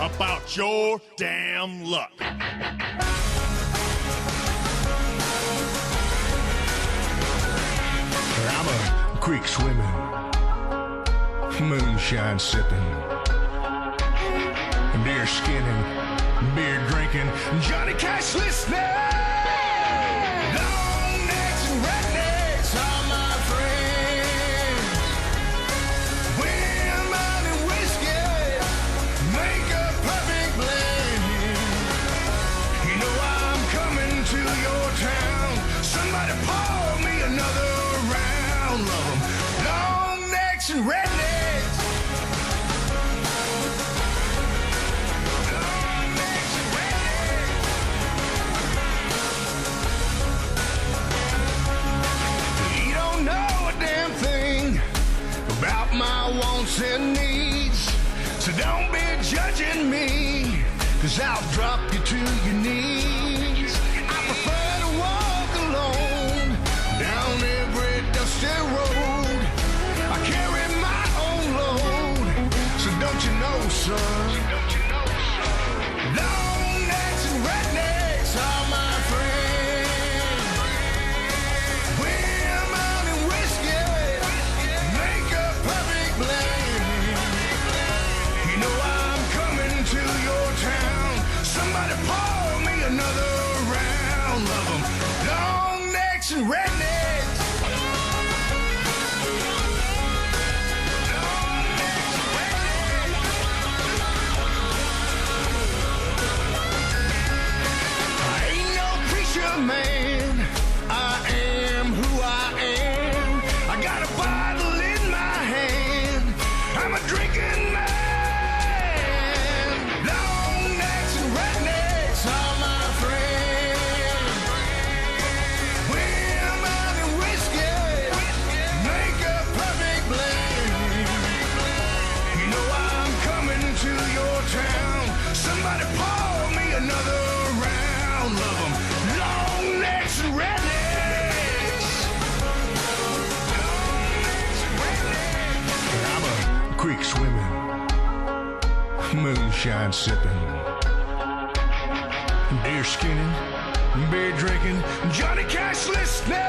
about your damn luck. I'm a creek swimming, moonshine sipping, deer skinning, beer drinking, Johnny Cash listening. Long necks and rednecks are my friends. Women and whiskey make a perfect blend. You know I'm coming to your town. Somebody pour me another round. Love 'em. Long necks and rednecks. Long necks and rednecks. You don't know a damn thing about my wants and needs, so don't be judging me, 'cause I'll drop you to your knees. I prefer to walk alone down every dusty road. I carry my own load, so don't you know, son? Long necks and rednecks are my friends. Women and whiskey make a perfect blend. You know I'm coming to your town. Somebody pour me another round. Love 'em. Long necks and rednecks. Long necks and rednecks. I ain't no preacher man. I am who I am. I got a bottle in my hand. I'm a drinking man. Long necks and rednecks are my friends. Women and whiskey make a perfect blend. You know I'm coming to your town. Somebody pour me another round. Love 'em. Long necks and rednecks. Long necks and rednecks. I'm a creek swimming, moonshine sipping, deer skinning, beer drinking, Johnny Cash listening.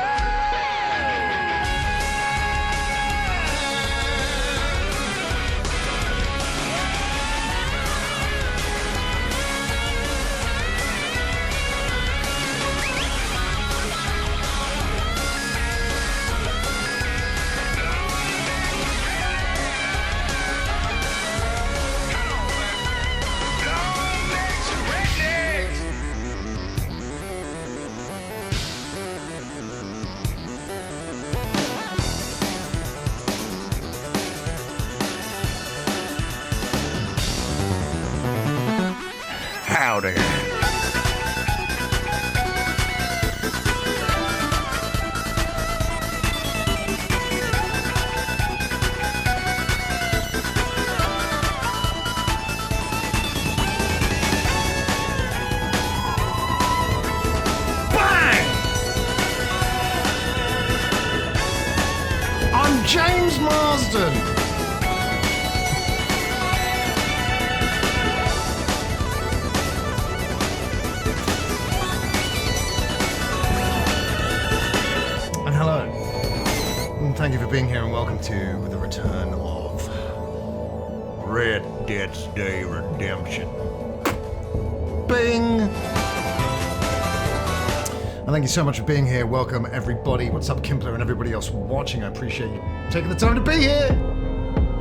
Long necks and rednecks. Howdy. Bang! I'm James Marsden. And hello. And thank you for being here and welcome to the return of Deadnesday Redemption. Bing! And thank you so much for being here. Welcome everybody. What's up, Kimpler and everybody else watching? I appreciate you taking the time to be here.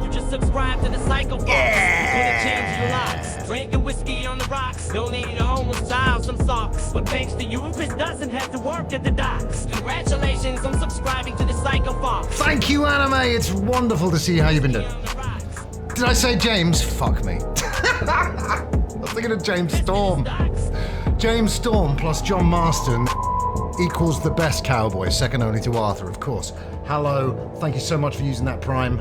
You just subscribe to the Psycho Box. You're gonna change your locks. Drinking whiskey on the rocks. Donating to homeless child some socks. But thanks to you, Chris doesn't have to work at the docks. Congratulations on subscribing to the Psycho Box. Thank you, Anime. It's wonderful to see how you've been doing. On the rocks. Did I say James? Fuck me. I was thinking of James Storm. James Storm plus John Marston equals the best cowboy, second only to Arthur, of course. Hello. Thank you so much for using that Prime.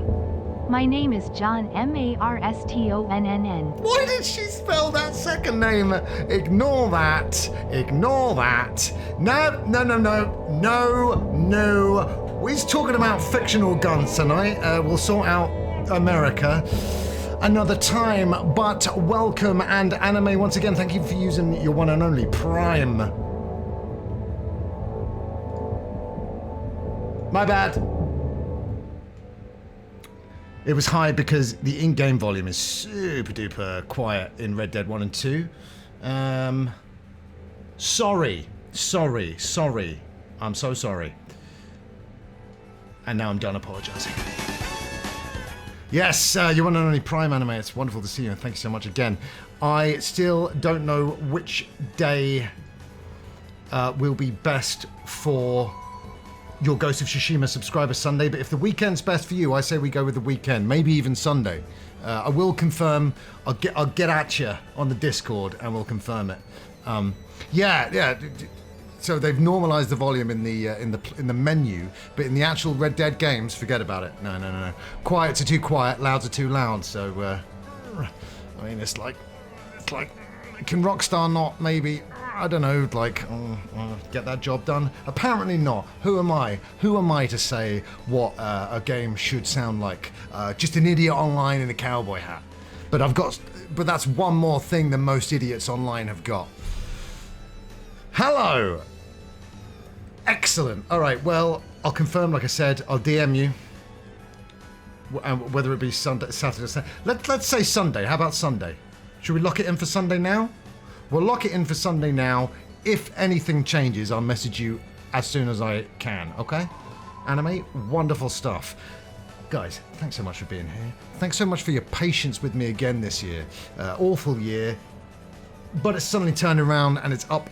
My name is John Marstonn. Why did she spell that second name? Ignore that. Ignore that. No. We're talking about fictional guns tonight. We'll sort out America. another time, but welcome. And Anime, once again, thank you for using your one and only Prime. My bad. It was high because the in-game volume is super duper quiet in Red Dead 1 and 2. Sorry. I'm so sorry. And now I'm done apologizing. Yes, you want to know any Prime Anime. It's wonderful to see you, and thank you so much again. I still don't know which day will be best for your Ghost of Tsushima subscriber Sunday, but if the weekend's best for you, I say we go with the weekend, maybe even Sunday. I will confirm. I'll get at you on the Discord, and we'll confirm it. Yeah. So they've normalized the volume in the menu, but in the actual Red Dead games, forget about it. No. Quiets are too quiet, louds are too loud. So I mean, it's like, can Rockstar not maybe? I don't know, like, get that job done? Apparently not. Who am I? Who am I to say what a game should sound like? Just an idiot online in a cowboy hat. But that's one more thing than most idiots online have got. Hello! Excellent. All right, well, I'll confirm, like I said, I'll DM you. Whether it be Sunday, Saturday, Sunday. Let's say Sunday. How about Sunday? Should we lock it in for Sunday now? We'll lock it in for Sunday now. If anything changes, I'll message you as soon as I can, okay? Anime, wonderful stuff. Guys, thanks so much for being here. Thanks so much for your patience with me again this year. Awful year. But it's suddenly turned around and it's up.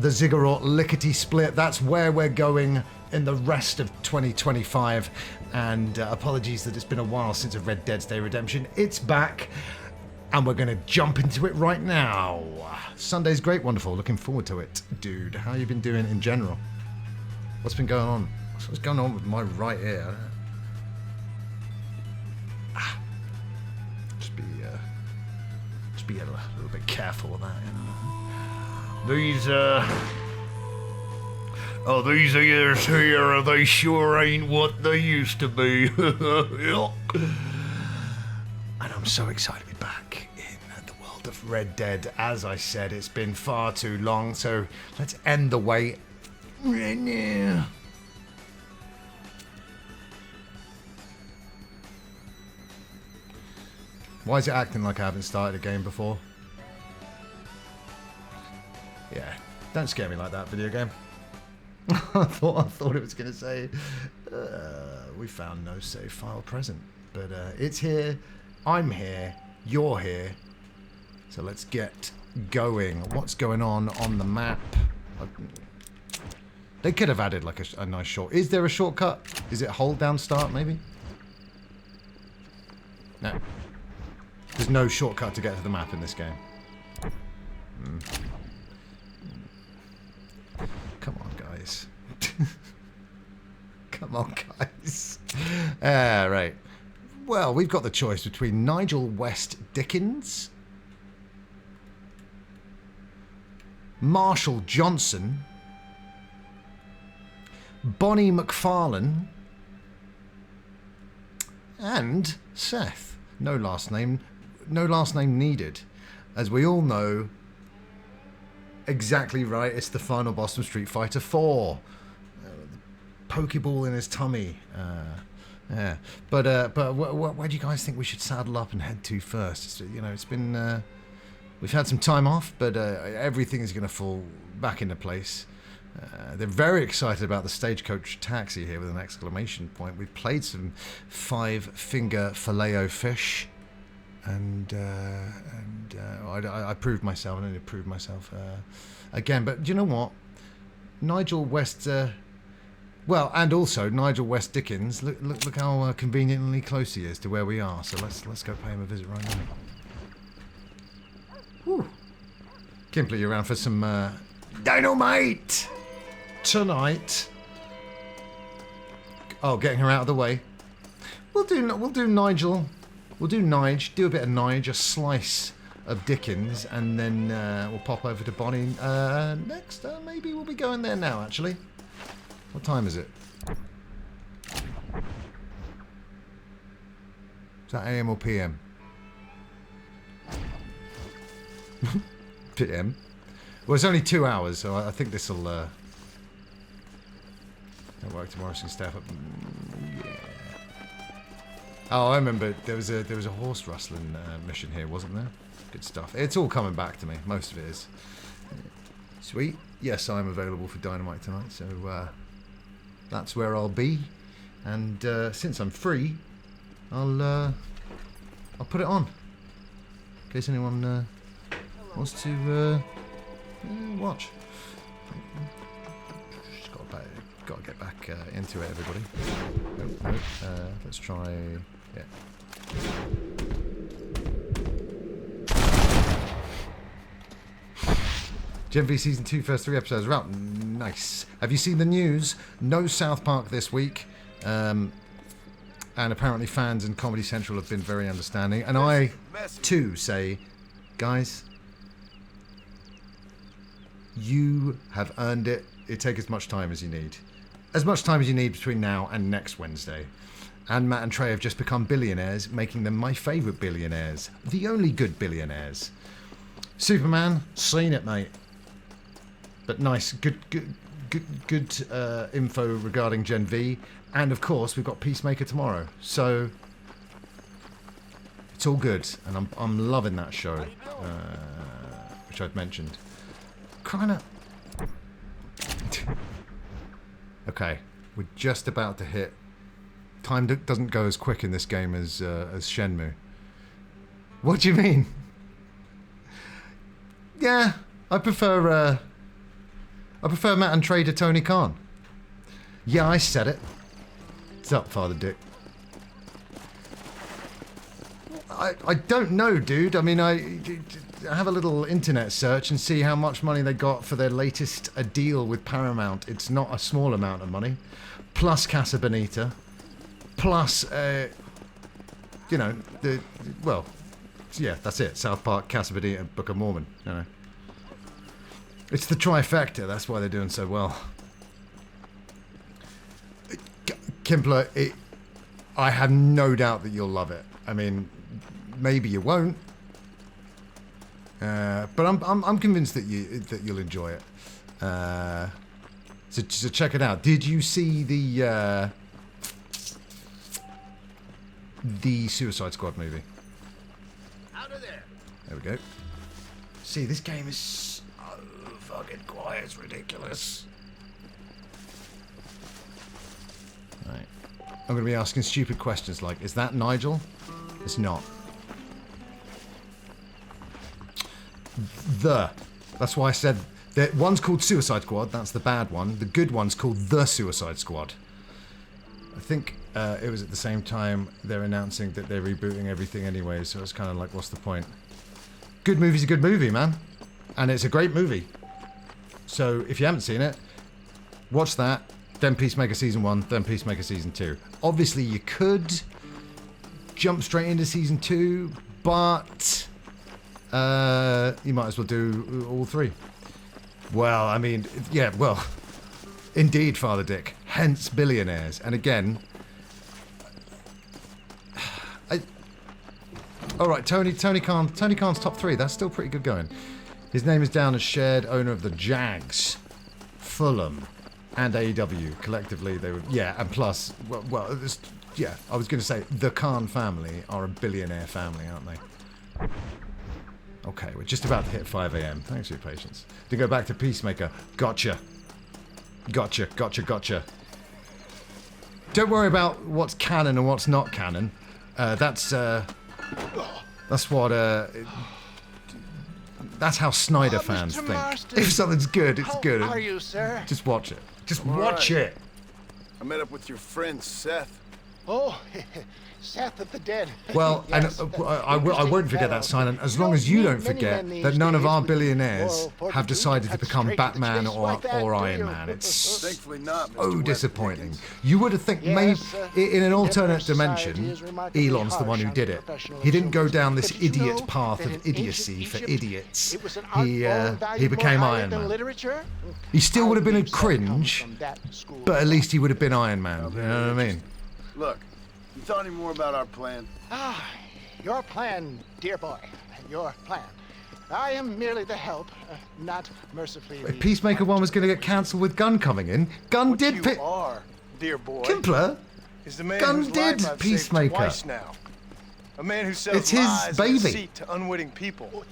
The ziggurat lickety split. That's where we're going in the rest of 2025. And apologies that it's been a while since a Red Deadnesday Redemption. It's back. And we're going to jump into it right now. Sunday's great, wonderful. Looking forward to it. Dude, how you been doing in general? What's been going on? What's going on with my right ear? Just be a little bit careful with that, you know. These ears here, they sure ain't what they used to be. And I'm so excited to be back in the world of Red Dead. As I said, it's been far too long, so let's end the wait right now. Why is it acting like I haven't started a game before? Yeah, don't scare me like that, video game. I thought it was going to say, we found no save file present. But it's here. I'm here, you're here, so let's get going. What's going on the map? They could have added like a nice short. Is there a shortcut? Is it hold down start maybe? No. There's no shortcut to get to the map in this game. Come on, guys. Come on, guys. Right. Well, we've got the choice between Nigel West Dickens, Marshall Johnson, Bonnie McFarlane, and Seth. No last name needed. As we all know, exactly right, it's the final boss from Street Fighter 4. Pokeball in his tummy. Yeah, but where do you guys think we should saddle up and head to first? It's been we've had some time off, but everything is going to fall back into place. They're very excited about the Stagecoach Taxi here with an exclamation point. We've played some 5-finger filet-o-fish, and I proved myself. I need to prove myself again. But do you know what? Nigel West. Well, and also Nigel West Dickens. Look how conveniently close he is to where we are. So let's go pay him a visit right now. Whew. Kimpley, you around for some dynamite tonight? Oh, getting her out of the way. We'll do Nigel. We'll do Nige. Do a bit of Nige, a slice of Dickens, and then we'll pop over to Bonnie next. Maybe we'll be going there now. Actually. What time is it? Is that AM or PM? PM. Well, it's only 2 hours, so I think this will work tomorrow. So step up. Yeah. Oh, I remember there was a horse rustling mission here, wasn't there? Good stuff. It's all coming back to me. Most of it is. Sweet. Yes, I'm available for Dynamite tonight, so that's where I'll be. And since I'm free, I'll put it on in case anyone wants to watch. Just got to get back into it, everybody. Nope. Let's try. Yeah. Gen V Season 2 first 3 episodes are out. Nice. Have you seen the news? No South Park this week. And apparently fans and Comedy Central have been very understanding. And I, too, say, guys, you have earned it. It takes as much time as you need. As much time as you need between now and next Wednesday. And Matt and Trey have just become billionaires, making them my favourite billionaires. The only good billionaires. Superman, seen it, mate. But nice, good info regarding Gen V. And of course, we've got Peacemaker tomorrow. So it's all good. And I'm loving that show, which I've mentioned. Kinda. Okay, we're just about to hit. Time doesn't go as quick in this game as Shenmue. What do you mean? Yeah, I prefer Matt and Trey to Tony Khan. Yeah, I said it. What's up, Father Dick? I don't know, dude. I mean, I have a little internet search and see how much money they got for their latest deal with Paramount. It's not a small amount of money. Plus Casa Bonita. Plus, yeah, that's it. South Park, Casa Bonita, Book of Mormon. You know. It's the trifecta. That's why they're doing so well. Kimpler, I have no doubt that you'll love it. I mean, maybe you won't, but I'm convinced that you'll enjoy it. So check it out. Did you see the Suicide Squad movie? Out of there. There we go. See, this game is so fucking quiet. It's ridiculous. Right. I'm going to be asking stupid questions like, is that Nigel? It's not. That's why I said that one's called Suicide Squad. That's the bad one. The good one's called The Suicide Squad. I think it was at the same time they're announcing that they're rebooting everything anyway, so it's kind of like, what's the point? Good movie's a good movie, man. And it's a great movie. So if you haven't seen it, watch that, then Peacemaker Season 1, then Peacemaker Season 2. Obviously, you could jump straight into Season 2, but you might as well do all three. Well, I mean, yeah, well, indeed, Father Dick. Hence billionaires. And again, all right, Tony Khan's top 3. That's still pretty good going. His name is down as shared owner of the Jags, Fulham, and AEW. Collectively, they were, yeah, and plus, well, yeah, I was going to say the Khan family are a billionaire family, aren't they? Okay, we're just about to hit 5 a.m. Thanks for your patience. To go back to Peacemaker, gotcha. Don't worry about what's canon and what's not canon. That's how Snyder fans Mr. think. Marston. If something's good, it's good. How are you, sir? Just watch it. Just All watch right. it. I met up with your friend Seth. Oh, Seth of the Dead. Well, Yes. and I won't forget that, Silent, as long as you don't forget that none of our billionaires have decided to become Batman or Iron Man. It's Thankfully not, Mr. so Webb disappointing. Dickens. You would have think maybe in an alternate dimension, Elon's the one who did it. He didn't go down this idiot path of idiocy for idiots. He became Iron Man. He still would have been a cringe, but at least he would have been Iron Man. You know what I mean? Look, You thought any more about our plan? Your plan, dear boy. Your plan. I am merely the help, not mercifully. the Peacemaker 1 was going to get cancelled with Gunn coming in. Gunn What did you pick. are, dear boy, Kimpler? is the man Gunn whose did life I've Peacemaker. saved twice now. A man who sells It's his lies and baby. deceit to unwitting people.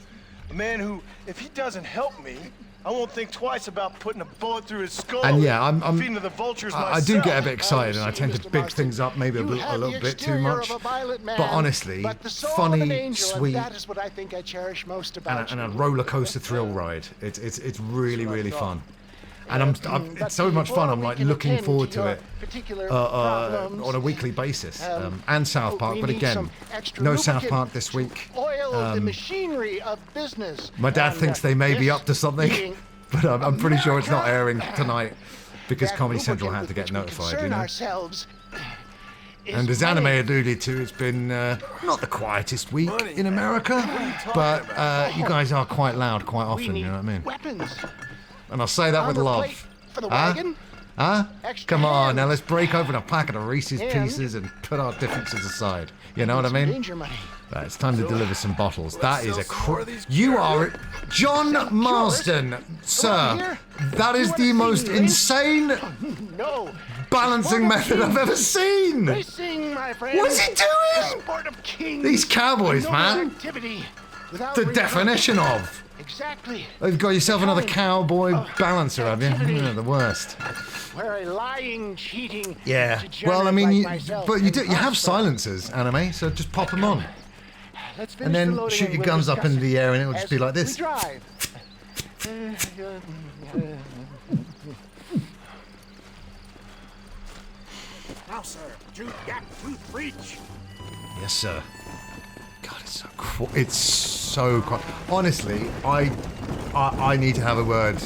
A man who, if he doesn't help me, I won't think twice about putting a bullet through his skull. And yeah, I'm feeding to the vultures I do get a myself. bit excited, and I see, tend to Mr. big Marston, things up maybe a you have little the bit too exterior much. of a violent man, But honestly, but the soul of funny, an angel, and sweet, that is what I think I cherish most about and a you. roller coaster thrill ride. It's really fun. And it's But so much fun. before I'm we like can looking attend forward to to your it particular problems, on a weekly basis. And South Park, we but need again, some extra no South lubricant Park this week. Oil the machinery of business. My dad And, thinks they may be this up to something, being but I'm pretty sure it's not America, airing tonight because that Comedy Central lubricant had to with get which we notified, concern you know. ourselves is And as money. Anime alluded to, it's been not the quietest week Money? in America, but you guys are quite loud quite We often, need you know what I mean? weapons. And I'll say that with Armor love. plate for the Huh? wagon. Huh? Extra Come on, now hands. let's break open a packet of Reese's And- Pieces and put our differences aside. You know what I Some mean? Danger money. Right, it's time to deliver some bottles. That is sell a some more of these You carrots. are John Marsden, sir. here? That is You the wanna most see me race? insane No. balancing Sport of method I've ever kings. seen. Racing, my friend. What is he doing? The sport of kings. These cowboys, No man. activity without The reason. definition of. Exactly. You've got yourself another Kind cowboy of balancer, have you? activity. Yeah, the worst. Where a lying, cheating. Yeah. degenerate Well, I mean, like you, myself but you can do. You have prosper. silencers, Anime. So just pop them on, Let's finish and the then loading shoot and your we'll guns up discuss into the air, and it'll just as be like we this. drive. Now, sir, tooth gap, tooth breach. Yes, sir. God, it's so cool. It's so cool. Honestly, I need to have a word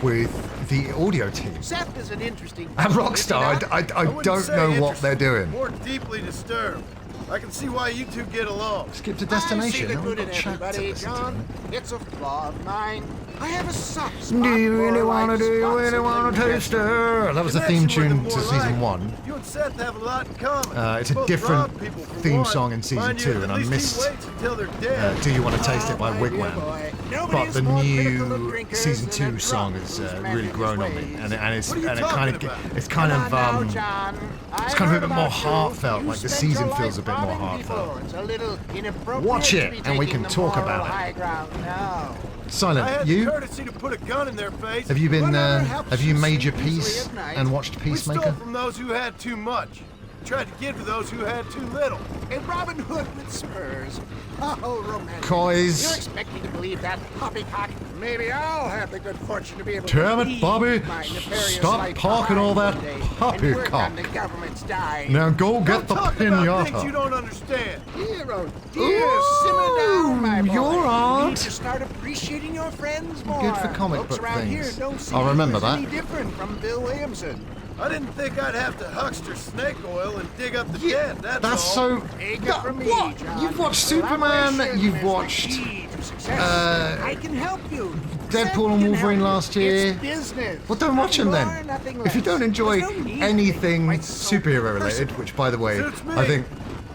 with the audio team. Seth is an interesting. And Rockstar, I wouldn't don't say know what they're interested, doing. More deeply disturbed. I can see why you two get along. Skip to I see destination. the Now we've good in got chat to everybody, listen to. John. It's a flaw of mine. I have a soft spot. Do you really for want to? white Do you spots really and want to taste her? That was the theme Connection tune with to them more season like. 1. You and Seth have a lot in common. It's a Both different rob people for theme one. song in season Mind you, 2, at and I least he missed waits until they're dead. Do You Want to Taste It by my dear Wigwam. boy. Nobody But is the more critical of new drinkers season than 2 a song drunk has who's really mending grown on his me, ways. and it's What are you and it kind talking of about? it's kind Come of on now, John. it's I kind of a heard bit more about you. heartfelt, You like the spent season your feels a life bit more robbing heartfelt. people. It's a little inappropriate Watch to it, be and we taking can the talk moral about it. high ground now. I Silent. had the You courtesy to put a gun in their face. have you been Whatever helps have you you made your sleep easily peace at night. and watched We stole Peacemaker? from those who had too much. Tried to give to those who had too little. A Robin Hood with spurs. Oh, romantic. Coys. You expect me to believe that poppycock? Maybe I'll have the good fortune to be able Damn to it, lead Bobby. my nefarious Stop life parking all behind that one day and work on the poppycock. government's dime. Now go get Don't the talk about things you pinata. don't understand. Dear, oh dear, simmer down, my boy. your You aunt. need to start appreciating your friends more. Good for comic Folks book around things. here don't see I'll you remember as that. any different from Bill Williamson. I didn't think I'd have to huckster snake oil and dig up the dead. That's That's all. so. Take it That- from me, what? John. You've watched Superman. Collaboration You've is the watched key to success. I can help you. Deadpool Seth and can Wolverine help you. last year. It's business. Well, don't watch them Nothing then. more, nothing If you less. don't enjoy There's no need to anything make it so superhero related, personal. which by the way, Suits me. I think,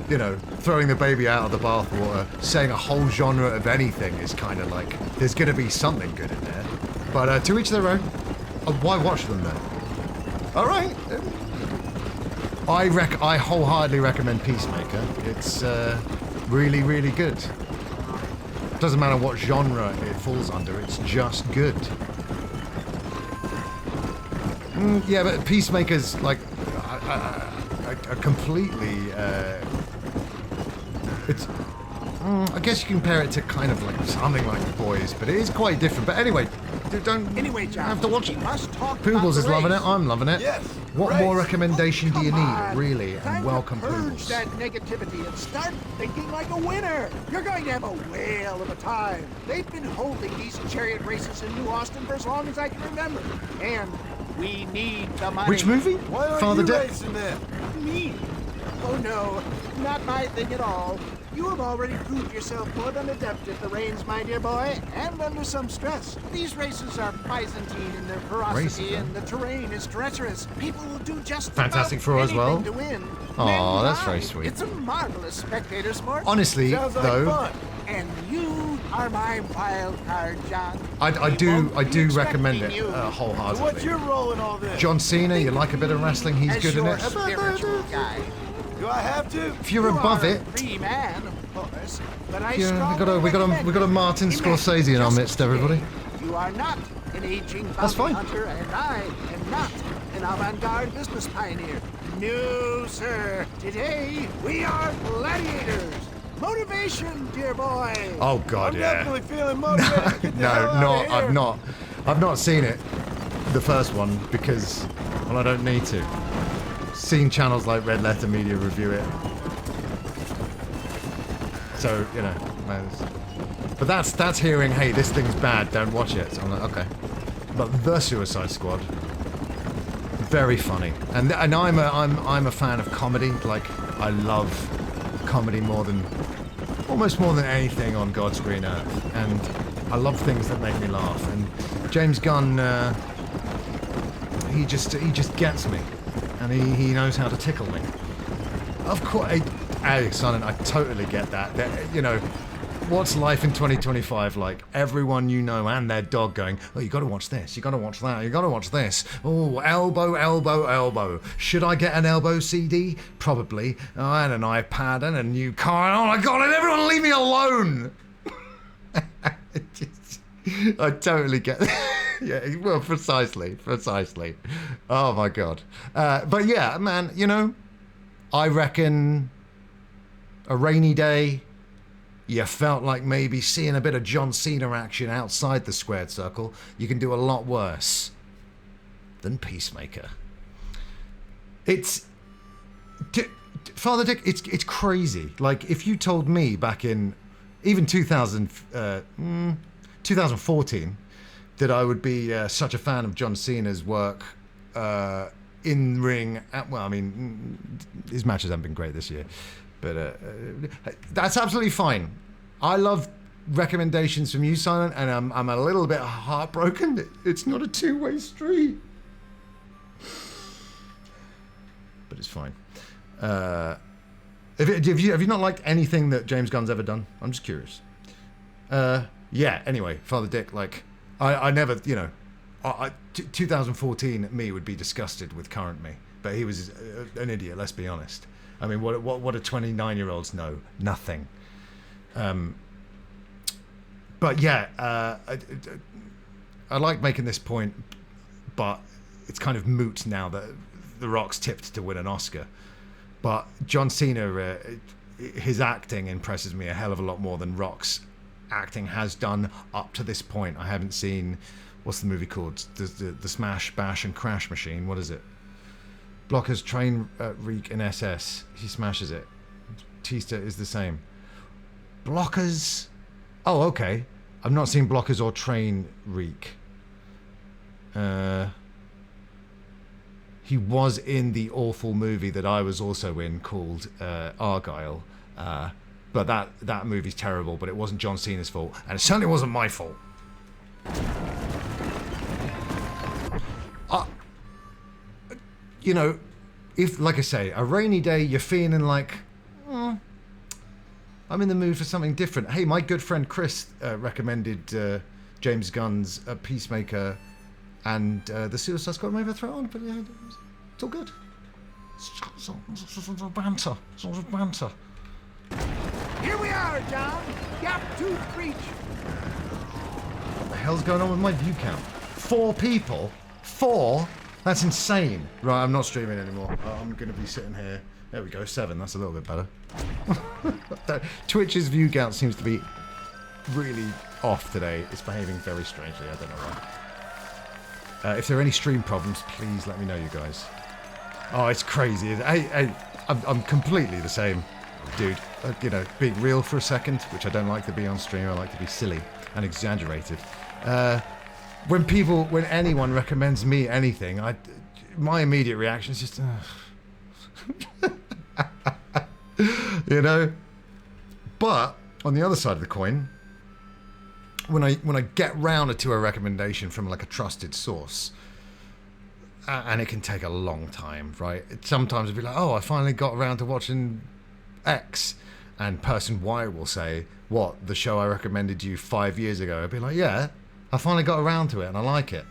you know, throwing the baby out of the bathwater, saying a whole genre of anything is kind of like there's going to be something good in there. But to each their own. Why watch them then? All right. I wholeheartedly recommend Peacemaker. It's really, really good. Doesn't matter what genre it falls under, it's just good. Yeah, but Peacemaker's like a completely. It's. I guess you compare it to kind of like something like The Boys, but it is quite different. But anyway, don't Anyway, John, have to watch we it. must talk Poobles about is the loving race. it. I'm loving it. Yes, What race. more recommendation do you Come need, on. really? Time And welcome, to purge Poobles. that negativity and start thinking like a winner. You're going to have a whale of a time. They've been holding these chariot races in New Austin for as long as I can remember. And we need the money. Which movie? Why aren't Father you Death. racing then? Me. Oh, Oh no, not my thing at all. You have already proved yourself more than adept at the reins, my dear boy, and under some stress. These races are Byzantine in their ferocity, and the terrain is treacherous. People will do just Fantastic about for as well. anything to win. Aw, Men that's die. very sweet. It's a marvelous spectator sport. Honestly, Sounds like though, fun. And you are my wild card, John. I We do won't be recommend it expecting you. So wholeheartedly. what's your role in all this? John Cena, you like a bit of wrestling, he's As good in your it. spiritual guide. Do I have to? If you're You above are it, a free man, of course, but I yeah, strongly we got a recommend Martin you Scorsese in our just midst, everybody. today. You are not an aging That's bounty fine. hunter, and I am not an avant-garde business pioneer. No, sir. Today we are gladiators. Motivation, dear boy. Oh God, I'm yeah. definitely feeling motivated to get the No, hell out of here. I've not seen it, the first one, because, well, I don't need to. Seen channels like Red Letter Media review it. So, you know, but that's hearing, hey, this thing's bad, don't watch it. So I'm like, okay. But The Suicide Squad, very funny, and I'm a fan of comedy. Like, I love comedy almost more than anything on God's green earth, and I love things that make me laugh. And James Gunn, he just gets me, and he knows how to tickle me. Of course, Alex Silent, I totally get that. You know, what's life in 2025 like? Everyone you know and their dog going, oh, you got to watch this, you got to watch that, you got to watch this. Oh, elbow, elbow, elbow. Should I get an elbow CD? Probably. Oh, and an iPad and a new car. Oh my God! And everyone leave me alone. I totally get that. Yeah, well, precisely. Oh my God. But yeah, man, you know, I reckon a rainy day, you felt like maybe seeing a bit of John Cena action outside the squared circle, you can do a lot worse than Peacemaker. It's... Father Dick, it's crazy. Like, if you told me back in even 2014 that I would be such a fan of John Cena's work in ring, well, I mean, his matches haven't been great this year, but that's absolutely fine. I love recommendations from you, Silent, and I'm a little bit heartbroken that it's not a two-way street. But it's fine. Have you not liked anything that James Gunn's ever done? I'm just curious. Yeah, anyway, Father Dick, like, I never, you know, 2014 me would be disgusted with current me, but he was an idiot, let's be honest. I mean, what do 29-year-olds know? Nothing. But yeah, I like making this point, but it's kind of moot now that The Rock's tipped to win an Oscar. But John Cena, his acting impresses me a hell of a lot more than Rock's acting has done up to this point. I haven't seen, what's the movie called? The Smash, Bash and Crash Machine. What is it? Blockers, Train, Reek and SS. He smashes it. Batista is the same. Blockers. Oh, okay. I've not seen Blockers or Train Reek. He was in the awful movie that I was also in called Argyle. But that movie's terrible, but it wasn't John Cena's fault. And it certainly wasn't my fault. You know, if, like I say, a rainy day, you're feeling like, I'm in the mood for something different. Hey, my good friend Chris recommended James Gunn's Peacemaker and the Suicide Squad. Maybe I throw it on, but it's all good. It's all banter. It's all banter. Here we are, John. Gap tooth breach. What the hell's going on with my view count? 4 people? 4? That's insane. Right, I'm not streaming anymore. I'm going to be sitting here. There we go, 7. That's a little bit better. Twitch's view count seems to be really off today. It's behaving very strangely. I don't know why. If there are any stream problems, please let me know, you guys. Oh, it's crazy. I'm completely the same, dude. You know, being real for a second, which I don't like to be on stream. I like to be silly and exaggerated. When anyone recommends me anything, my immediate reaction is just, You know? But on the other side of the coin, when I get round to a recommendation from like a trusted source, and it can take a long time, right? Sometimes it'll be like, oh, I finally got around to watching X, and person Y will say, what, the show I recommended you 5 years ago? I'd be like, yeah, I finally got around to it and I like it.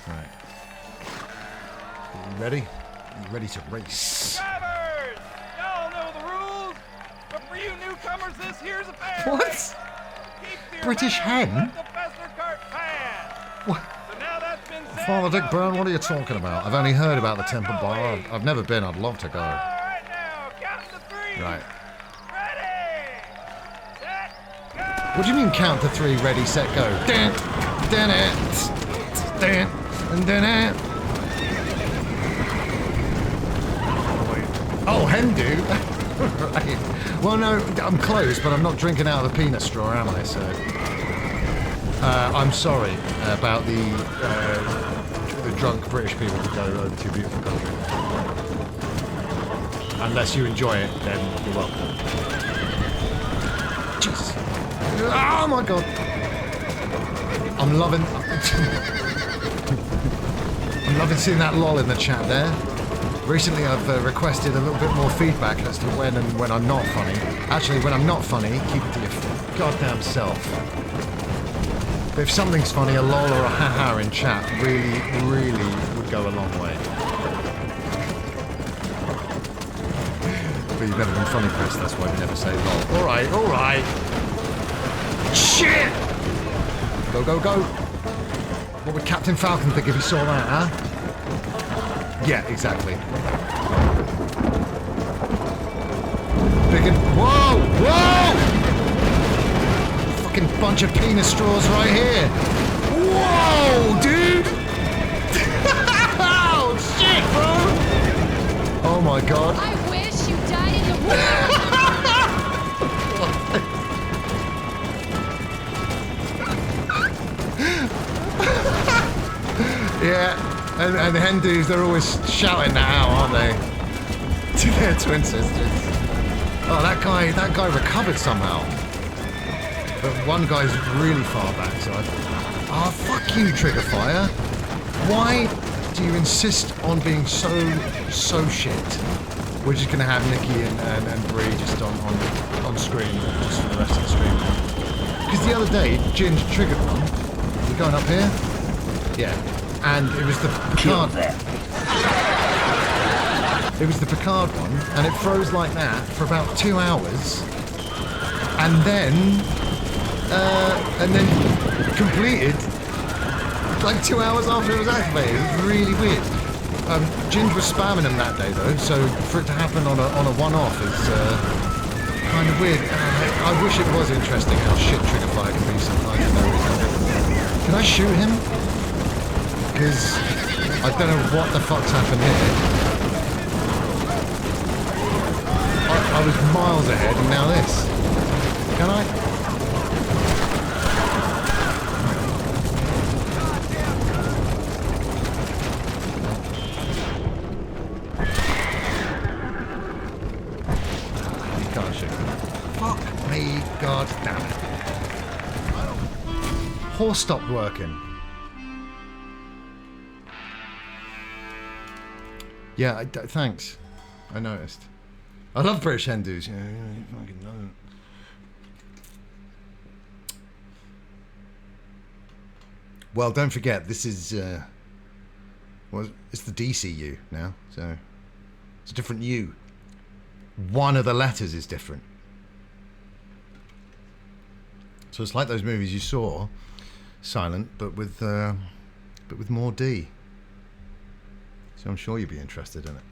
Right. Are you ready? Are you ready to race? Drivers! Y'all know the rules, but for you newcomers, this here's a fair. What? Keep your British manners, hen? let the Fester cart pass. What? So now that's been said, Father Dick Brown, what are you talking about? I've only heard about the Temple Bar. I've never been. I'd love to go. All right now, count to 3. Right. Ready, set, go. What do you mean count to 3, ready, set, go? Dan, dan it, dan, and dan it. Oh, hen do? Right. Well, no, I'm close, but I'm not drinking out of the peanut straw, am I? So, I'm sorry about the drunk British people who go over to your beautiful country. Unless you enjoy it, then you're welcome. Jesus. Oh my god. I'm loving seeing that lol in the chat there. Recently I've requested a little bit more feedback as to when I'm not funny. Actually, when I'm not funny, keep it to your goddamn self. But if something's funny, a lol or a haha in chat really, really would go a long way. But you've never been funny, Chris, that's why we never say lol. Alright, alright. Shit! Go, go, go. What would Captain Falcon think if he saw that, huh? Yeah, exactly. Big and... Whoa! Whoa! Fucking bunch of penis straws right here. Whoa, dude! Oh, shit, bro! Oh my god. I wish you died in the war. Yeah. And the Hindus, they're always shouting that out, aren't they? To their twin sisters. Oh, that guy recovered somehow. But one guy's really far back, so oh, fuck you, Triggerfire. Why do you insist on being so shit? We're just gonna have Nikki and Bree just on screen, just for the rest of the stream. Because the other day, Ginge triggered one. We're going up here? Yeah. And it was the Picard. It was the Picard one, and it froze like that for about 2 hours, and then completed like 2 hours after it was activated. It was really weird. Ginge was spamming him that day though, so for it to happen on a one-off is kind of weird. I wish it was interesting how shit Triggerfire can be sometimes for no reason. Can I shoot him? Because I don't know what the fuck's happened here. I was miles ahead and now this. Can I? You can't shoot. Fuck me, god damn it. Horse stopped working. Yeah, thanks. I noticed. I love British Hindus. Yeah, you fucking don't. Well, don't forget, this is... well, it's the DCU now, so... It's a different U. One of the letters is different. So it's like those movies you saw, silent, but with more D. So I'm sure you'd be interested in it.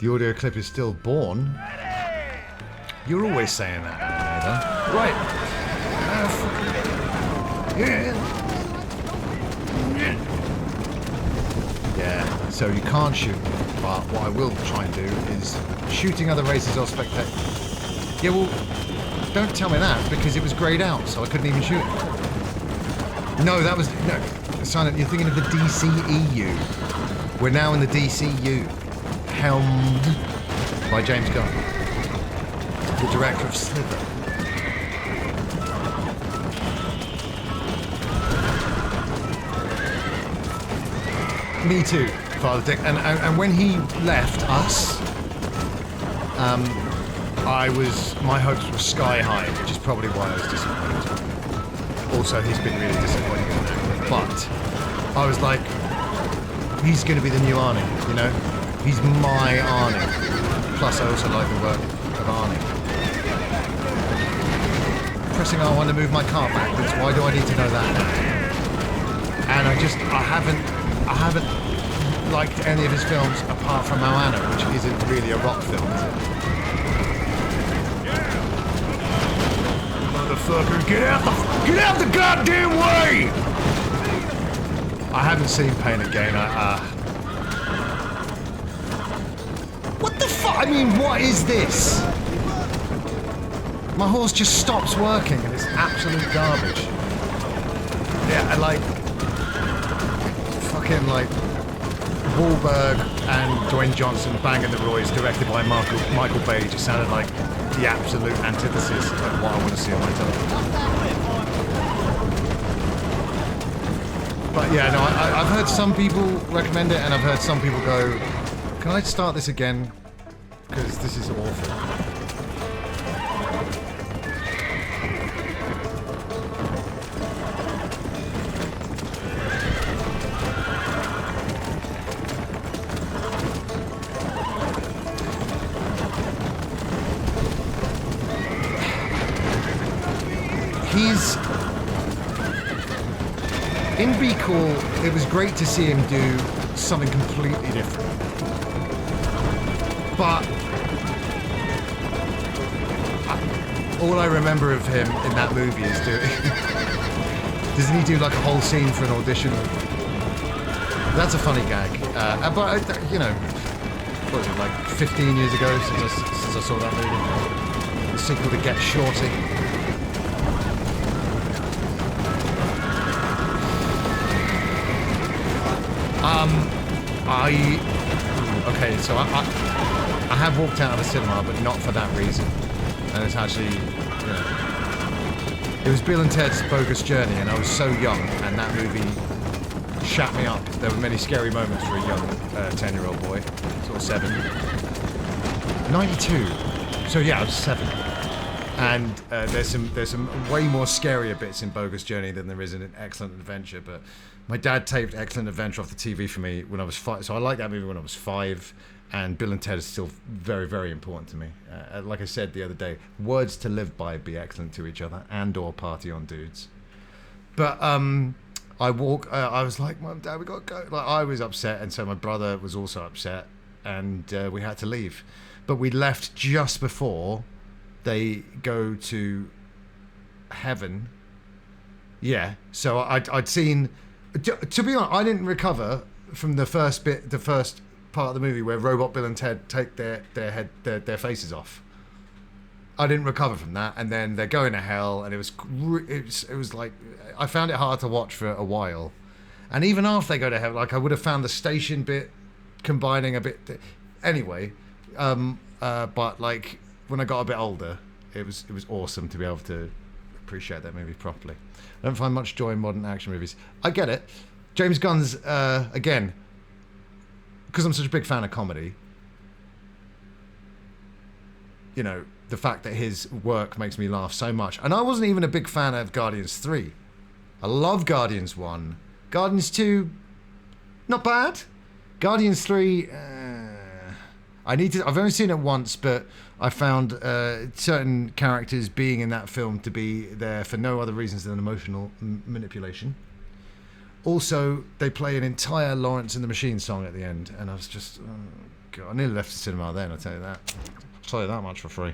The audio clip is still born. You're always saying that, Ada. Right. Yeah, so you can't shoot, but what I will try and do is shooting other races or spectators. Yeah, well, don't tell me that, because it was greyed out, so I couldn't even shoot it. No, that was... No. Silent, you're thinking of the DCEU. We're now in the DCU. Helmed by James Gunn, the director of Slither. Me too, Father Dick. And when he left us, my hopes were sky high, which is probably why I was disappointed. Also, he's been really disappointing as an actor. But I was like, he's going to be the new Arnie, you know? He's my Arnie. Plus, I also like the work of Arnie. Pressing R1 to move my car backwards. Why do I need to know that now? And I haven't liked any of his films apart from Moana, which isn't really a rock film, is it? Motherfucker, get out the goddamn way! I haven't seen Pain Again. What the fuck? I mean, what is this? My horse just stops working and it's absolute garbage. Yeah, like fucking like Wahlberg and Dwayne Johnson banging the Roys, directed by Michael Bay, just sounded like the absolute antithesis of what I want to see on my television. But yeah, no, I've heard some people recommend it, and I've heard some people go, "Can I start this again? Because this is awful." He's in Be Cool. It was great to see him do something completely different. But all I remember of him in that movie is doesn't he do like a whole scene for an audition? That's a funny gag. But you know, what was it, like 15 years ago since I saw that movie? The sequel to Get Shorty. Okay, so I have walked out of the cinema, but not for that reason. And it's actually, you know, it was Bill and Ted's Bogus Journey, and I was so young, and that movie shat me up. There were many scary moments for a young 10-year-old boy, sort of 7. 92. So yeah, I was 7. And there's some way more scarier bits in Bogus Journey than there is in Excellent Adventure, but my dad taped Excellent Adventure off the TV for me when I was 5, so I liked that movie when I was 5, and Bill and Ted is still very, very important to me. Like I said the other day, words to live by: be excellent to each other and/or party on dudes. But I was like, Mum, Dad, we got to go. Like, I was upset, and so my brother was also upset, and we had to leave. But we left just before they go to heaven. Yeah, so I'd seen. To be honest, I didn't recover from the first part of the movie where Robot Bill and Ted take their faces off. I didn't recover from that, and then they're going to hell, and it was like, I found it hard to watch for a while, and even after they go to hell, like I would have found the station bit combining a bit. Anyway, but like when I got a bit older, it was awesome to be able to appreciate that movie properly. I don't find much joy in modern action movies. I get it. James Gunn's, again, because I'm such a big fan of comedy, you know, the fact that his work makes me laugh so much. And I wasn't even a big fan of Guardians 3. I love Guardians 1. Guardians 2, not bad. Guardians 3, I've only seen it once, but I found certain characters being in that film to be there for no other reasons than emotional manipulation. Also, they play an entire Lawrence and the Machine song at the end, and I was just, oh God, I nearly left the cinema then, I'll tell you that. I'll tell you that much for free.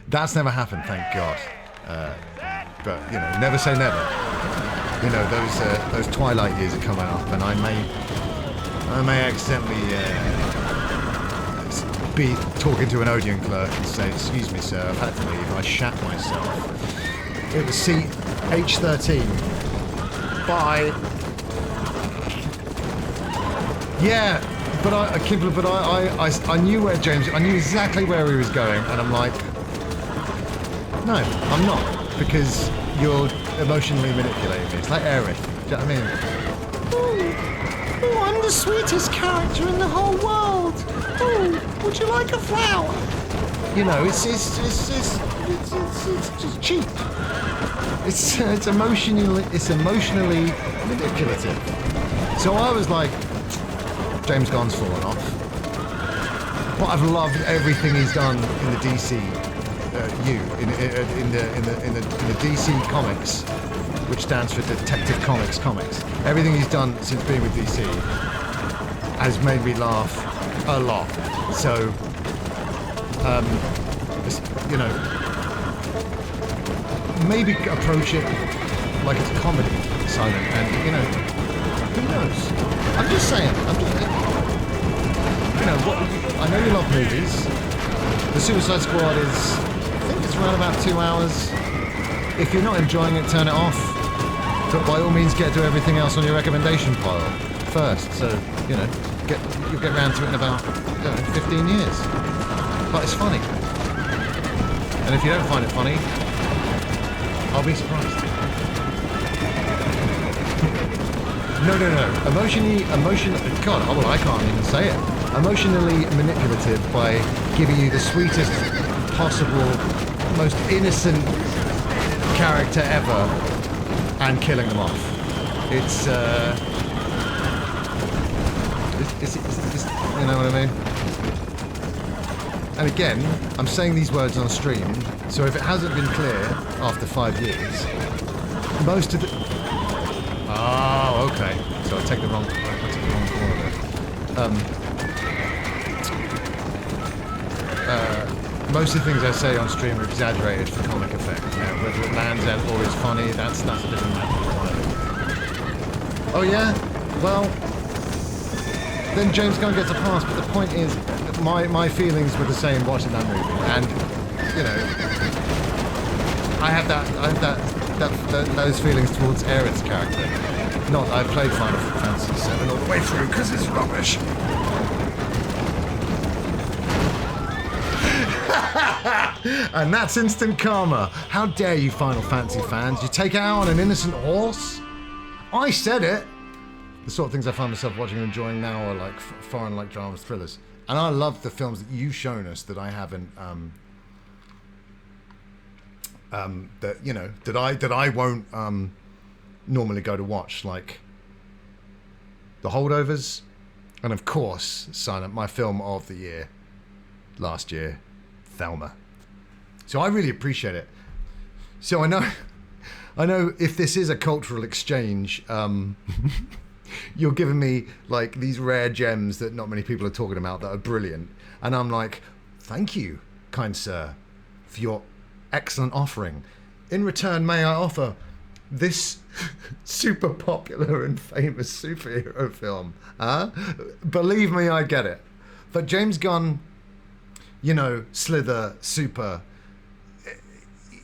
That's never happened, thank God. But, you know, never say never. You know, those Twilight years are coming up, and I may accidentally be talking to an Odeon clerk and say, "Excuse me, sir, I've had to leave. I shat myself." It was seat H13. Bye. Yeah, but I knew where James. I knew exactly where he was going, and I'm like, no, I'm not, because you're emotionally manipulating me. It's like Eric. Do you know what I mean? Oh, I'm the sweetest character in the whole world. Oh, would you like a flower? You know, it's just cheap. It's emotionally manipulative. So I was like, James Gunn's fallen off. But I've loved everything he's done in the DC in the DC Comics, which stands for Detective Comics. Everything he's done since being with DC has made me laugh a lot. So, you know, maybe approach it like it's a comedy, Simon, and you know, who knows? I'm just saying. You know, I know you love movies. The Suicide Squad is, I think it's around about 2 hours. If you're not enjoying it, turn it off. But by all means, get to everything else on your recommendation pile first. So, you know, you'll get around to it in about 15 years. But it's funny. And if you don't find it funny, I'll be surprised. No. God, well, I can't even say it. Emotionally manipulative by giving you the sweetest possible, most innocent character ever and killing them off. It's you know what I mean? And again, I'm saying these words on stream, so if it hasn't been clear after 5 years, most of the... Oh, okay. So I took the wrong corner there. Most of the things I say on stream are exaggerated for comic effect. Whether it lands or is funny, that's a different matter. Oh yeah? Well, then James Gunn gets a pass, but the point is, my feelings were the same watching that movie, and you know, I have those feelings towards Aerith's character. Not I played Final Fantasy VII all the way through because it's rubbish. And that's instant karma. How dare you, Final Fantasy fans? You take it out on an innocent horse? I said it. The sort of things I find myself watching and enjoying now are like foreign like dramas, thrillers. And I love the films that you've shown us that I haven't that I won't normally go to watch, like The Holdovers, and of course, Silent, my film of the year last year, Thelma. So I really appreciate it. So I know if this is a cultural exchange, you're giving me like these rare gems that not many people are talking about that are brilliant, and I'm like, thank you, kind sir, for your excellent offering. In return, may I offer this super popular and famous superhero film? Believe me, I get it. But James Gunn, you know, Slither, Super,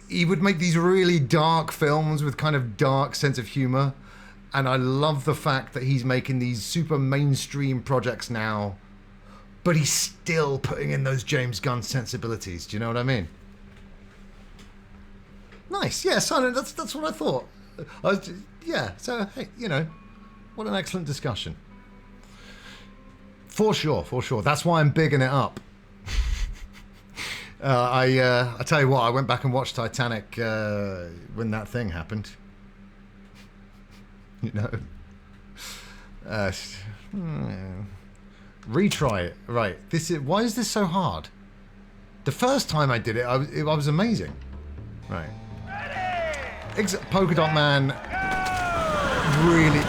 he would make these really dark films with kind of dark sense of humor. And I love the fact that he's making these super mainstream projects now, but he's still putting in those James Gunn sensibilities. Do you know what I mean? Nice. Yeah, Simon, that's what I thought. So, hey, you know, what an excellent discussion. For sure. That's why I'm bigging it up. I tell you what, I went back and watched Titanic when that thing happened. You know, retry it. Right. Why is this so hard? The first time I did it, I was amazing. Right. Polka Dot Man. Really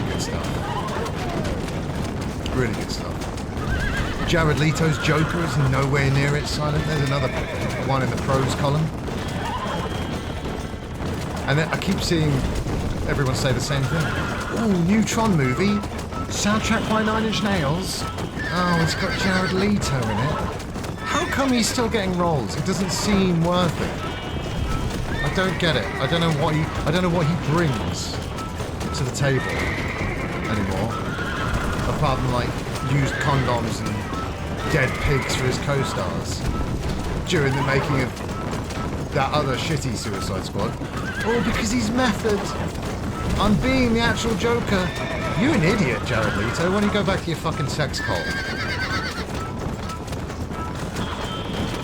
good stuff. Really good stuff. Jared Leto's Joker is nowhere near it, Silent. There's another one in the pros column. And then I keep seeing everyone say the same thing. Oh, new Tron movie. Soundtrack by 9 Inch Nails. Oh, it's got Jared Leto in it. How come he's still getting roles? It doesn't seem worth it. don't get it. I don't know what he brings to the table anymore. Apart from like used condoms and dead pigs for his co-stars during the making of that other shitty Suicide Squad. All because he's method. I'm being the actual Joker. You're an idiot, Jared Leto. Why don't you go back to your fucking sex cult?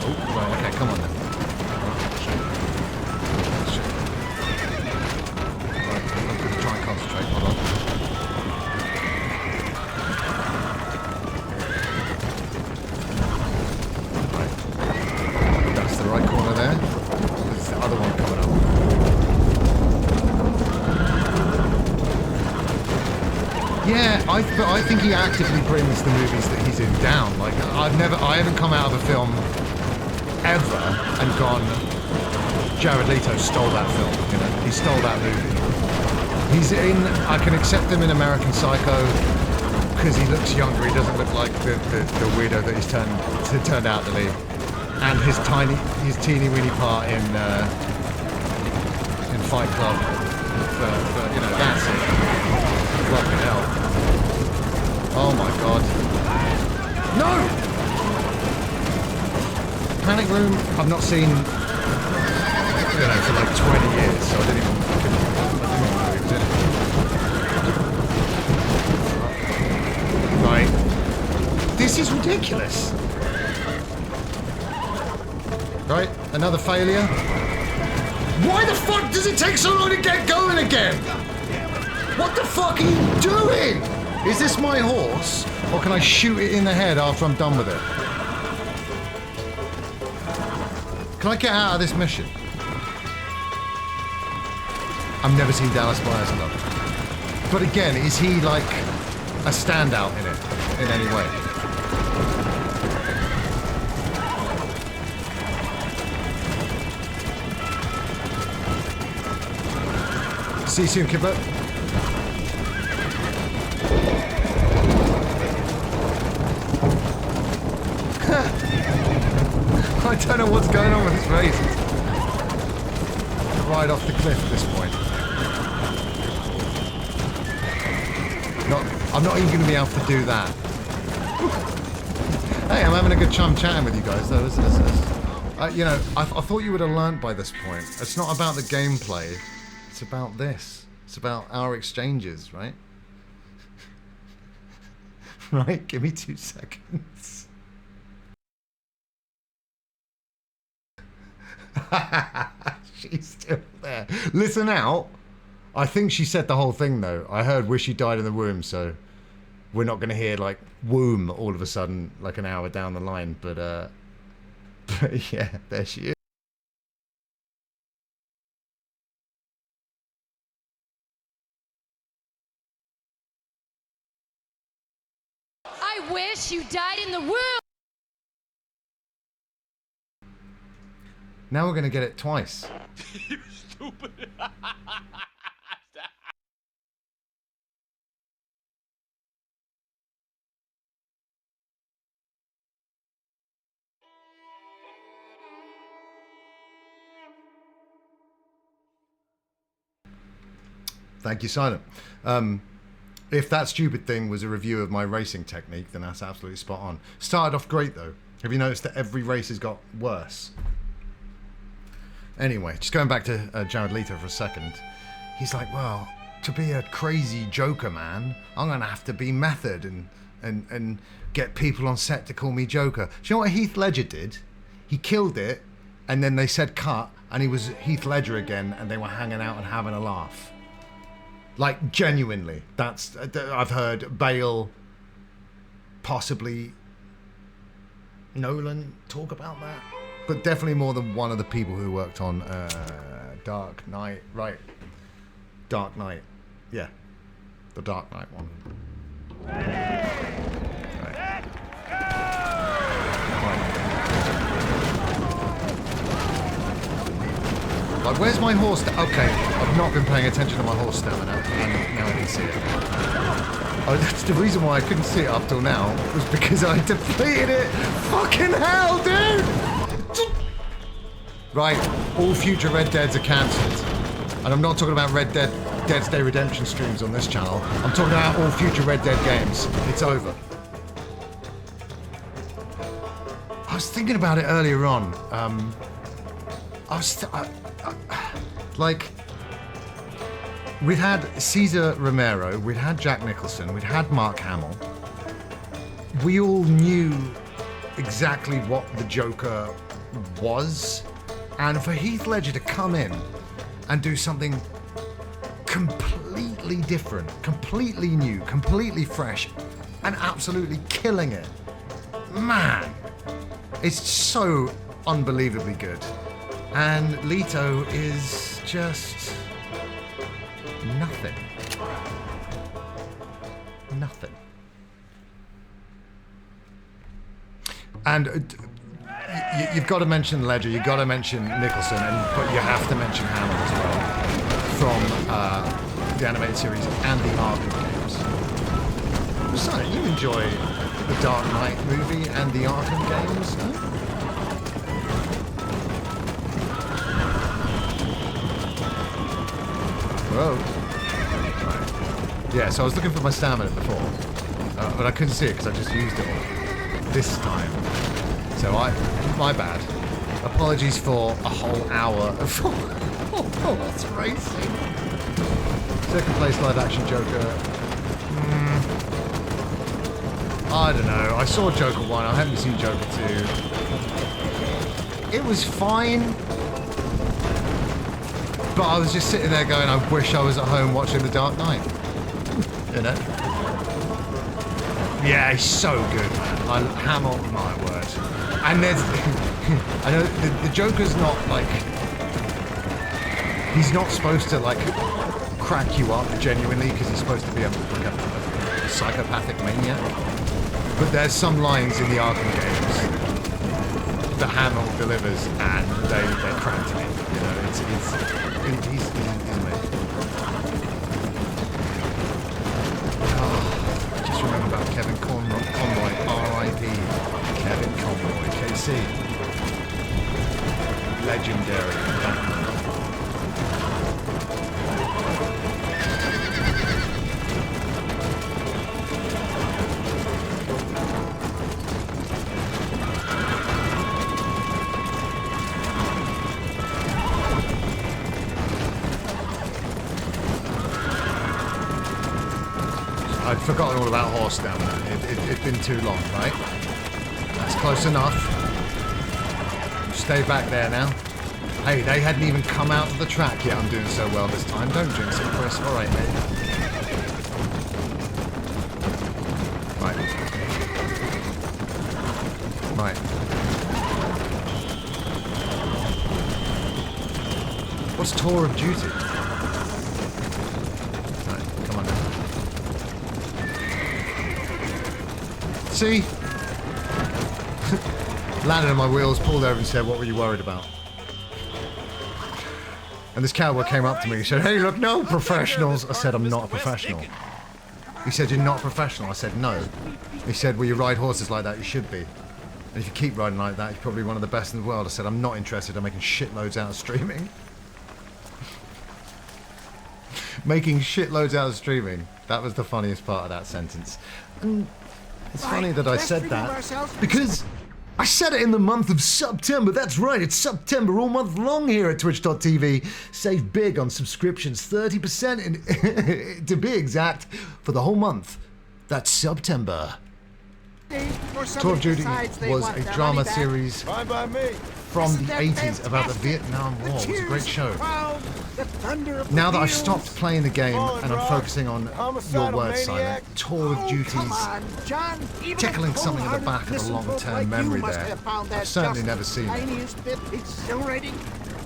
Oh, right, okay, come on then. Right, I'm going to try and concentrate. Hold on. Right. That's the right corner there. There's the other one coming up. Yeah, but I think he actively brings the movies that he's in down. Like, I haven't come out of a film ever and gone, Jared Leto stole that film, you know, he stole that movie. He's in, I can accept him in American Psycho because he looks younger, he doesn't look like the weirdo that he's turned out to be. And his teeny weeny part in Fight Club, for you know, that's it. Fucking hell. Oh my god. No! Panic Room, I've not seen, you know, for like 20 years, so I didn't even know he was in it. Right. This is ridiculous. Right, another failure. Why the fuck does it take so long to get going again? What the fuck are you doing? Is this my horse? Or can I shoot it in the head after I'm done with it? Can I get out of this mission? I've never seen Dallas Buyers Club. But again, is he like a standout in it in any way? See you soon, Kibble. I don't know what's going on with his face. Right off the cliff at this point. I'm not even going to be able to do that. Hey, I'm having a good time chatting with you guys, though. You know, I thought you would have learned by this point. It's not about the gameplay. It's about this. It's about our exchanges, right? Right? Give me 2 seconds. She's still there. Listen out. I think she said the whole thing, though. I heard "wish you died in the womb," so we're not going to hear, like, womb all of a sudden, like an hour down the line. But yeah, there she is. I wish you died in the womb. Now we're going to get it twice. You stupid. Thank you, Silent. If that stupid thing was a review of my racing technique, then that's absolutely spot on. Started off great, though. Have you noticed that every race has got worse? Anyway, just going back to Jared Leto for a second. He's like, well, to be a crazy Joker, man, I'm going to have to be method and get people on set to call me Joker. Do you know what Heath Ledger did? He killed it, and then they said cut, and he was Heath Ledger again, and they were hanging out and having a laugh. Like, genuinely. That's, I've heard Bale, possibly Nolan talk about that. But definitely more than one of the people who worked on Dark Knight. Right. Dark Knight. Yeah. The Dark Knight one. Right. Like, where's my horse? Okay, I've not been paying attention to my horse stamina, and now I can see it. Oh, that's the reason why I couldn't see it up till now, was because I depleted it. Fucking hell, dude! Right, all future Red Deads are cancelled. And I'm not talking about Deadnesday Redemption streams on this channel. I'm talking about all future Red Dead games. It's over. I was thinking about it earlier on. Like, we'd had Cesar Romero, we'd had Jack Nicholson, we'd had Mark Hamill. We all knew exactly what the Joker was. And for Heath Ledger to come in and do something completely different, completely new, completely fresh, and absolutely killing it. Man, it's so unbelievably good. And Leto is just nothing. Nothing. And you've got to mention Ledger, you've got to mention Nicholson, but you have to mention Hamill as well from the animated series and the Arkham games. Besides, you enjoy the Dark Knight movie and the Arkham games, no? Whoa. Right. Yeah, so I was looking for my stamina before, but I couldn't see it because I just used it all this time. So my bad. Apologies for a whole hour of horse racing. Second place live action Joker. I don't know. I saw Joker 1, I haven't seen Joker 2. It was fine. But I was just sitting there going, I wish I was at home watching The Dark Knight. You know? Yeah, he's so good, man. Hamill, my word. And there's, I know the Joker's not like, he's not supposed to like crack you up genuinely because he's supposed to be a psychopathic maniac. But there's some lines in the Arkham games that Hamill delivers and they crack me. You know, he's amazing. Just remember about Kevin Conroy, R.I.P. Kevin Conroy, KC. Legendary. I'd forgotten all about horse stamina. It'd been too long, right? That's close enough. Stay back there now. Hey, they hadn't even come out of the track yet. I'm doing so well this time. Don't jinx it, Chris. All right, mate. Right. Right. What's Tour of Duty? Right, come on now. See? Landed on my wheels, pulled over and said, what were you worried about? And this cowboy came up to me and said, hey, look, no professionals. I said, I'm not a professional. He said, you're not a professional. I said, no. He said, well, you ride horses like that, you should be. And if you keep riding like that, you're probably one of the best in the world. I said, I'm not interested in making shitloads out of streaming. Making shitloads out of streaming. That was the funniest part of that sentence. And it's funny that I said that because I said it in the month of September. That's right, it's September all month long here at twitch.tv. Save big on subscriptions, 30% to be exact, for the whole month. That's September. Tour of Duty was a drama series from the 80s about the Vietnam War. It was a great show. Now that I've stopped playing the game and I'm focusing on your words, Silent, Tour of Duty's tickling something in the back of a long-term memory there. I've certainly never seen it.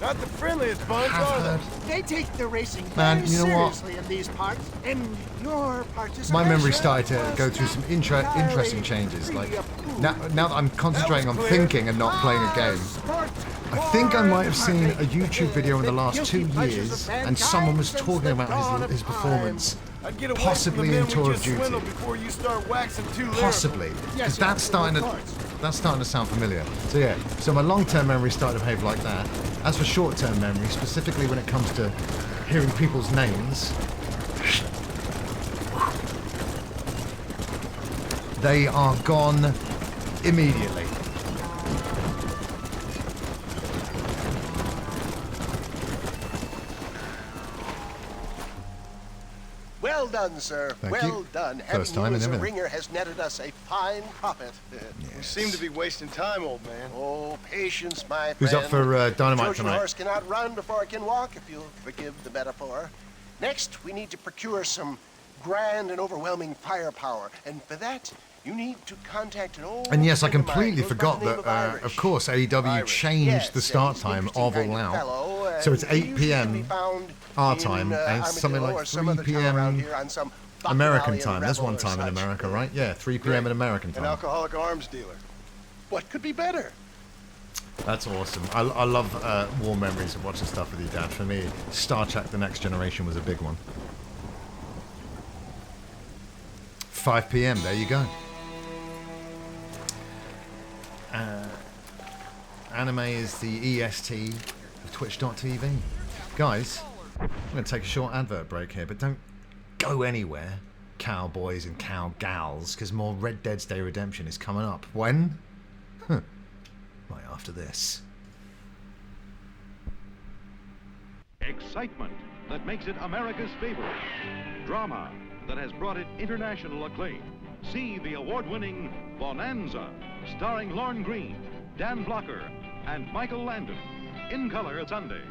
Not the friendliest bunch, are they? They take the racing Man, you know what? seriously in these parts, and your participation. My memory started to go through some interesting changes. Like now that I'm concentrating on thinking and not playing a game, I think I might have seen a YouTube video in the last 2 years, and someone was talking about his performance, possibly in Tour of Duty. Possibly, because that's starting to that's starting to sound familiar. So yeah, so my long-term memory started to behave like that. As for short-term memory, specifically when it comes to hearing people's names, they are gone immediately. Well done, sir. Thank well you. done. First Having time you and as a everything. ringer has netted us a fine profit. We seem to be wasting time, old man. Oh, patience, my friend. Who's up for Dynamite Trojan tonight? horse cannot run before it can walk, if you'll forgive the metaphor. Next, we need to procure some grand and overwhelming firepower, and for that, you need to contact an old And yes, I friend of mine, completely goes by forgot the name that, Irish. of course, AEW Irish. changed Yes, the start he's an time interesting of kind All Out. fellow, So it's and 8 he usually can be p.m. found our in, time, and something Armadillo like or some 3 other town around p.m. here on some American Bacchanalian time. There's revel one or time in such. America, right? Yeah, 3 p.m. in American An time. alcoholic arms dealer. What could be better? That's awesome. I love warm memories of watching stuff with you, Dad. For me, Star Trek The Next Generation was a big one. 5 p.m. There you go. Anime is the EST of Twitch.tv. Guys, I'm going to take a short advert break here, but don't go anywhere, cowboys and cowgals, because more Red Deadnesday Redemption is coming up. When? Right after this. Excitement that makes it America's favorite. Drama that has brought it international acclaim. See the award-winning Bonanza, starring Lorne Greene, Dan Blocker, and Michael Landon. In color Sunday.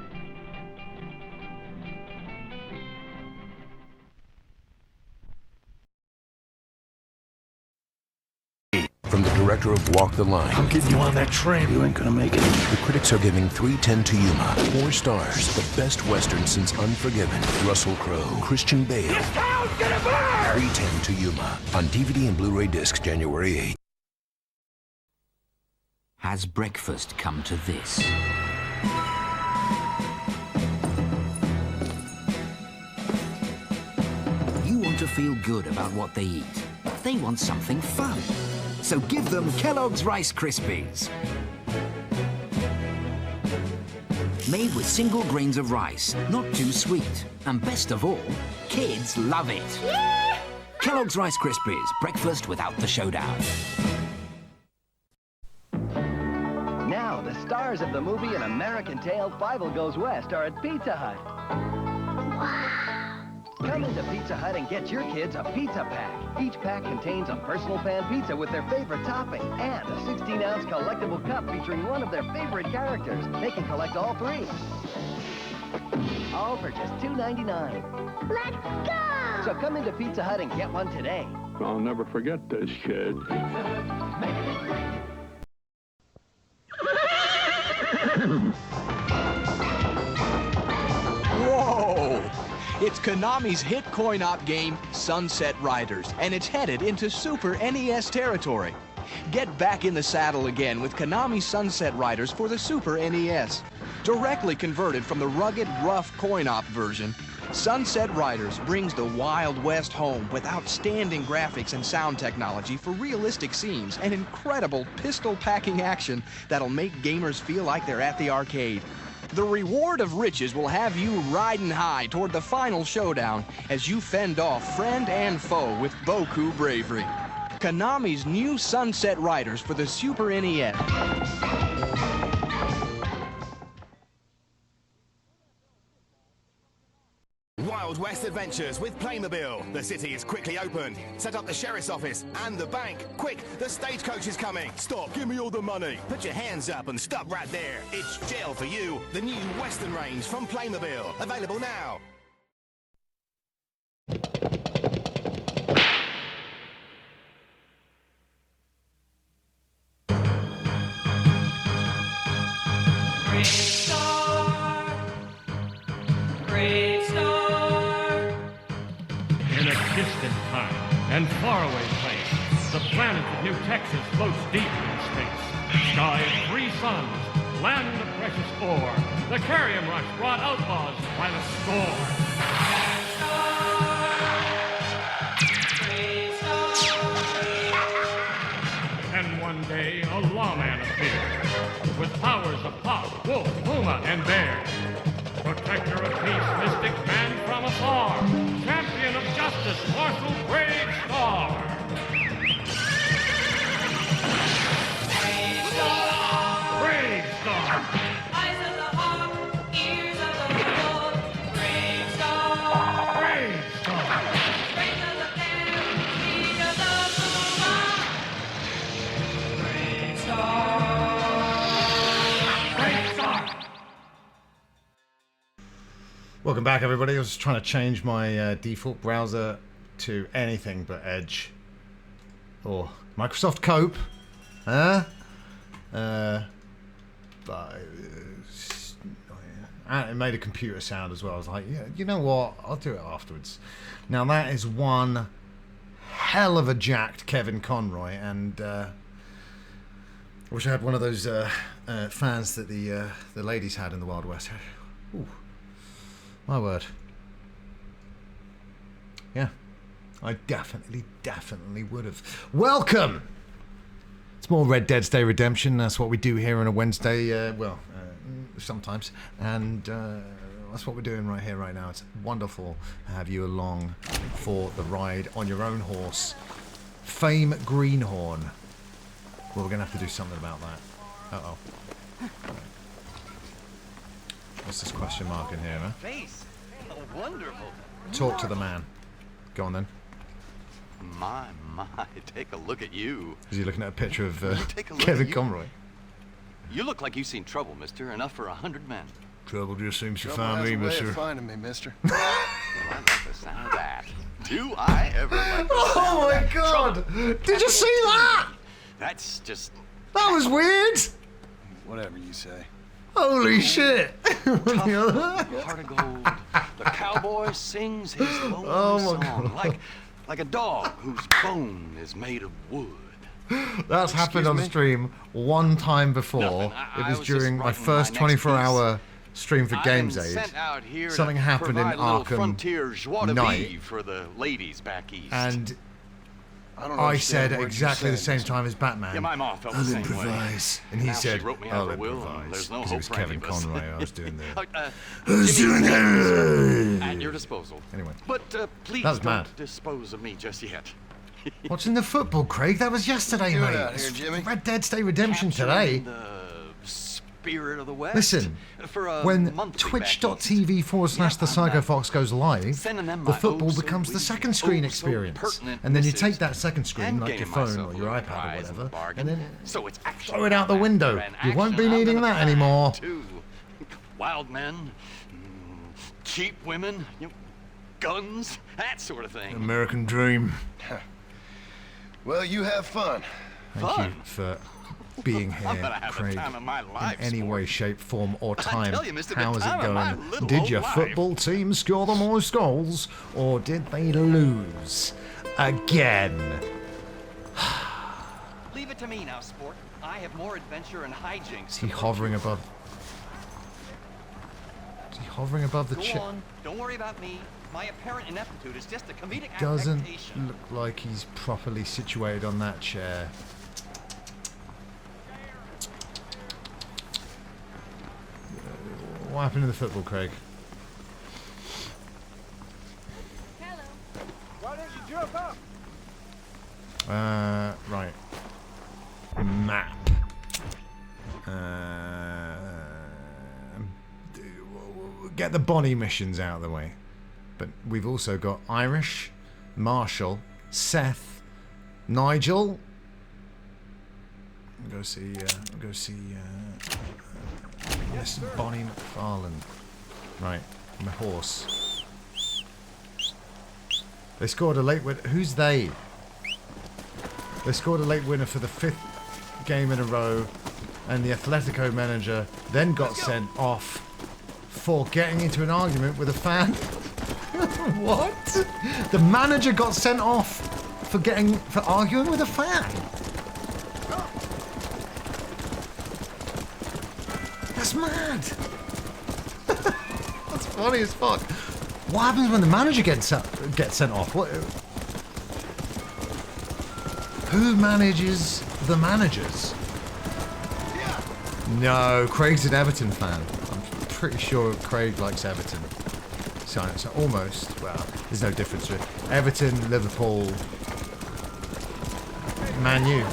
From the director of Walk the Line. I'm getting you on that train. You ain't gonna make it. The critics are giving 3:10 to Yuma 4 stars. The best Western since Unforgiven. Russell Crowe, Christian Bale. This town's gonna burn! 3:10 to Yuma on DVD and Blu-ray discs January 8th. Has breakfast come to this? You want to feel good about what they eat. They want something fun. So give them Kellogg's Rice Krispies. Made with single grains of rice, not too sweet. And best of all, kids love it. Kellogg's Rice Krispies, breakfast without the showdown. Now, the stars of the movie An American Tale, Fievel Goes West are at Pizza Hut. Come into Pizza Hut and get your kids a pizza pack. Each pack contains a personal pan pizza with their favorite topping and a 16-ounce collectible cup featuring one of their favorite characters. They can collect all 3. All for just $2.99. Let's go! So come into Pizza Hut and get one today. I'll never forget this kid. Whoa! It's Konami's hit coin-op game, Sunset Riders, and it's headed into Super NES territory. Get back in the saddle again with Konami Sunset Riders for the Super NES. Directly converted from the rugged, rough coin-op version, Sunset Riders brings the Wild West home with outstanding graphics and sound technology for realistic scenes and incredible pistol-packing action that'll make gamers feel like they're at the arcade. The reward of riches will have you riding high toward the final showdown as you fend off friend and foe with Boku bravery. Konami's new Sunset Riders for the Super NES. Wild West Adventures with Playmobil. The city is quickly opened. Set up the sheriff's office and the bank. Quick, the stagecoach is coming. Stop, give me all the money. Put your hands up and stop right there. It's jail for you. The new Western range from Playmobil. Available now. Great star, great star. In a distant time and faraway place, the planet of New Texas floats deep in space. Sky of 3 suns, land of precious ore. The Carrium Rush brought outlaws by the score. And one day, a Arbiter of peace, mystic man from afar, champion of justice, Marshal Brave Star. Brave Star. Eyes of the hawk, ears of the wolf. Brave Star. Brave Star. Strength of the pen, speed of the puma. Brave Star. Brave Star. Welcome back, everybody. I was trying to change my default browser to anything but Edge or Microsoft Cope. Huh? But it made a computer sound as well. I was like, yeah, you know what? I'll do it afterwards. Now that is one hell of a jacked Kevin Conroy, and I wish I had one of those fans that the ladies had in the Wild West. Ooh, my word. Yeah, I definitely would have. Welcome. It's more Red Deadnesday Redemption. That's what we do here on a Wednesday. Sometimes. And that's what we're doing right here, right now. It's wonderful to have you along for the ride on your own horse. Fame Greenhorn. Well, we're going to have to do something about that. Uh-oh. What's this question mark in here, man? Face. Oh, wonderful. Talk to the man. Go on, then. My, take a look at you. Is he looking at a picture of Take a look Kevin at you. Conroy? You look like you've seen trouble, mister. Enough for 100 men. Trouble just seems to Trouble find has me, a way mister. of finding me, mister. Well, I like the sound of that. Do I ever like the sound Oh of my that? God! Trouble. Did you see that? That's just... That was weird! Whatever you say. Holy shit! Heart of gold. The cowboy sings his lonely song like a dog whose bone is made of wood. That's happened on stream one time before. It was during my first 24-hour stream for Games Aid. Something happened in Arkham Knight, for the ladies back east. and I said at exactly the same time as Batman, Yeah, my mom felt the I'll same improvise. way. And he Now she said, wrote me I'll out a will, and improvise. there's no Because it was hope for any Kevin of us. Conroy I was doing the... At your disposal. Anyway. But please That was don't mad. dispose of me just yet. Watching the football, Craig? That was yesterday, Doing mate. out here, Jimmy? Red Deadnesday Redemption today. The spirit of the West. Listen, for a when monthly twitch.tv/the Psycho Fox goes live, Sending them the my football oh so becomes the second pleasing, screen oh so experience. pertinent And then you take missives, that second screen, and like your getting phone myself or a your little iPad or prize in the whatever, bargain. and then So it's action throw it out the window. and You won't be action needing on the that anymore. too. Wild men, cheap women, guns, that sort of thing. American dream. Well, you have fun. Thank you for being I'm here, gonna have the Craig, time of my life, in any way, shape, form, or time. tell you, mister, the How is it time of my going? little Did old your life. football team score the most goals, or did they lose again? Leave it to me now, sport. I have more adventure and hijinks. Is he hovering above? Is he hovering above the Go chip? on. Don't worry about me. My apparent ineptitude is just a comedic Doesn't affectation. look like he's properly situated on that chair. What happened to the football, Craig? Why don't you jump up? Right. Map. Get the Bonnie missions out of the way. But we've also got Irish, Marshall, Seth, Nigel. Go see. Yes, Bonnie McFarlane. Right, my horse. They scored a late winner. Who's they? They scored a late winner for the 5th game in a row, and the Atletico manager then got sent off for getting into an argument with a fan. What? The manager got sent off for arguing with a fan. That's mad. That's funny as fuck. What happens when the manager gets sent off? What? Who manages the managers? No, Craig's an Everton fan. I'm pretty sure Craig likes Everton. So almost, well, there's no difference really. Everton, Liverpool, Man U.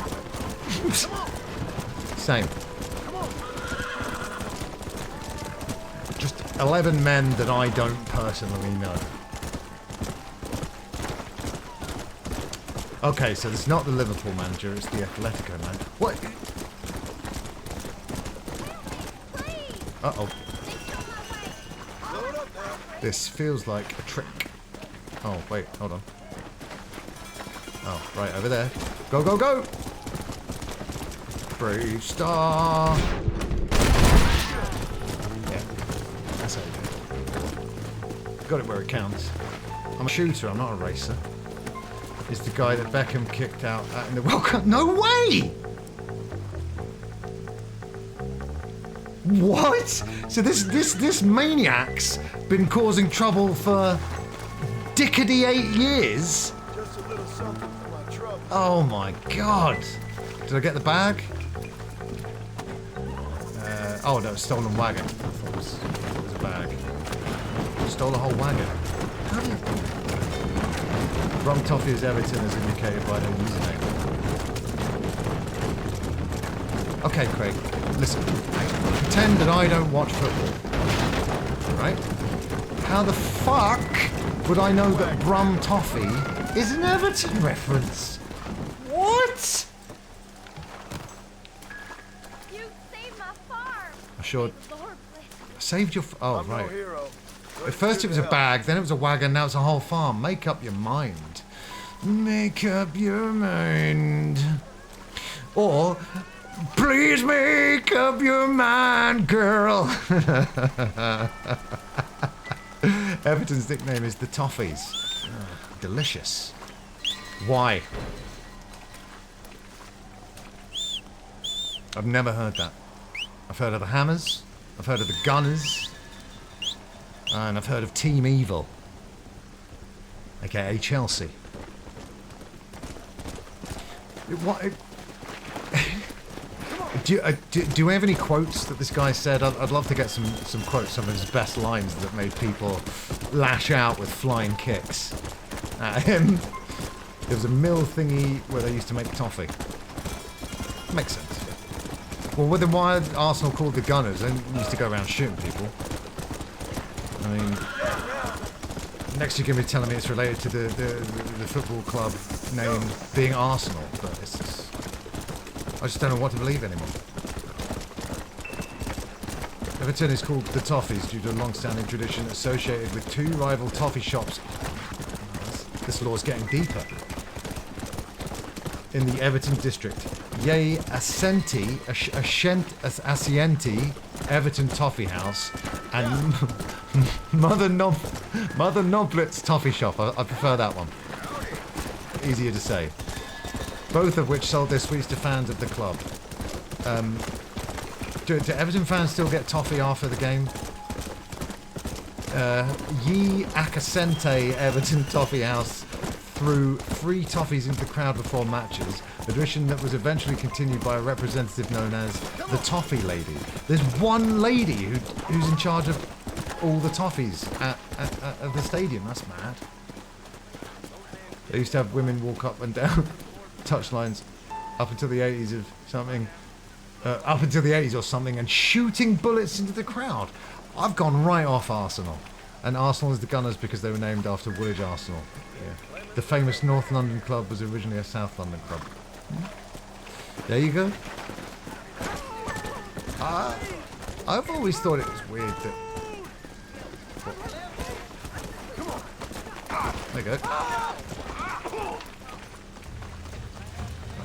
Same. Just 11 men that I don't personally know. Okay, so it's not the Liverpool manager, it's the Atletico man. What? Uh-oh. This feels like a trick. Oh, wait, hold on. Oh, right, over there. Go, go, go! Brave Star! Yeah, that's how you do it. Got it where it counts. I'm a shooter, I'm not a racer. Is the guy that Beckham kicked out in the World Cup. No way! What? So this maniac's been causing trouble for dickety 8 years? Just a little something for my trouble. Oh my god. Did I get the bag? Oh no, stolen wagon. I thought it was a bag. Stole a whole wagon. How do you... Rum Toffee is Everton as indicated by their username. Okay, Craig, listen. Pretend that I don't watch football. Right? How the fuck would I know that Rum Toffee is an Everton reference? What? You saved my farm. I sure... Lord, Saved your... Oh, right. No hero. At first it was a bag, then it was a wagon, now it's a whole farm. Make up your mind. Make up your mind. Or, please make up your mind, girl. Everton's nickname is the Toffees. Oh, delicious. Why? I've never heard that. I've heard of the Hammers. I've heard of the Gunners. And I've heard of Team Evil, aka Chelsea. What? Do we have any quotes that this guy said? I'd love to get some quotes, some of his best lines that made people lash out with flying kicks at him. There was a mill thingy where they used to make toffee. Makes sense. Well, why are Arsenal called the Gunners? They used to go around shooting people. I mean, next you're going to be telling me it's related to the football club name being Arsenal, but it's just, I just don't know what to believe anymore. Everton is called the Toffees due to a long-standing tradition associated with two rival toffee shops. This law is getting deeper. In the Everton district, Ye Ascienti, Everton Toffee House, and Mother Noblet's Toffee Shop. I prefer that one. Easier to say. Both of which sold their sweets to fans of the club. Do Everton fans still get toffee after the game? Ye Accasente Everton Toffee House threw free toffees into the crowd before matches, a tradition that was eventually continued by a representative known as the Toffee Lady. There's one lady who's in charge of all the toffees at the stadium. That's mad. They used to have women walk up and down touchlines up until the 80s of something. Up until the 80s or something, and shooting bullets into the crowd. I've gone right off Arsenal. And Arsenal is the Gunners because they were named after Woolwich Arsenal. Yeah. The famous North London club was originally a South London club. There you go. I've always thought it was weird that... There you go. Oh,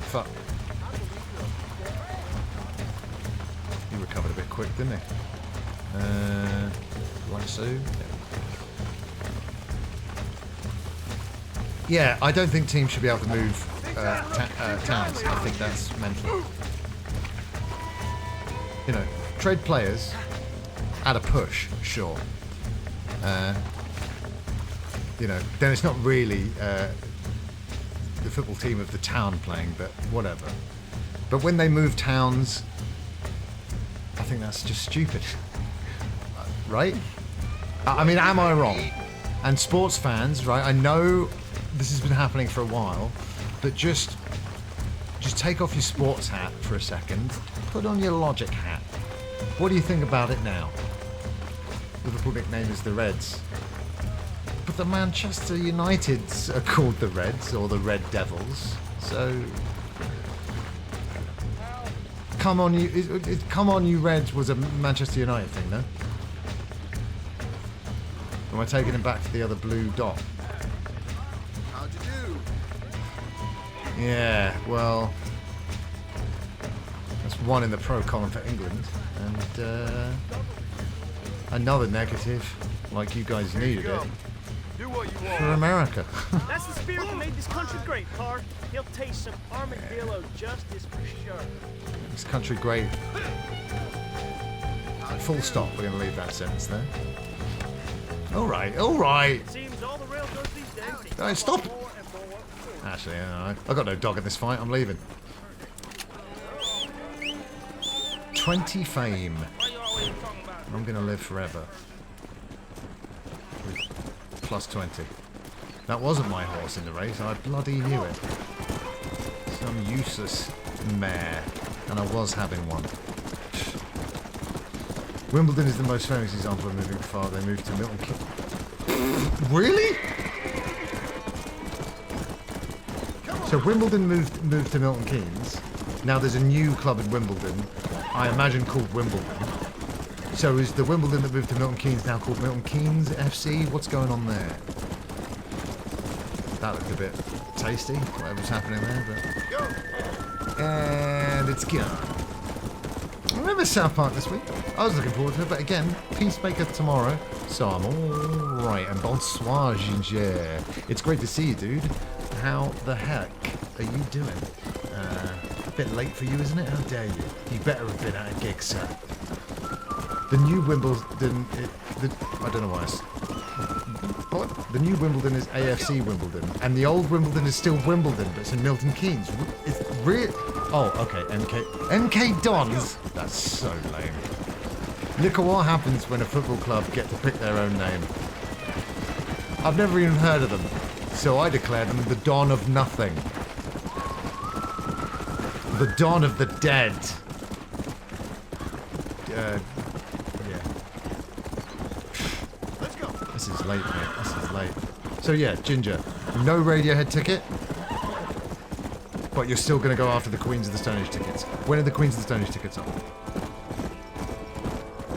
fuck. He recovered a bit quick, didn't he? Lasso. Yeah, I don't think teams should be able to move towns. I think that's mental. You know, trade players at a push, sure. You know, then it's not really the football team of the town playing, but whatever. But when they move towns, I think that's just stupid. Right? I mean, am I wrong? And sports fans, right? I know this has been happening for a while, but just take off your sports hat for a second. Put on your logic hat. What do you think about it now? Liverpool nickname is the Reds. But the Manchester Uniteds are called the Reds, or the Red Devils. So, come on you Reds was a Manchester United thing, no? Am I taking him back to the other blue dot? How'd you do? Yeah, well, that's one in the pro column for England, and another negative, like you guys needed it, Do what you want. for America. That's the spirit that made this country great, Pard. He'll taste some armadillo justice for sure. This country great. Full stop. We're going to leave that sentence there. All right, all right. Seems all the railroads these days. Hey, stop. Actually, I got no dog in this fight. I'm leaving. 20 fame. I'm going to live forever. With plus 20. That wasn't my horse in the race. I bloody knew it. Some useless mare. And I was having one. Wimbledon is the most famous example of moving far. They moved to Milton Keynes. Really? So Wimbledon moved to Milton Keynes. Now there's a new club in Wimbledon, I imagine called Wimbledon. So is the Wimbledon that moved to Milton Keynes now called Milton Keynes FC? What's going on there? That looked a bit tasty, whatever's happening there, but... And it's gone. I remember South Park this week. I was looking forward to it, but again, Peacemaker tomorrow, so I'm all right. And bonsoir, Ginger. It's great to see you, dude. How the heck are you doing? A bit late for you, isn't it? How dare you? You better have been at a gig, sir. The new Wimbledon... I don't know why What? The new Wimbledon is AFC Wimbledon, and the old Wimbledon is still Wimbledon, but it's in Milton Keynes. It's real... Oh, okay, MK Dons? That's so lame. Look at what happens when a football club get to pick their own name. I've never even heard of them, so I declare them the Dawn of Nothing. The Dawn of the Dead. Yeah. Let's go. This is late, mate. This is late. So yeah, Ginger, no Radiohead ticket, but you're still going to go after the Queens of the Stone Age tickets. When are the Queens of the Stone Age tickets up?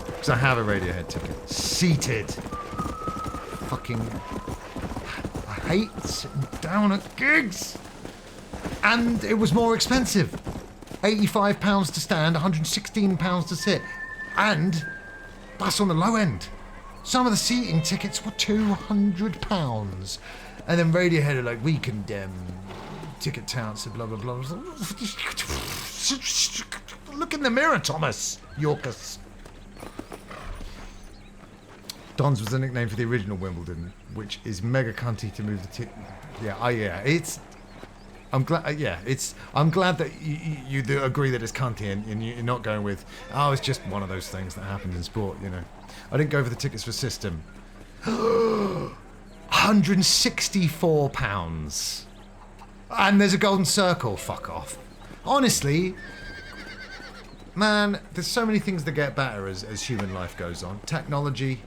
Because I have a Radiohead ticket. Seated. Fucking... I hate sitting down at gigs. And it was more expensive. £85 to stand, £116 to sit. And that's on the low end. Some of the seating tickets were £200. And then Radiohead are like, we condemn ticket touts and blah, blah, blah. Look in the mirror, Thomas Yorkus. Dons was the nickname for the original Wimbledon, which is mega cunty to move the ticket. Yeah, it's... I'm glad. I'm glad that you do agree that it's cunty, and you're not going with, oh, it's just one of those things that happens in sport, you know. I didn't go for the tickets for System. £164. And there's a golden circle. Fuck off. Honestly, man, there's so many things that get better as human life goes on. Technology.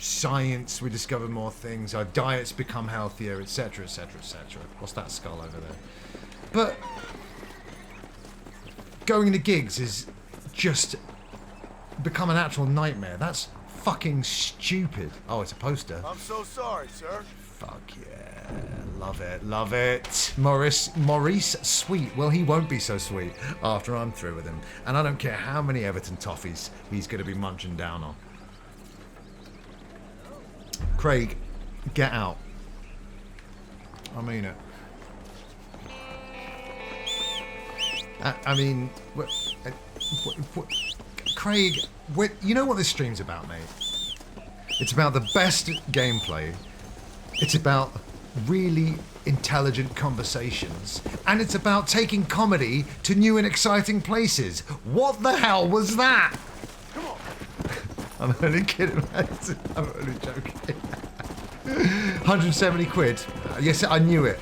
Science, we discover more things, our diets become healthier, etc, etc, etc. What's that skull over there? But going to gigs is just become an actual nightmare. That's fucking stupid. Oh, it's a poster. I'm so sorry, sir. Fuck yeah. Love it, love it. Maurice Sweet. Well, he won't be so sweet after I'm through with him. And I don't care how many Everton toffees he's going to be munching down on. Craig, get out. I mean it. I mean, Craig, you know what this stream's about, mate? It's about the best gameplay. It's about really intelligent conversations. And it's about taking comedy to new and exciting places. What the hell was that? I'm only kidding. I'm only joking. 170 quid. Yes, I knew it.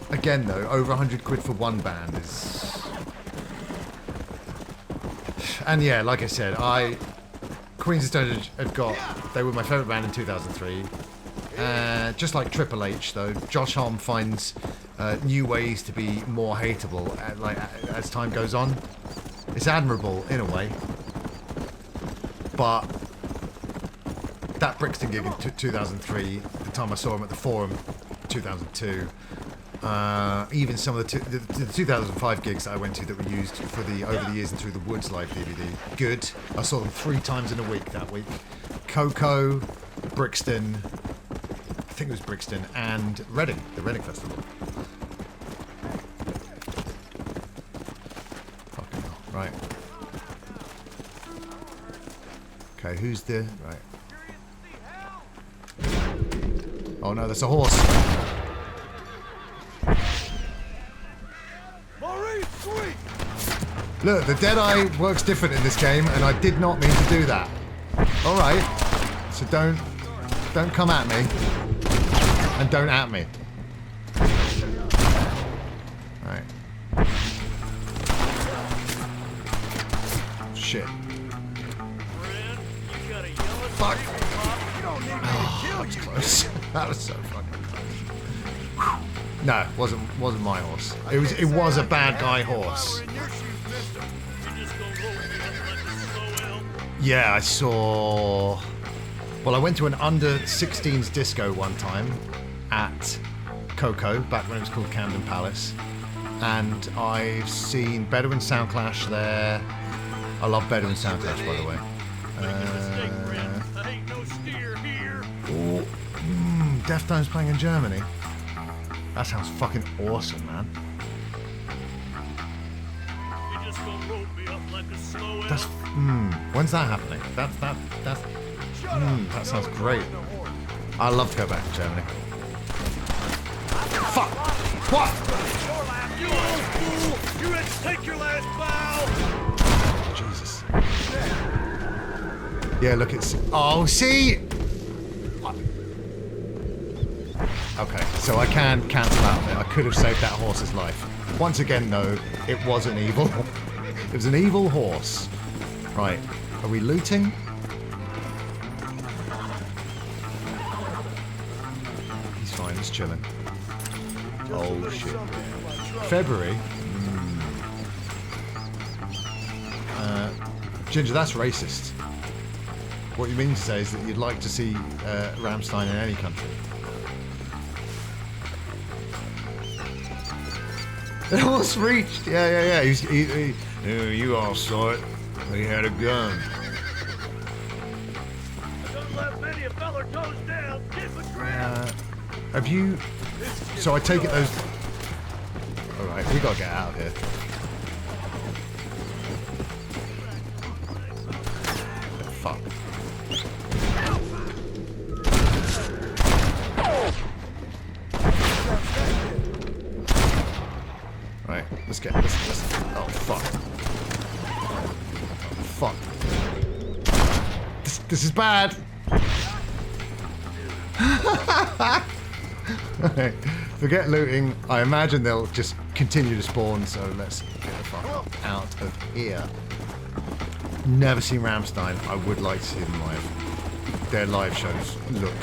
Again, though, over 100 quid for one band is... And yeah, like I said, Queens of Stone Age had got... They were my favourite band in 2003. Just like Triple H, though, Josh Homme finds new ways to be more hateable as time goes on. It's admirable, in a way. But that Brixton gig in 2003, the time I saw him at the Forum, 2002, even some of the 2005 gigs that I went to that were used for the Over the Years and Through the Woods live DVD, good. I saw them 3 times in a week that week. Coco, Brixton, I think it was Brixton, and Reading, the Reading Festival. Fucking hell. Right. Okay, who's the... Right. Oh no, there's a horse. Look, the Deadeye works different in this game, and I did not mean to do that. Alright. So don't come at me. And don't at me. Right. Shit. Fuck. Oh, that was close. That was so funny. No, it wasn't my horse. It was a bad guy horse. Yeah, I saw... Well, I went to an under-16s disco one time at Coco, back when it was called Camden Palace. And I've seen Bedouin Soundclash there. I love Bedouin Soundclash, by the way. Deftones playing in Germany. That sounds fucking awesome, man. That's when's that happening? That sounds great. I'd love to go back to Germany. Fuck! What? You old fool! You ready to take your last bow? Jesus. Yeah, look, it's... Oh, see? Okay, so I can cancel out of it. I could have saved that horse's life. Once again, though, it was an evil... It was an evil horse. Right, are we looting? He's fine, he's chilling. Oh, shit. February? Ginger, that's racist. What you mean to say is that you'd like to see Rammstein in any country. It almost reached. Yeah. You all saw it. He had a gun. Don't let many a feller goes down. Give a grab. Have you... So I take it those... Alright, we gotta get out of here. Fuck. Right, let's get this. Oh, fuck. Fuck. This is bad. Okay. Forget looting. I imagine they'll just continue to spawn, so let's get the fuck out of here. Never seen Rammstein. I would like to see them live. Their live shows look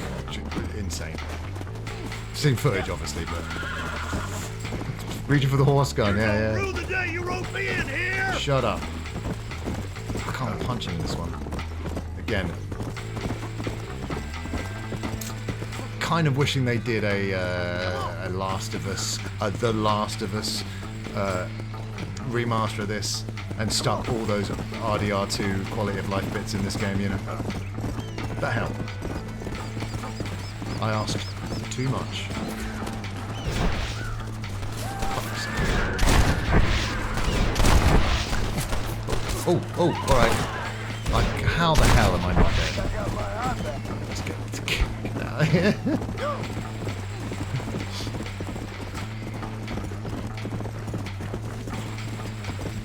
insane. Seen footage, obviously, but... Reaching for the horse gun, yeah. Rue the day you wrote me in here. Shut up. I can't punch him in this one. Again. Kind of wishing they did a Last of Us, The Last of Us remaster of this and stuck all those RDR2 quality of life bits in this game, you know. The hell. I asked too much. Oh, alright. Like, how the hell am I not dead? Let's get out of here.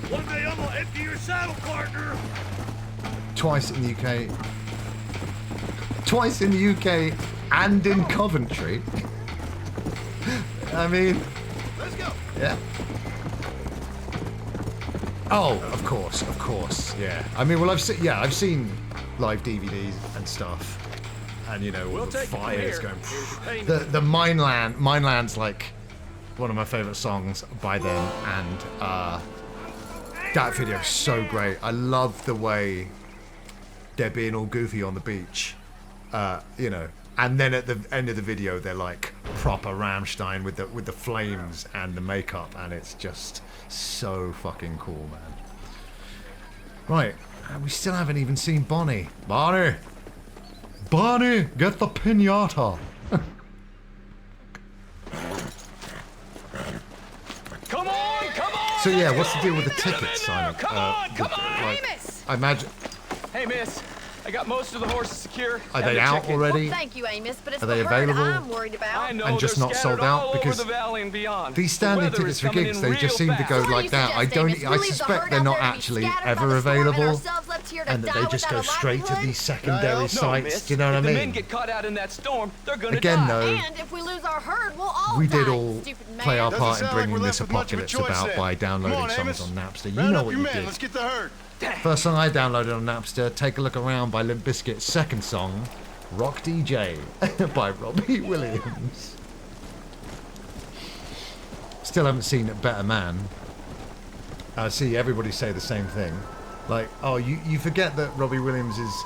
One day I'm gonna empty your saddle, partner. Twice in the UK. Twice in the UK and in Coventry. I mean, Let's go. yeah. Oh, of course, yeah. I mean, well, I've seen live DVDs and stuff, and you know, all the fires going. The Mineland's like one of my favorite songs by them, and that video is so great. I love the way they're being all goofy on the beach, you know, and then at the end of the video they're like proper Rammstein with the flames and the makeup, and it's just so fucking cool, man. Right, we still haven't even seen Bonnie. Bonnie, get the pinata. Come on! So yeah, what's the deal with the tickets, Simon? Come on! I imagine. Hey, miss. I got most of the horses secure. Are they out already? Well, thank you, Amos, but it's Are they the herd available? I'm worried about. I know, And just they're not sold scattered all out? Because over the valley and beyond. these standing The weather tickets is for coming gigs, in they just real seem to go fast. like that. I suspect they're not actually ever available, and that they just go straight to these secondary sites. Do you know what I If the men mean? get caught out in that storm, they're gonna Again, die. though, And if we lose our herd, we'll all we die, did all stupid play our man. part in sound like bringing we're this left with much of a apocalypse choice about then. by downloading Come on, songs Amos. on Napster. You Round know up what your you men. did. Let's get the herd. First song I downloaded on Napster, Take a Look Around by Limp Bizkit. Second song, Rock DJ by Robbie Williams. Still haven't seen Better Man. I see everybody say the same thing. Like, oh, you forget that Robbie Williams is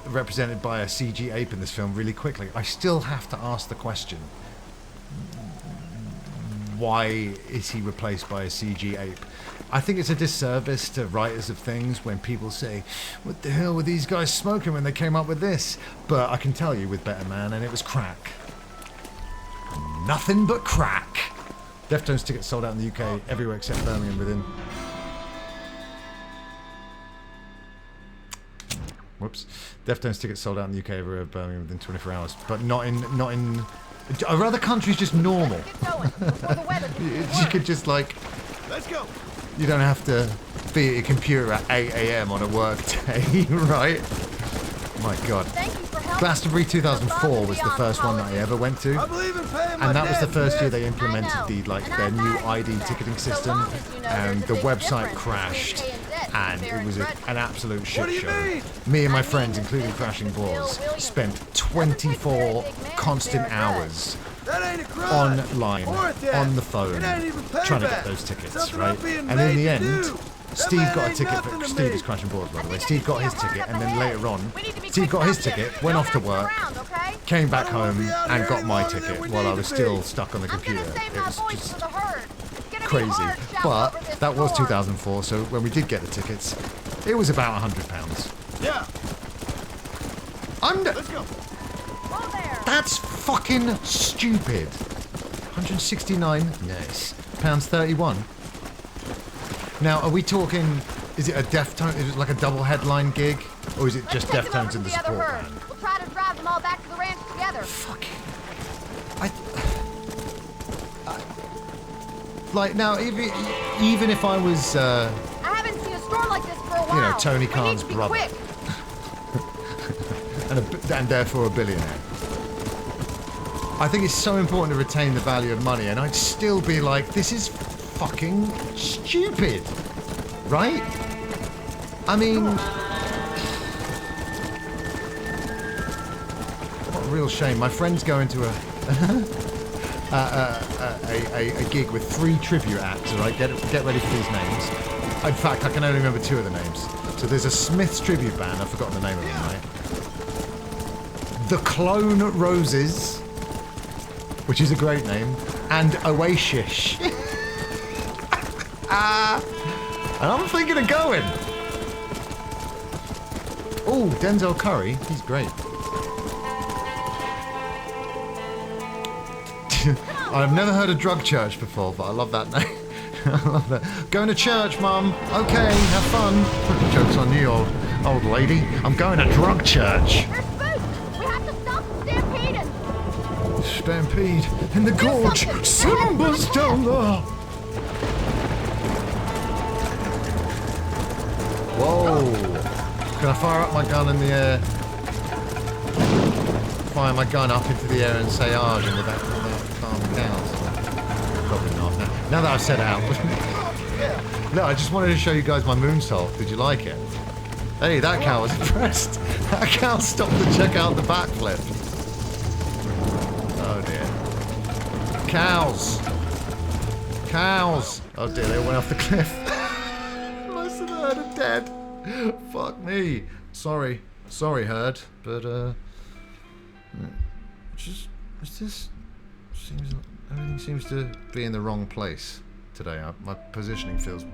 represented by a CG ape in this film really quickly. I still have to ask the question, why is he replaced by a CG ape? I think it's a disservice to writers of things when people say, what the hell were these guys smoking when they came up with this? But I can tell you with Better Man, and it was crack. Nothing but crack. Deftones tickets sold out in the UK, everywhere except Birmingham within... Whoops. Deftones tickets sold out in the UK, everywhere Birmingham within 24 hours. But not in... Are other countries just normal? You could just like... Let's go. You don't have to be at your computer at 8 AM on a work day, right? My God. Glastonbury 2004 was the first one that I ever went to, and that was the first year they implemented their new ID ticketing system, and the website crashed, and it was an absolute shit show. Me and my friends, including Crashing Balls, spent 24 constant hours online, on the phone, trying to get those tickets, right? And in the end, Steve got a ticket for... Steve is Crashing Balls, by the way. Steve got his ticket, and then later on, Steve got his ticket, went off to work, came back home, and got my ticket while I was still stuck on the computer. It was just crazy. But that was 2004, so when we did get the tickets, it was about £100. Yeah. Let's go. That's fucking stupid. 169. Nice. £31. Now, are we talking? Is it a Deftones? Is it like a double headline gig, or is it just Deftones and the support band? We'll try to drive them all back to the ranch together. Like now, even if I was, I haven't seen a storm like this for a while. you know, Tony Khan's brother, and therefore a billionaire. I think it's so important to retain the value of money, and I'd still be like, this is fucking stupid, right? I mean, what a real shame. My friend's going to a gig with 3 tribute acts, all right? Get ready for these names. In fact, I can only remember 2 of the names. So there's a Smiths tribute band, I've forgotten the name of them, right? The Clone Roses, which is a great name, and Oasis. And I'm thinking of going. Oh, Denzel Curry, he's great. I've never heard of Drug Church before, but I love that name. I love that. Going to church, Mum. Okay, have fun. Joke's on you, old lady. I'm going to Drug Church. Stampede in the gorge. Simba's down there. Whoa. Can I fire up my gun in the air? fire my gun up into the air and say "Arg" in the back of calm cows? Probably not. Now that I've said it out. No, I just wanted to show you guys my moonsault. Did you like it? Hey, that cow was impressed. That cow stopped to check out the backflip. Oh dear. Cows. Cows. Oh dear, they went off the cliff. Most of the herd are dead. Fuck me. Sorry. Sorry, herd. But, everything seems to be in the wrong place today. My positioning feels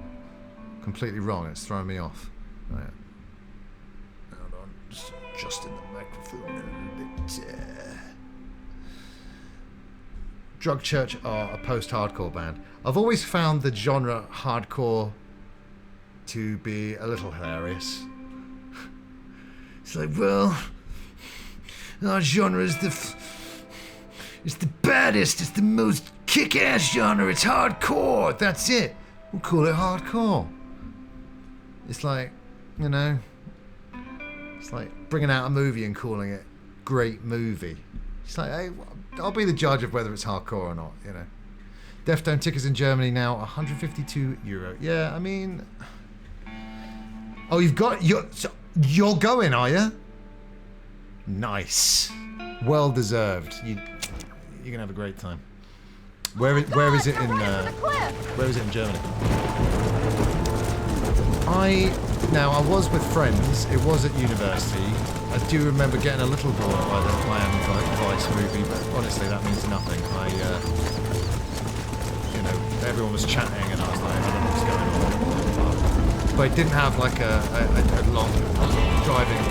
completely wrong. It's throwing me off. Oh, yeah. Hold on. Just adjusting the microphone a bit. Drug Church are a post-hardcore band. I've always found the genre hardcore to be a little hilarious. It's like, well, our genre is it's the baddest, it's the most kick-ass genre, it's hardcore, that's it. We'll call it hardcore. It's like, you know, it's like bringing out a movie and calling it great movie. It's like, hey, I'll be the judge of whether it's hardcore or not, you know. Deftone tickets in Germany now, €152. Yeah, I mean... Oh, you're going, are you? Nice. Well deserved. You're gonna have a great time. Where is it in Germany? I was with friends. It was at university. I do remember getting a little bored by the Miami Vice movie, but honestly, that means nothing. Everyone was chatting, and I was like, I don't know what's going on. But it didn't have like a long driving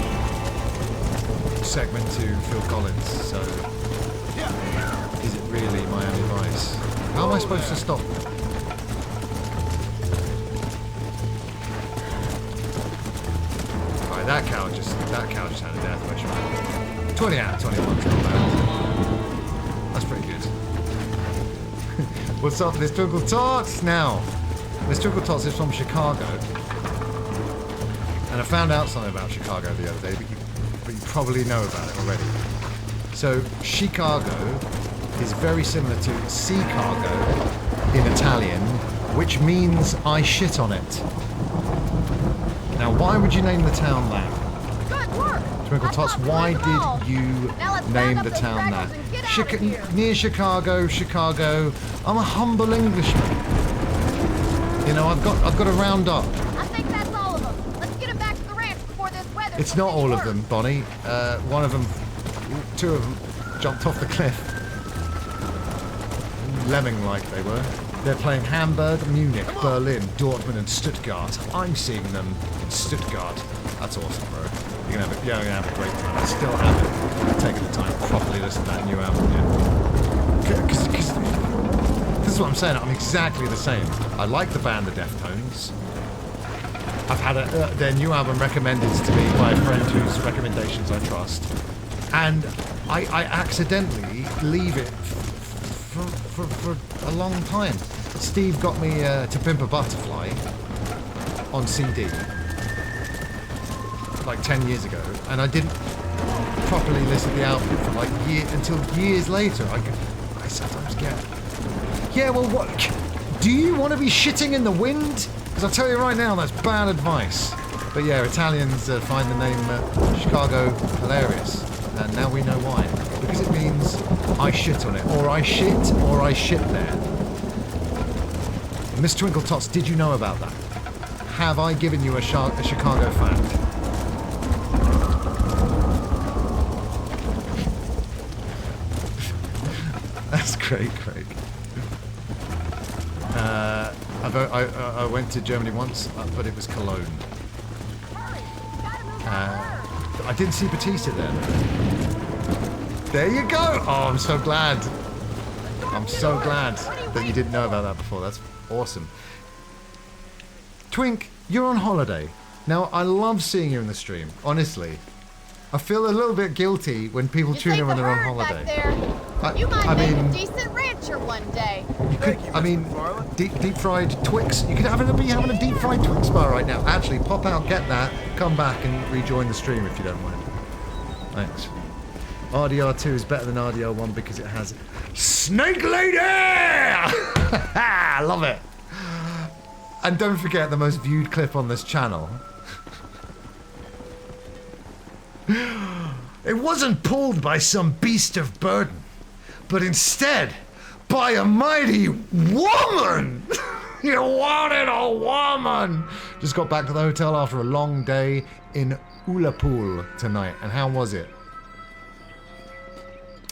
segment to Phil Collins. So, is it really Miami Vice? How am I supposed to stop? Right, that cow just had a death wish. Right? 20 out of 21. That's pretty good. What's up, Miss Twinkle Tots? Now, Miss Twinkle Tots is from Chicago, and I found out something about Chicago the other day, but you probably know about it already. So, Chicago is very similar to Seacargo in Italian, which means I shit on it. Now, why would you name the town that? Twinkle Tots, why did you name the town that? Near Chicago. I'm a humble Englishman. You know, I've got to round up. I think that's all of them. Let's get them back to the ranch before this weather. It's not all of them, Bonnie. One of them, two of them, jumped off the cliff. Lemming-like they were. They're playing Hamburg, Munich, Berlin, Dortmund, and Stuttgart. I'm seeing them in Stuttgart. That's awesome, bro. You're gonna have a great time. I still haven't taken the time to properly listen to that new album yet. Because this is what I'm saying. I'm exactly the same. I like the band, the Deftones. I've had their new album recommended to me by a friend whose recommendations I trust, and I accidentally leave it for a long time. Steve got me To Pimp a Butterfly on CD like 10 years ago, and I didn't properly listen to the album for like until years later. I sometimes get, yeah, well, what? Do you want to be shitting in the wind? Because I'll tell you right now, that's bad advice. But yeah, Italians find the name Chicago hilarious, and now we know why. Because it means I shit on it, or I shit there. Miss Twinkle Tots, did you know about that? Have I given you a Chicago fact? That's great, Craig. I went to Germany once, but it was Cologne. I didn't see Batista there. There you go! Oh, I'm so glad. I'm so glad that you didn't know about that before. That's awesome. Twink, you're on holiday. Now, I love seeing you in the stream, honestly. I feel a little bit guilty when people tune in when they're on holiday. You might make a decent rancher one day. You could, I mean, deep fried Twix. You could be having a deep fried Twix bar right now. Actually, pop out, get that, come back and rejoin the stream if you don't mind. Thanks. RDR2 is better than RDR1 because it has Snake Lady! I love it. And don't forget the most viewed clip on this channel. It wasn't pulled by some beast of burden, but instead by a mighty woman! You wanted a woman! Just got back to the hotel after a long day in Ullapool tonight. And how was it?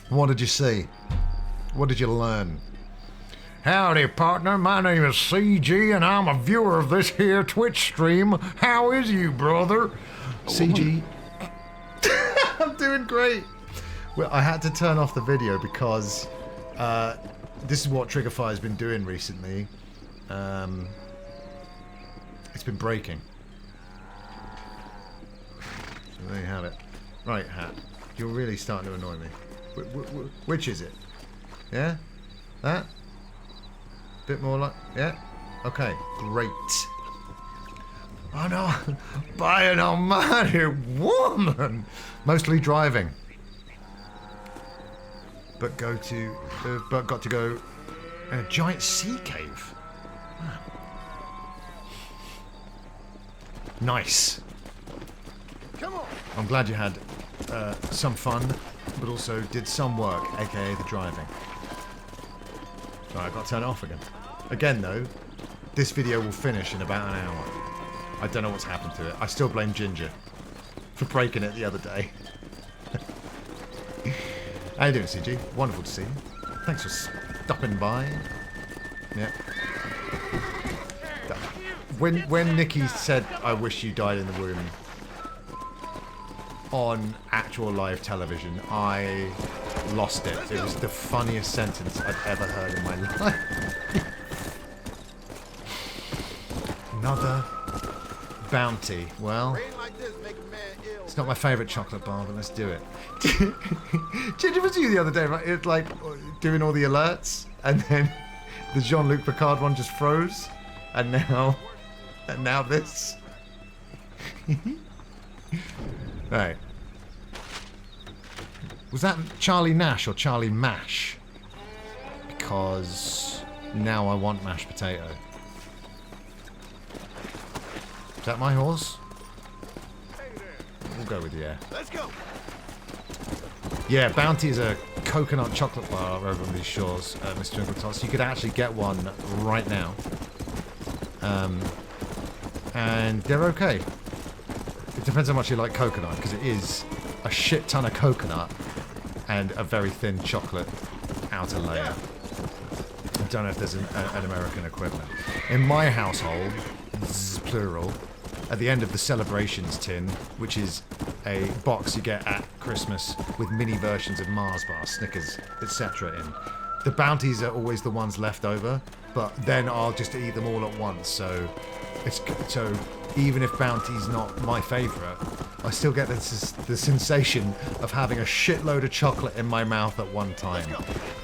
What did you see? What did you learn? Howdy, partner. My name is CG, and I'm a viewer of this here Twitch stream. How is you, brother? CG. I'm doing great. Well, I had to turn off the video because this is what Triggerfire's been doing recently. It's been breaking. So there you have it. Right, Hat. You're really starting to annoy me. Which is it? Yeah? That? Bit more like... Yeah? Okay, great. Oh no! By an almighty woman! Mostly driving. But got to go in a giant sea cave. Wow. Nice. Come on. I'm glad you had some fun, but also did some work, aka the driving. Right, I've got to turn it off again. Again though, this video will finish in about an hour. I don't know what's happened to it. I still blame Ginger for breaking it the other day. How you doing, CG? Wonderful to see you. Thanks for stopping by. Yeah. When Nikki said, "I wish you died in the womb," on actual live television, I lost it. It was the funniest sentence I've ever heard in my life. Another bounty. Well, it's not my favourite chocolate bar, but let's do it. Ginger, was you the other day, right? It like doing all the alerts, and then the Jean-Luc Picard one just froze, and now this. Right. Was that Charlie Nash or Charlie Mash? Because now I want mashed potato. Is that my horse? We'll go with yeah. Let's go. Yeah, Bounty is a coconut chocolate bar over on these shores, Mr. Twinkle. You could actually get one right now. And they're okay. It depends how much you like coconut, because it is a shit ton of coconut and a very thin chocolate outer layer. I don't know if there's an American equivalent. In my household, plural, at the end of the Celebrations tin, which is a box you get at Christmas with mini versions of Mars bars, Snickers, etc. in, the bounties are always the ones left over, but then I'll just eat them all at once. So even if Bounty's not my favourite, I still get the sensation of having a shitload of chocolate in my mouth at one time.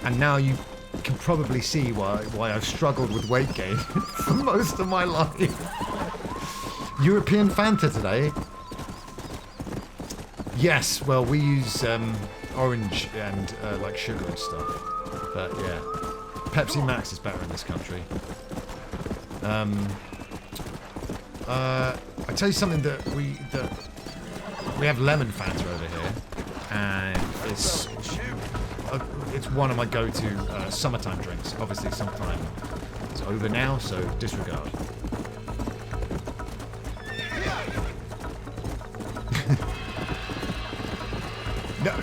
And now you can probably see why I've struggled with weight gain for most of my life. European Fanta today. Yes, well, we use orange and like sugar and stuff. But yeah, Pepsi Max is better in this country. I tell you something that we have lemon Fanta over here, and it's one of my go-to summertime drinks. Obviously, summertime is over now, so disregard. No,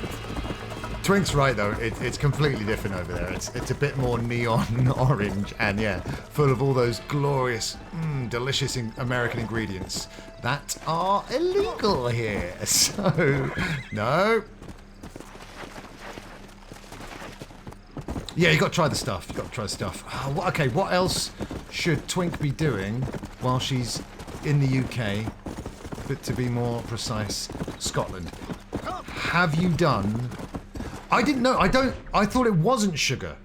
Twink's right though. It's completely different over there. It's a bit more neon orange, and yeah, full of all those glorious, delicious American ingredients that are illegal here. So, no. Yeah, you got to try the stuff. You got to try the stuff. Oh, okay, what else should Twink be doing while she's in the UK? But to be more precise, Scotland. Have you done? I didn't know. I thought it wasn't sugar.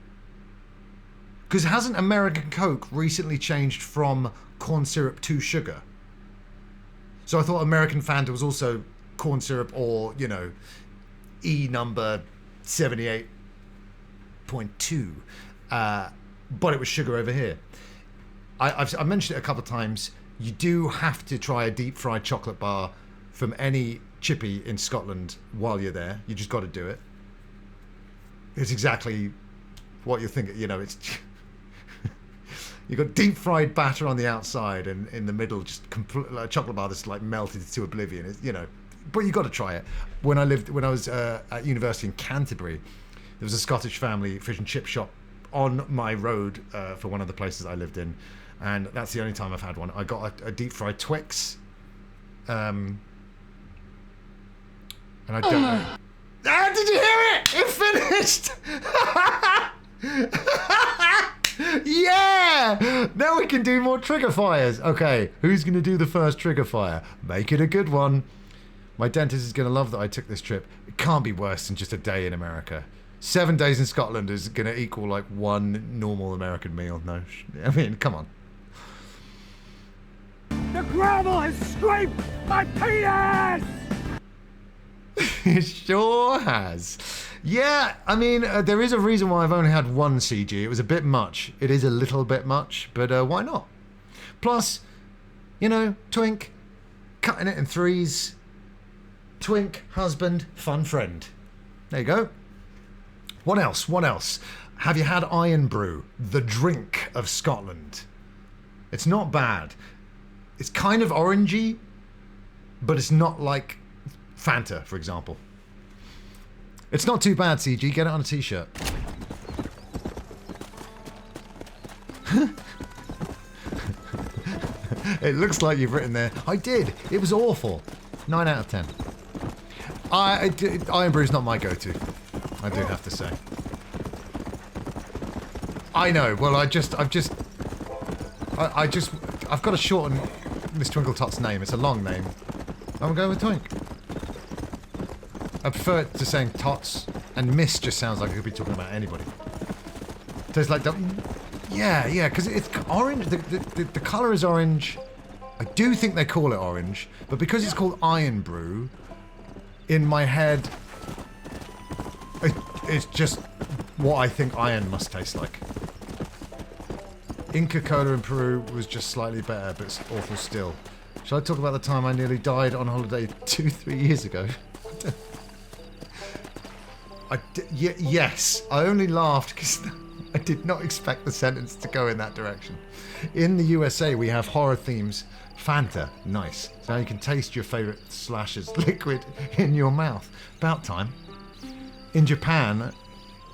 Because hasn't American Coke recently changed from corn syrup to sugar? So I thought American Fanta was also corn syrup or, you know, E number 78.2, but it was sugar over here. I've mentioned it a couple of times. You do have to try a deep fried chocolate bar from any chippy in Scotland while you're there. You just got to do it. It's exactly what you're thinking. You know, it's you've got deep fried batter on the outside, and in the middle, just like a chocolate bar that's like melted to oblivion. It's, you know, but you got to try it. When I was at university in Canterbury, there was a Scottish family fish and chip shop on my road for one of the places I lived in, and that's the only time I've had one. I got a deep fried Twix, and I don't know. Ah, did you hear it? It finished! Yeah! Now we can do more trigger fires. Okay, who's going to do the first trigger fire? Make it a good one. My dentist is going to love that I took this trip. It can't be worse than just a day in America. 7 days in Scotland is going to equal like one normal American meal. No, I mean, come on. The gravel has scraped my penis! It sure has. Yeah, I mean, there is a reason why I've only had one CG. It was a bit much. It is a little bit much, but why not? Plus, you know, twink, cutting it in threes. Twink, husband, fun friend. There you go. What else? What else? Have you had Iron Brew, the drink of Scotland? It's not bad. It's kind of orangey, but it's not like Fanta, for example. It's not too bad, CG. Get it on a t-shirt. It looks like you've written there. I did. It was awful. 9 out of 10. Iron Brew is not my go-to. I do have to say. I know. Well, I've got to shorten Miss Twinkle Tot's name. It's a long name. I'm going with Twink. I prefer it to saying Tots, and Miss just sounds like it could be talking about anybody. So it's like, yeah, because it's orange. The colour is orange. I do think they call it orange, but because it's called Iron Brew, in my head, it's just what I think iron must taste like. Inca Cola in Peru was just slightly better, but it's awful still. Shall I talk about the time I nearly died on holiday 2-3 years ago? Yes, I only laughed because I did not expect the sentence to go in that direction. In the USA, we have horror themes. Fanta, nice. So now you can taste your favourite slasher's liquid in your mouth. About time. In Japan,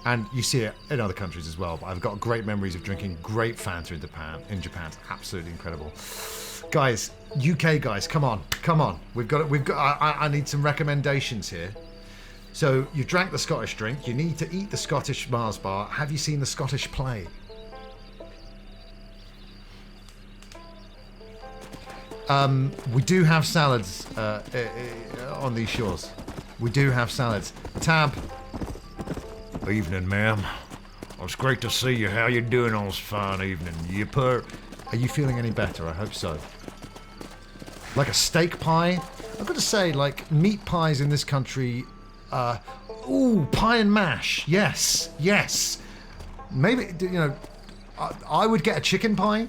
and you see it in other countries as well, but I've got great memories of drinking great Fanta in Japan. It's absolutely incredible. Guys, UK guys, come on. I need some recommendations here. So you drank the Scottish drink, you need to eat the Scottish Mars bar. Have you seen the Scottish play? We do have salads on these shores. We do have salads. Tab. Evening, ma'am. Well, it's great to see you. How you doing on this fine evening? Are you feeling any better? I hope so. Like a steak pie? I've got to say, like, meat pies in this country... pie and mash. Yes. Maybe, you know, I would get a chicken pie.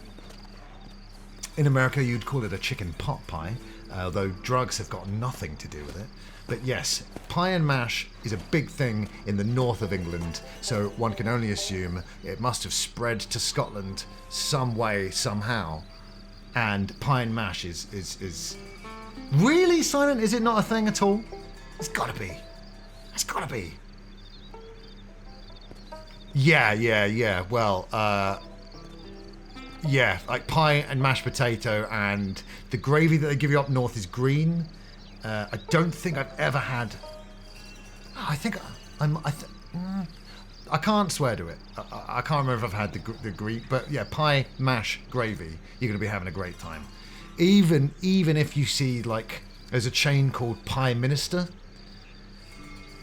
In America, you'd call it a chicken pot pie, although drugs have got nothing to do with it. But yes, pie and mash is a big thing in the north of England, so one can only assume it must have spread to Scotland some way, somehow. And pie and mash is really silent. Is it not a thing at all? It's gotta be. It's gotta be. Yeah. Well, yeah, like pie and mashed potato, and the gravy that they give you up north is green. I don't think I've ever had. I can't swear to it. I can't remember if I've had the Greek, but yeah, pie, mash, gravy. You're gonna be having a great time. Even if you see, like, there's a chain called Pie Minister,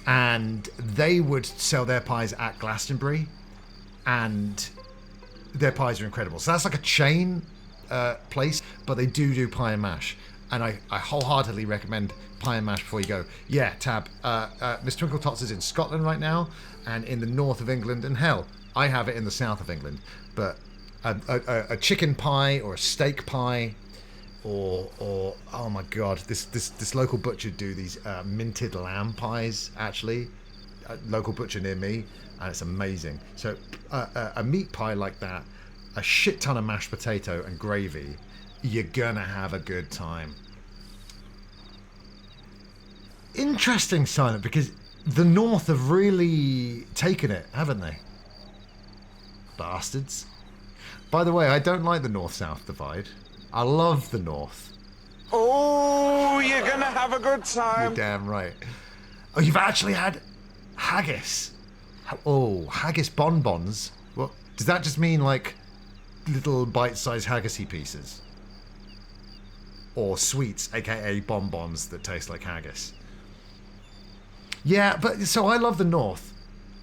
and they would sell their pies at Glastonbury, and their pies are incredible. So that's like a chain place, but they do pie and mash. and I wholeheartedly recommend pie and mash before you go. Yeah, Tab, Miss Twinkle Tots is in Scotland right now, and in the north of England, and hell, I have it in the south of England. But a chicken pie or a steak pie, or oh my god, this local butcher do these minted lamb pies, actually, a local butcher near me, and it's amazing. So a meat pie like that, a shit ton of mashed potato and gravy, you're gonna have a good time. Interesting, Silent, because the North have really taken it, haven't they? Bastards. By the way, I don't like the North-South divide. I love the North. Oh, you're gonna have a good time. You're damn right. Oh, you've actually had haggis. Oh, haggis bonbons. What does that just mean? Like little bite-sized haggisy pieces, or sweets, aka bonbons that taste like haggis? Yeah, but so I love the North.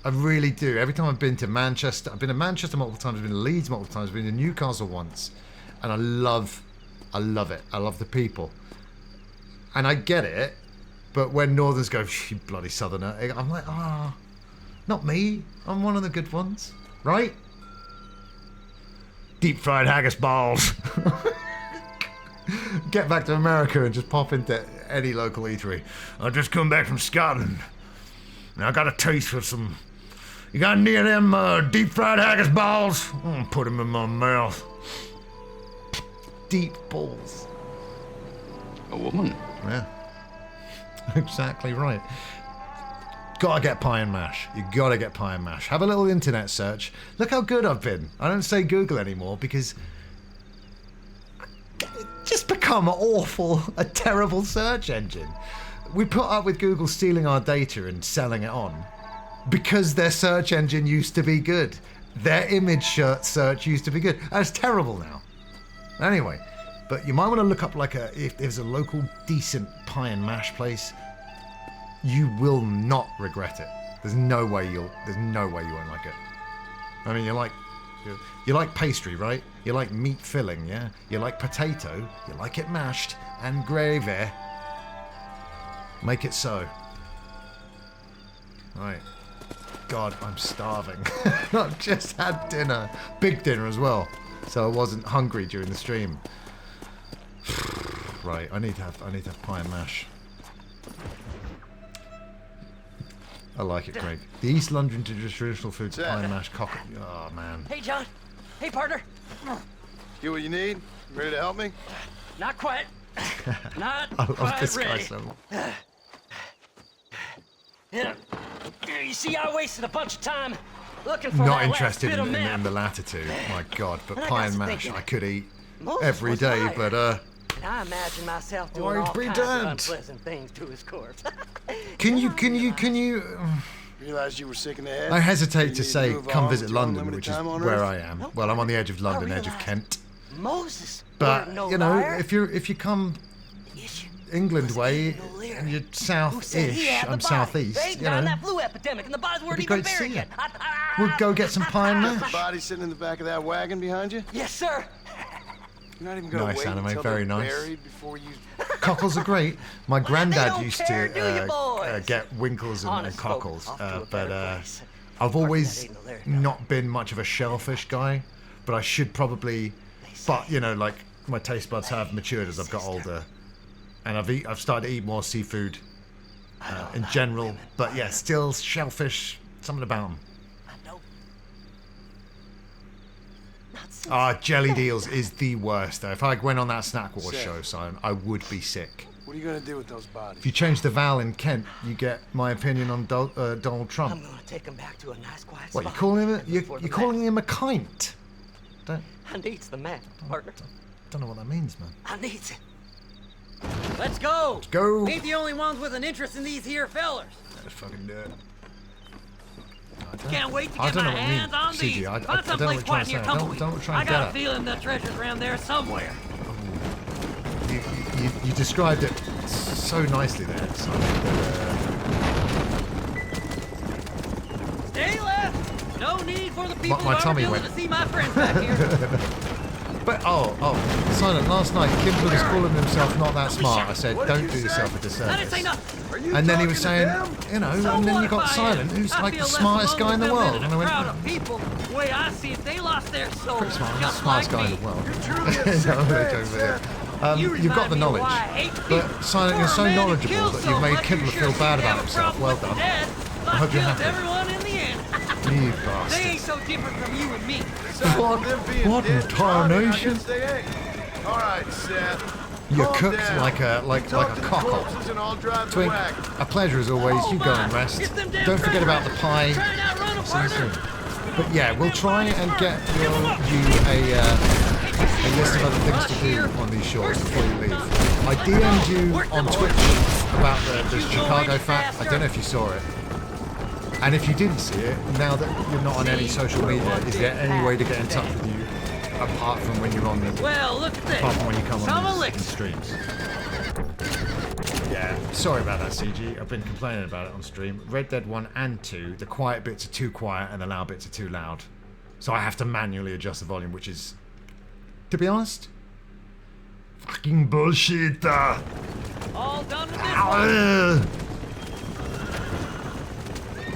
I really do. Every time I've been to Manchester, I've been to Manchester multiple times, I've been to Leeds multiple times, I've been to Newcastle once, and I love it. I love the people. And I get it, but when Northerners go, you bloody Southerner, I'm like, not me. I'm one of the good ones, right? Deep fried haggis balls. Get back to America and just pop into any local eatery. I just come back from Scotland. And I got a taste for some. You got any of them deep fried haggis balls? Put them in my mouth. Deep balls. A woman. Yeah. Exactly right. Gotta get pie and mash. You gotta get pie and mash. Have a little internet search. Look how good I've been. I don't say Google anymore because it's just become a terrible search engine. We put up with Google stealing our data and selling it on because their search engine used to be good. Their image search used to be good. And it's terrible now. Anyway, but you might want to look up if there's a local decent pie and mash place. You will not regret it. There's no way you won't like it. I mean, you like pastry, right? You like meat filling, yeah? You like potato, you like it mashed, and gravy. Make it so. Right. God, I'm starving. I've just had dinner. Big dinner as well. So I wasn't hungry during the stream. Right, I need to have pie and mash. I like it, Craig. The East London traditional foods, pie and mash, cockle. Oh man. Hey, John. Hey, partner. Get what you need? Ready to help me? Not quite. Not I love quite this ready. guy so much. Yeah. You see, I wasted a bunch of time looking for Not that interested last bit of in map. the latter two. My God, but And I pie got and to mash thinking, I could eat Moses every was day, right. but And I imagine myself doing I'd all be kinds of dead. unpleasant things to his corpse. Can you? Realized you were sick in the head? I hesitate You to need say move come on visit with your London, unlimited which is time on where Earth? I am. Well, I'm on the edge of London, edge of Kent. Moses. But no you know, liar. if you come England way and you're south-ish, I'm southeast. They You died in know, that flu epidemic, and the bodies weren't be even great to buried see yet. we'll go get some pie and The mash. body sitting in the back of that wagon behind you? Yes, sir. You're not even gonna Nice wait anime, until very they're nice. buried before you. Cockles are great. My granddad don't used care, to do you, boys? get winkles and Honest folk, cockles, off to a but better place. I've always ain't no there, not been much of a shellfish guy. But I should probably. But you know, like my taste buds have matured as I've got older, and I've started to eat more seafood in general. But yeah, still shellfish. Something about them. Jelly deals is the worst though. If I went on that Snack Wars Sick. show, Simon, I would be sick. What are you gonna do with those bodies? If you change the vowel in Kent, you get my opinion on Donald Trump. I'm gonna take him back to a nice quiet What, you spot. calling him? You're Before the calling him a kint? I needs the map, partner. Don't know what that means, man. I needs it. Let's go. Let's go. Ain't the only ones with an interest in these here fellers. Let's fucking do it. Can't wait to I get don't my know what you mean, hands on CG. these. I Find don't know someplace what you're quiet trying near to say. Tumbleweed. Don't try I and got get a at. feeling the treasure's around there somewhere. You described it so nicely there, Simon. Stay left. No need for the people My of tummy Armadillo went. to see my friends back here. But Silent. Last night, Kimber was calling himself not that smart. I said, don't do yourself a disservice. And then he was saying, and then you got Silent, who's like the smartest guy in the world. And I went, people, the way I see it, they lost their soul. Pretty smart. The smartest guy in the world. You've got the knowledge, but Silent, you're so knowledgeable that you've made Kibler feel bad about himself. Well done. I hope you're happy. Everyone in the end. You They bastard. ain't so different from you and me. What in tarnation? All right, Seth. You're cooked like a cockle. Twink, a pleasure as always. You go and rest. Don't forget about the pie. See you soon. But yeah, we'll try and get you a list of other things to do on these shorts before you leave. I DM'd you on Twitch about the Chicago Fat. I don't know if you saw it. And if you didn't see it, now that you're not on any social media, is there any way to get in touch with you apart from when you're on the... Well, look at this. Apart from when you come Some on these streams? Yeah, sorry about that, CG. I've been complaining about it on stream. Red Dead 1 and 2, the quiet bits are too quiet and the loud bits are too loud. So I have to manually adjust the volume, which is, to be honest, fucking bullshit. All done with this one.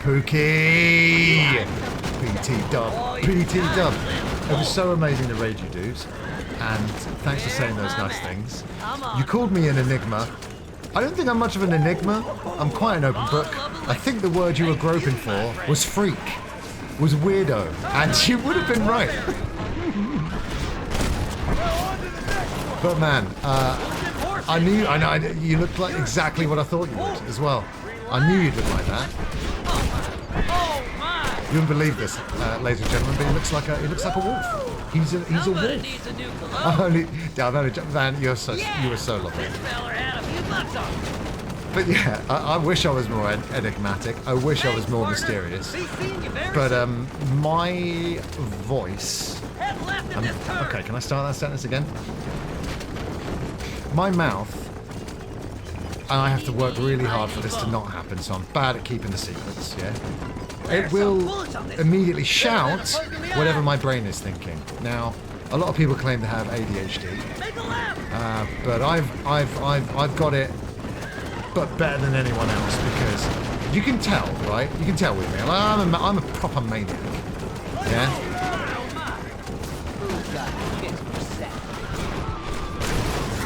Pookie! PT dub. PT dub. It was so amazing the raid you dudes. And thanks for saying those nice things. You called me an enigma. I don't think I'm much of an enigma. I'm quite an open book. I think the word you were groping for was freak. Was weirdo. And you would have been right. But man, I know you looked like exactly what I thought you would as well. I knew you'd look like that. You wouldn't believe this, ladies and gentlemen, but he looks like a wolf. He's a wolf. Man, you were so lovely. But yeah, I wish I was more enigmatic. I wish I was more mysterious. But my voice. Okay, can I start that sentence again? My mouth. And I have to work really hard for this to not happen, so I'm bad at keeping the secrets, yeah? It will immediately shout whatever my brain is thinking. Now, a lot of people claim to have ADHD, but I've got it, but better than anyone else, because you can tell, right? You can tell with me. I'm a proper maniac, yeah?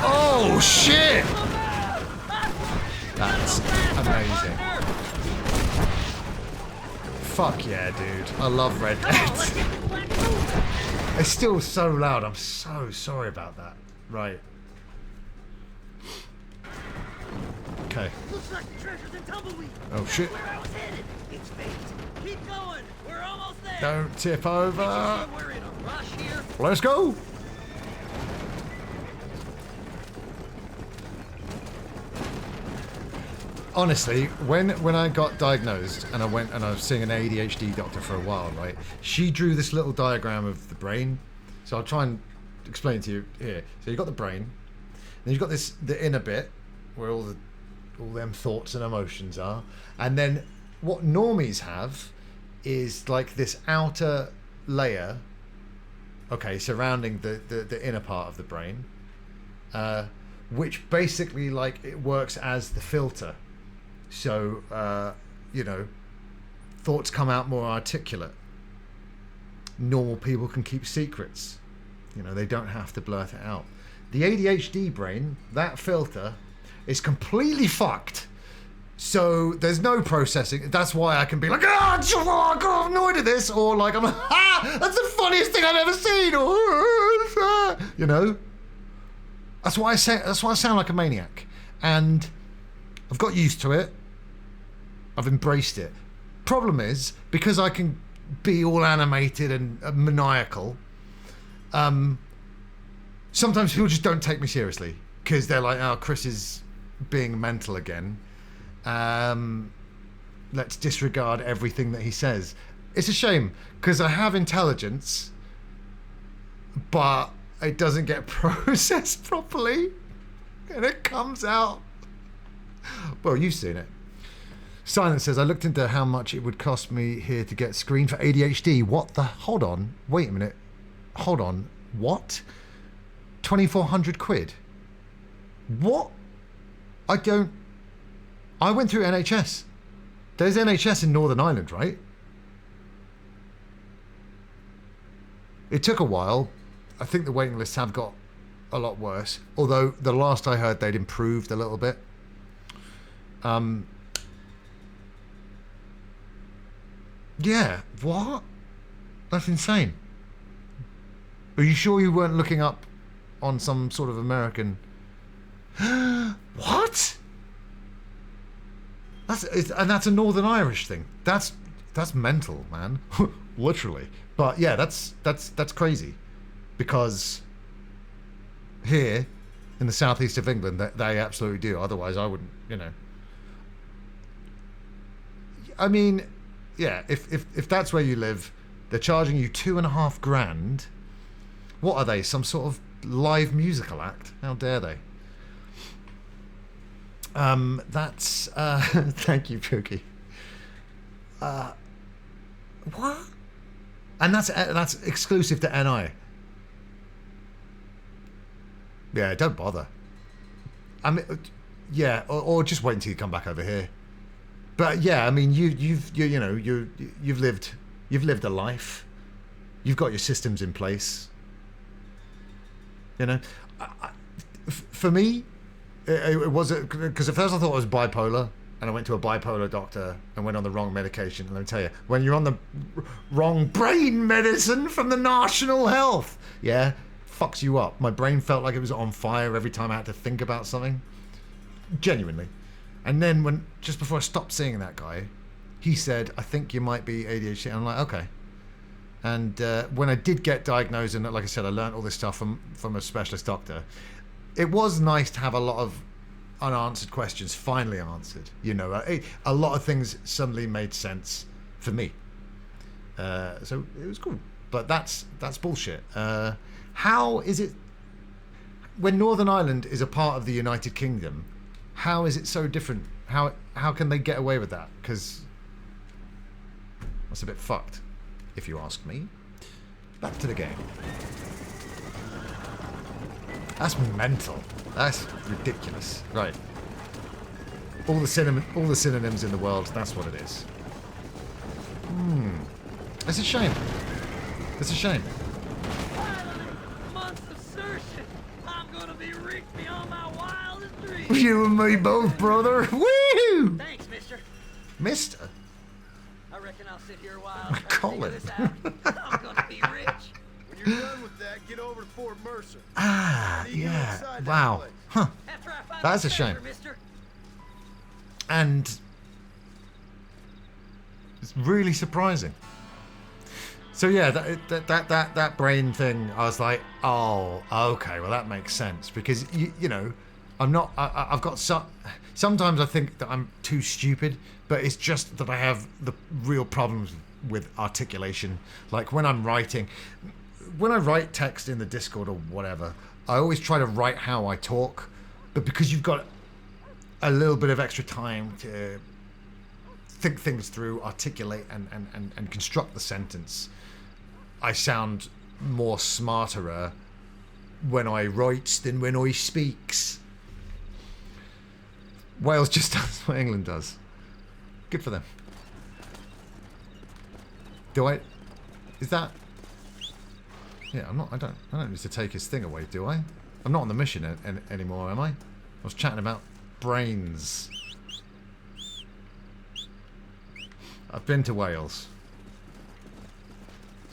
Oh, shit! That's amazing. Fuck yeah, dude. I love Red Dead. It's still so loud. I'm so sorry about that. Right. Okay. Looks like the treasure's in tumbleweed. Oh shit. Where I was headed. It's fate. Keep going. We're almost there. Don't tip over. We're in a rush here. Let's go. Honestly, when I got diagnosed and I went and I was seeing an ADHD doctor for a while, right? She drew this little diagram of the brain. So I'll try and explain it to you here. So you've got the brain, then you've got the inner bit where all them thoughts and emotions are, and then what normies have is like this outer layer, okay, surrounding the inner part of the brain, which basically like it works as the filter. So, thoughts come out more articulate. Normal people can keep secrets. They don't have to blurt it out. The ADHD brain, that filter, is completely fucked. So there's no processing. That's why I can be like, I got annoyed at this, or like I'm like, that's the funniest thing I've ever seen, or That's why I sound like a maniac, and I've got used to it. I've embraced it. Problem is, because I can be all animated and maniacal, sometimes people just don't take me seriously because they're like, oh, Chris is being mental again. Let's disregard everything that he says. It's a shame because I have intelligence, but it doesn't get processed properly and it comes out. Well, you've seen it. Silence says, I looked into how much it would cost me here to get screened for ADHD. What the? Hold on. Wait a minute. Hold on. What? 2,400 quid. What? I went through NHS. There's NHS in Northern Ireland, right? It took a while. I think the waiting lists have got a lot worse. Although the last I heard, they'd improved a little bit. Yeah, what? That's insane. Are you sure you weren't looking up on some sort of American... What? That's a Northern Irish thing. That's mental, man. Literally. But yeah, that's crazy. Because here in the southeast of England, they absolutely do. Otherwise, I wouldn't, you know. I mean, yeah, if that's where you live, they're charging you $2,500. What are they? Some sort of live musical act? How dare they? That's thank you, Pookie. What? And that's exclusive to NI. Yeah, don't bother. I mean, yeah, or just wait until you come back over here. But yeah, I mean, you've lived a life. You've got your systems in place. You know, for me, it was because at first I thought I was bipolar, and I went to a bipolar doctor and went on the wrong medication. And let me tell you, when you're on the wrong brain medicine from the National Health, yeah, fucks you up. My brain felt like it was on fire every time I had to think about something. Genuinely. And then just before I stopped seeing that guy, he said, I think you might be ADHD. And I'm like, okay. And when I did get diagnosed, and like I said, I learned all this stuff from a specialist doctor, it was nice to have a lot of unanswered questions finally answered. You know, a lot of things suddenly made sense for me. So it was cool. But that's bullshit. How is it, when Northern Ireland is a part of the United Kingdom, how is it so different? How can they get away with that? Because that's a bit fucked, if you ask me. Back to the game. That's mental. That's ridiculous. Right. All the synonyms in the world, that's what it is. It's a shame. It's a shame. I'm gonna be rich beyond my wildest dreams. You and me both, brother. Woo! Thanks, mister. Mister? I reckon I'll sit here a while. Colin. I'm gonna be rich. When you're done with that, get over to Fort Mercer. Yeah. Wow. Huh. That's a shame. And it's really surprising. So yeah, that brain thing, I was like, oh, okay, well that makes sense, because you know, I've got sometimes I think that I'm too stupid, but it's just that I have the real problems with articulation. Like when I write text in the Discord or whatever, I always try to write how I talk, but because you've got a little bit of extra time to think things through, articulate and construct the sentence, I sound more smarterer when I write than when I speaks. Wales just does what England does. Good for them. Is that? Yeah, I don't need to take his thing away, do I? I'm not on the mission anymore, am I? I was chatting about brains. I've been to Wales.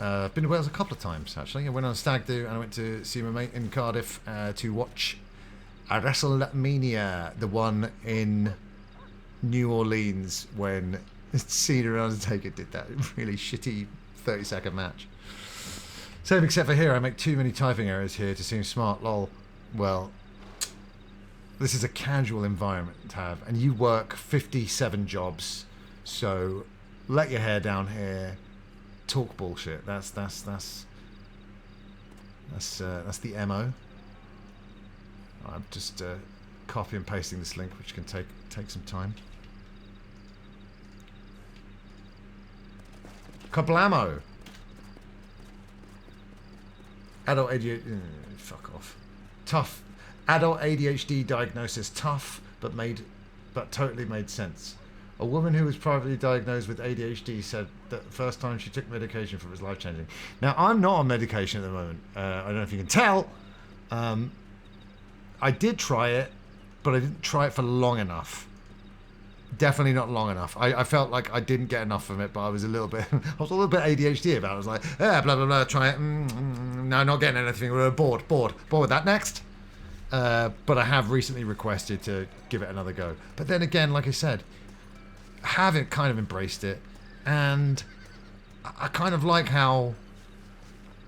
I've been to Wales a couple of times, actually. I went on a stag do, and I went to see my mate in Cardiff to watch WrestleMania, the one in New Orleans when Cena and Undertaker did that really shitty 30-second match. Same except for here, I make too many typing errors here to seem smart, lol. Well, this is a casual environment to have, and you work 57 jobs, so let your hair down here, talk bullshit. That's the MO. I'm just copy and pasting this link, which can take some time. Kablamo! Adult idiot. Fuck off. Tough. Adult ADHD diagnosis. Tough, but totally made sense. A woman who was privately diagnosed with ADHD said that the first time she took medication for it was life-changing. Now, I'm not on medication at the moment. I don't know if you can tell. I did try it, but I didn't try it for long enough. Definitely not long enough. I felt like I didn't get enough from it, but I was a little bit ADHD about it. I was like, blah, blah, blah, try it. No, not getting anything. Bored with that. Next. But I have recently requested to give it another go. But then again, like I said, I haven't kind of embraced it, and I kind of like how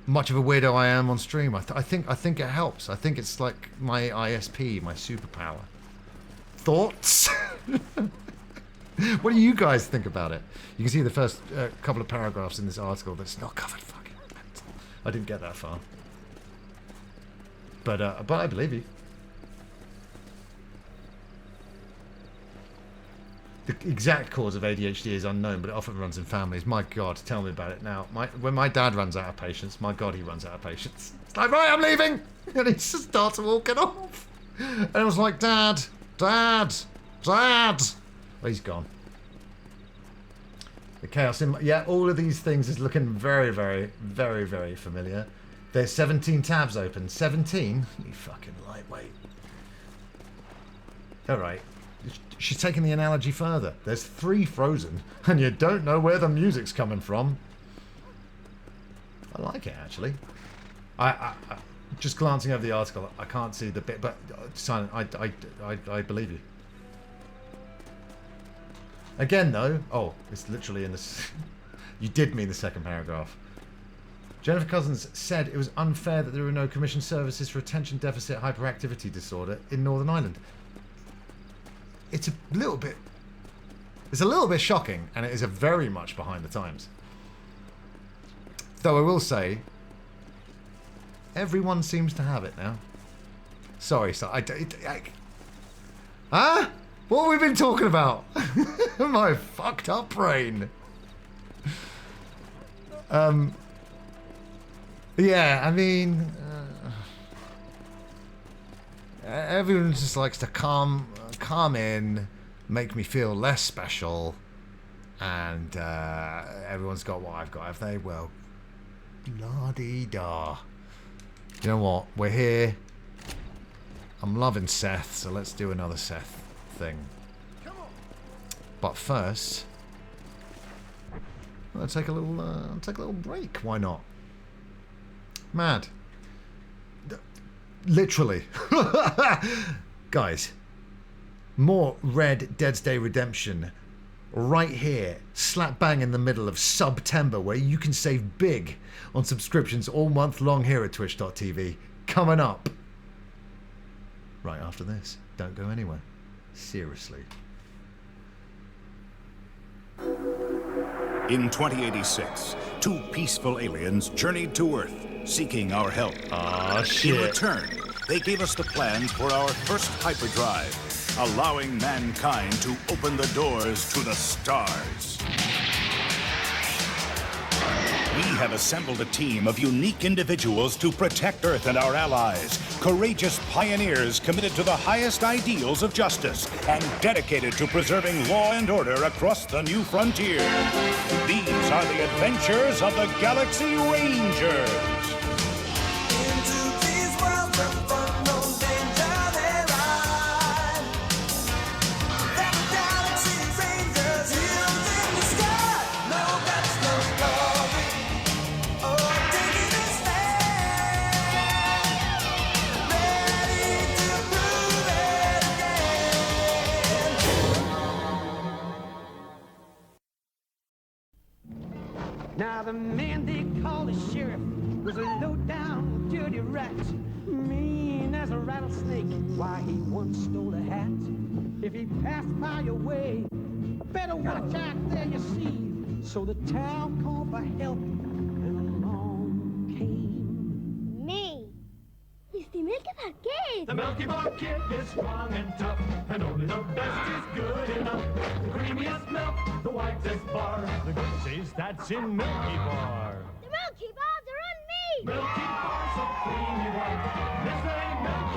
much of a weirdo I am on stream. I think it helps. I think it's like my ISP, my superpower. Thoughts? What do you guys think about it? You can see the first couple of paragraphs in this article that's not covered. Fucking. I didn't get that far, but I believe you. The exact cause of ADHD is unknown, but it often runs in families. My God, tell me about it now. When my dad runs out of patience, my God, he runs out of patience. It's like, right, I'm leaving, and he just starts walking off. And I was like, Dad. Well, he's gone. The chaos in all of these things is looking very, very, very, very familiar. There's 17 tabs open. 17? You fucking lightweight. All right. She's taking the analogy further. There's 3 frozen, and you don't know where the music's coming from. I like it, actually. I just glancing over the article, I can't see the bit, but Silent, I believe you. Again, though, it's literally in this. You did mean the second paragraph. Jennifer Cousins said it was unfair that there were no commission services for attention deficit hyperactivity disorder in Northern Ireland. It's a little bit shocking, and it is a very much behind the times. Though I will say, everyone seems to have it now. Sorry, so huh? What have we been talking about? My fucked up brain. Yeah, I mean, everyone just likes to calm in, make me feel less special, and everyone's got what I've got, have they? Well, la-dee-da. You know what? We're here. I'm loving Seth, so let's do another Seth thing. But first, I'll take a little break. Why not? Mad. Literally. Guys, more Red Deadnesday Redemption right here, slap bang in the middle of September, where you can save big on subscriptions all month long here at twitch.tv. Coming up right after this. Don't go anywhere. Seriously. In 2086, 2 peaceful aliens journeyed to Earth, seeking our help. Shit. In return, they gave us the plans for our first hyperdrive, allowing mankind to open the doors to the stars. We have assembled a team of unique individuals to protect Earth and our allies. Courageous pioneers committed to the highest ideals of justice and dedicated to preserving law and order across the new frontier. These are the adventures of the Galaxy Rangers. Now the man they call the sheriff was a low-down, dirty rat, mean as a rattlesnake. Why, he once stole a hat. If he passed by your way, better watch out there, you see. So the town called for help, and along came me. It's the Milky Bar Kid. The Milky Bar Kid is strong and tough, and only the best is good enough. The creamiest milk, the whitest bar, the good taste that's in Milky Bar. The Milky Bars are on me. Milky Bars so creamy white. This ain't Milky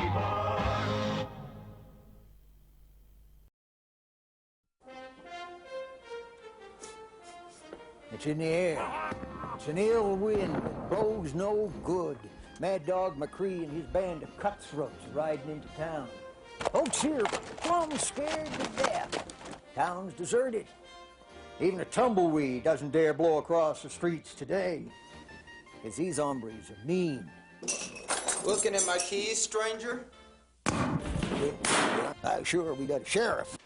It's in the air. It's an ill wind that blows no good. Mad Dog McCree and his band of cutthroats riding into town. Folks here plumb scared to death. Town's deserted. Even a tumbleweed doesn't dare blow across the streets today. Because these hombres are mean. Looking at my keys, stranger? Sure, we got a sheriff.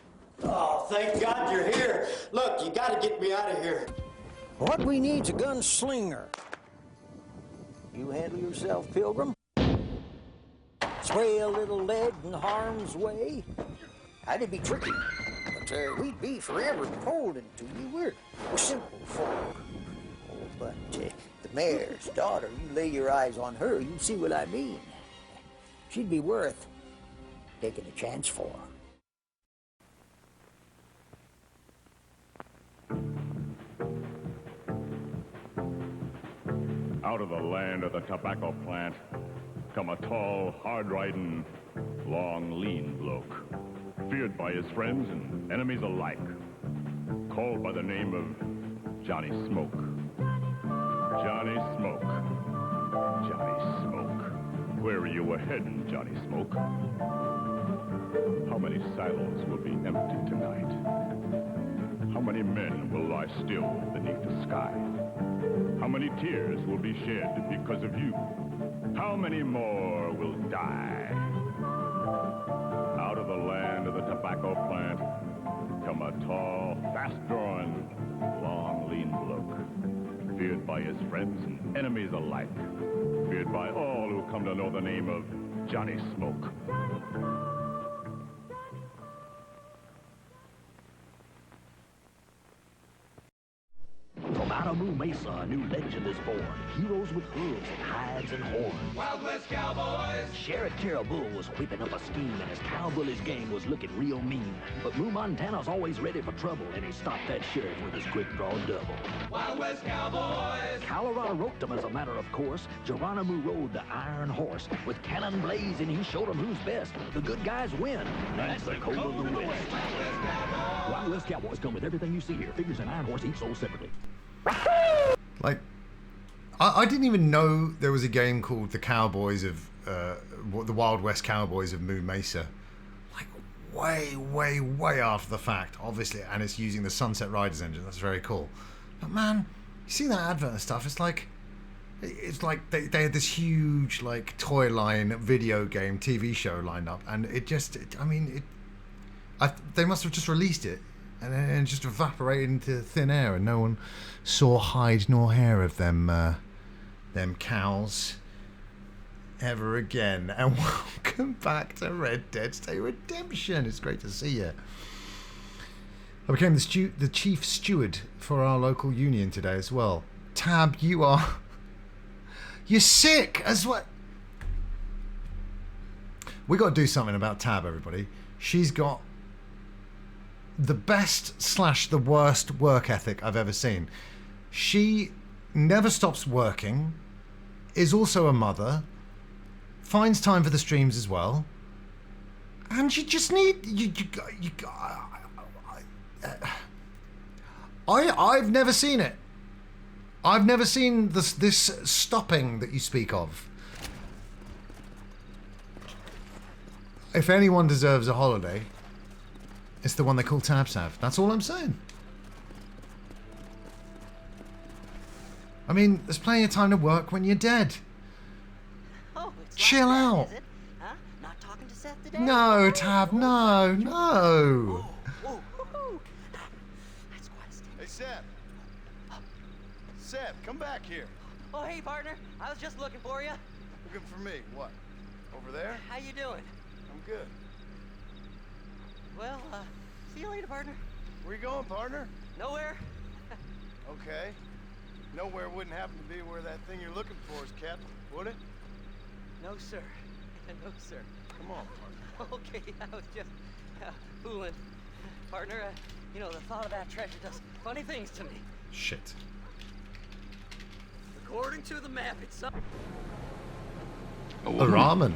Oh, thank God you're here. Look, you gotta get me out of here. What we need's a gunslinger. You handle yourself, Pilgrim. Sway a little lead in harm's way. That'd be tricky, but we'd be forever beholden to you. We're simple folk. Oh, but the mayor's daughter, you lay your eyes on her, you see what I mean. She'd be worth taking a chance for. Out of the land of the tobacco plant come a tall, hard-riding, long, lean bloke, feared by his friends and enemies alike, called by the name of Johnny Smoke. Johnny Smoke. Johnny Smoke. Where are you heading, Johnny Smoke? How many saddles will be empty tonight? How many men will lie still beneath the sky? How many tears will be shed because of you? How many more will die? Out of the land of the tobacco plant come a tall, fast-drawing, long, lean bloke, feared by his friends and enemies alike, feared by all who come to know the name of Johnny Smoke. From Anamu Mesa, a new legend is born. Heroes with hooves and hides and horns. Wild West Cowboys! Sheriff Terrible was whipping up a scheme, and his cowbully's gang was looking real mean. But Moo Montana's always ready for trouble, and he stopped that sheriff with his quick draw double. Wild West Cowboys! Colorado roped him as a matter of course. Geronimo rode the iron horse. With cannon blazing, he showed him who's best. The good guys win. That's the code of the West. Wild West Cowboys come with everything you see here. Figures and iron horse each sold separately. Like, I didn't even know there was a game called the Cowboys of the Wild West Cowboys of Moo Mesa. Like, way after the fact, obviously, and it's using the Sunset Riders engine. That's very cool. But man, you see that advert and stuff? It's like they had this huge like toy line video game TV show lined up, and they must have just released it. And then it just evaporated into thin air, and no one saw hide nor hair of them cows ever again. And welcome back to Red Deadnesday Redemption. It's great to see you. I became the chief steward for our local union today as well. Tab, you're sick as what? We got to do something about Tab, everybody. She's got the best / the worst work ethic I've ever seen. She never stops working, is also a mother, finds time for the streams as well, and you just need I've never seen it. I've never seen this stopping that you speak of. If anyone deserves a holiday, it's the one they call Tab Sav. That's all I'm saying. I mean, there's plenty of time to work when you're dead. Oh, it's chill like that, out. is it? Huh? Not talking to Seth today? No, Tab, no. Whoa, woo-hoo. That's quite a stink. Hey, Seth. Seth, come back here. Oh, hey, partner. I was just looking for you. Looking for me? What? Over there? How you doing? I'm good. Well, see you later, partner. Where you going, partner? Nowhere. Okay. Nowhere wouldn't happen to be where that thing you're looking for is kept, would it? No, sir. No, sir. Come on, partner. Okay, I was just fooling. Partner, the thought of that treasure does funny things to me. Shit. According to the map, it's up. A ramen.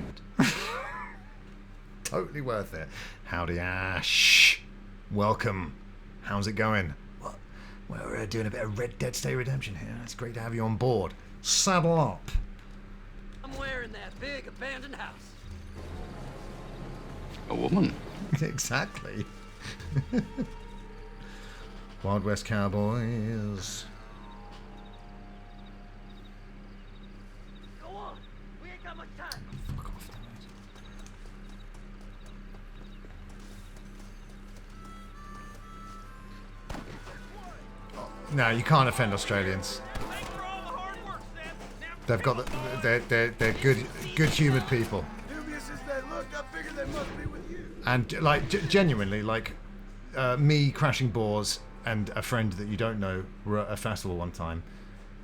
Totally worth it. Howdy, Ash. Welcome. How's it going? What? Well, we're doing a bit of Deadnesday redemption here. It's great to have you on board. Saddle up. I'm wearing that big abandoned house. A woman? Exactly. Wild West Cowboys. Go on. We ain't got much time. Fuck off, dude. No, you can't offend Australians. They've got they're good-humoured people. Dubious as they look, I figured they must be with you. And like genuinely, like me crashing boars and a friend that you don't know were at a festival one time,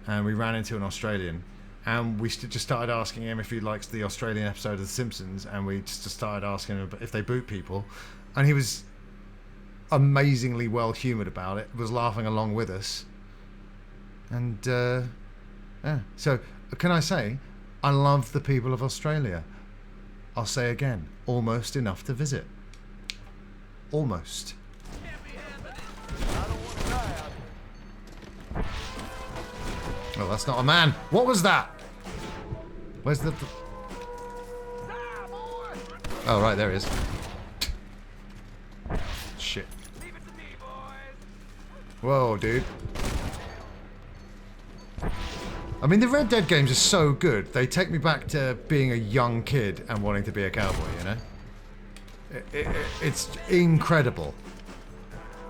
and we ran into an Australian, and we just started asking him if he likes the Australian episode of The Simpsons, and we just started asking him if they boot people, and he was amazingly well humoured about it, was laughing along with us, and yeah. So can I say, I love the people of Australia. I'll say again, almost enough to visit. Almost. Oh, that's not a man. What was that? Where's the... Oh, right, there he is. Shit. Whoa, dude. I mean, the Red Dead games are so good. They take me back to being a young kid and wanting to be a cowboy, you know? It's incredible.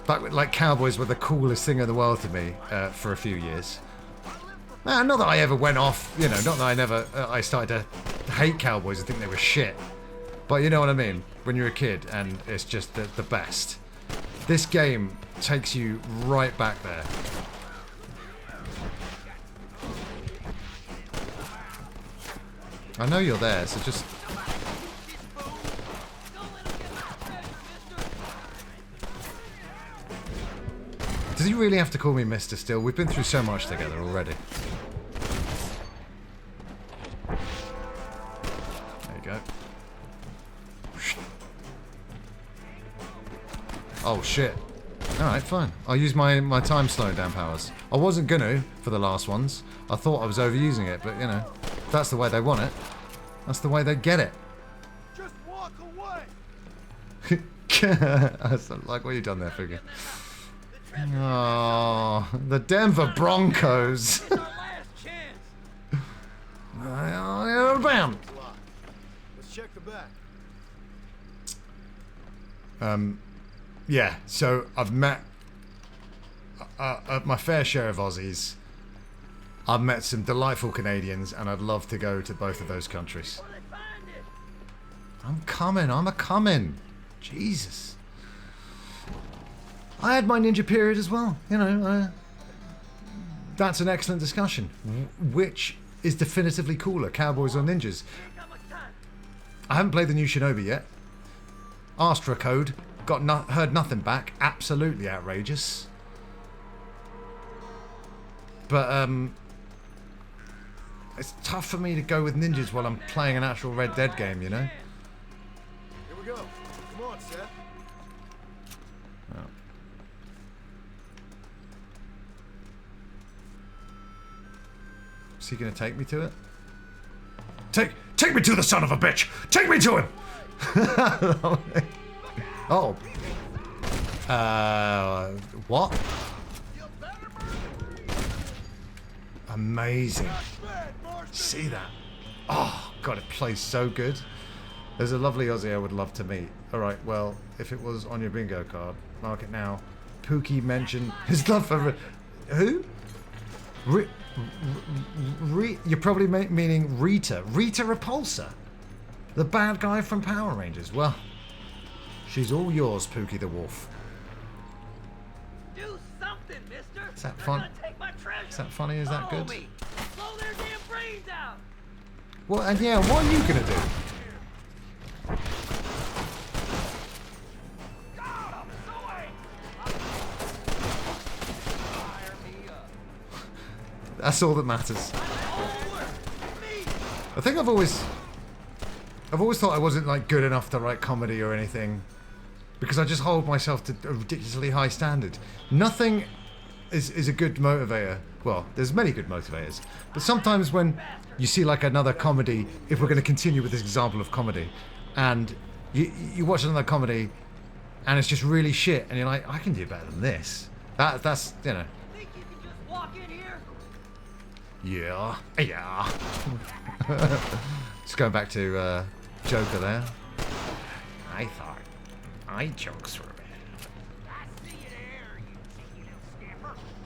Like cowboys were the coolest thing in the world to me for a few years. Not that I ever went off, you know, not that I started to hate cowboys and think they were shit. But you know what I mean? When you're a kid and it's just the best. This game takes you right back there. I know you're there, so just... Does he really have to call me Mr. still? We've been through so much together already. There you go. Oh shit. Alright, fine. I'll use my time slowing down powers. I wasn't gonna for the last ones. I thought I was overusing it, but you know, if that's the way they want it. That's the way they get it. Just walk away. I like what you've done there, Figure. Oh, the Denver Broncos. Bam. Let's check the back. Yeah, so I've met my fair share of Aussies. I've met some delightful Canadians, and I'd love to go to both of those countries. I'm a-coming. Jesus. I had my ninja period as well, you know. That's an excellent discussion. Which is definitively cooler, cowboys or ninjas? I haven't played the new Shinobi yet. Asked for a code, heard nothing back. Absolutely outrageous. But it's tough for me to go with ninjas while I'm playing an actual Red Dead game, you know. Here we go. Come on, Seth. Oh. Is he gonna take me to it? Take me to the son of a bitch! Take me to him! Oh. What? Amazing. See that? Oh, God, it plays so good. There's a lovely Aussie I would love to meet. Alright, well, if it was on your bingo card, mark it now. Pookie mentioned his love for... Who? You're probably meaning Rita. Rita Repulsa. The bad guy from Power Rangers. Well, she's all yours, Pookie the Wolf. Do something, mister. Is that They're fun? gonna take my treasure. Is that funny? Is that Follow good? me. Blow their damn brains out. Well, and yeah, what are you gonna do? That's all that matters. I think I've always thought I wasn't like good enough to write comedy or anything, because I just hold myself to a ridiculously high standard. Nothing is a good motivator. Well, there's many good motivators, but sometimes when you see like another comedy, if we're going to continue with this example of comedy, and you watch another comedy, and it's just really shit, and you're like, I can do better than this. That's you know. Think you can just walk in here? Yeah. Just going back to Joker there. I thought I jokes were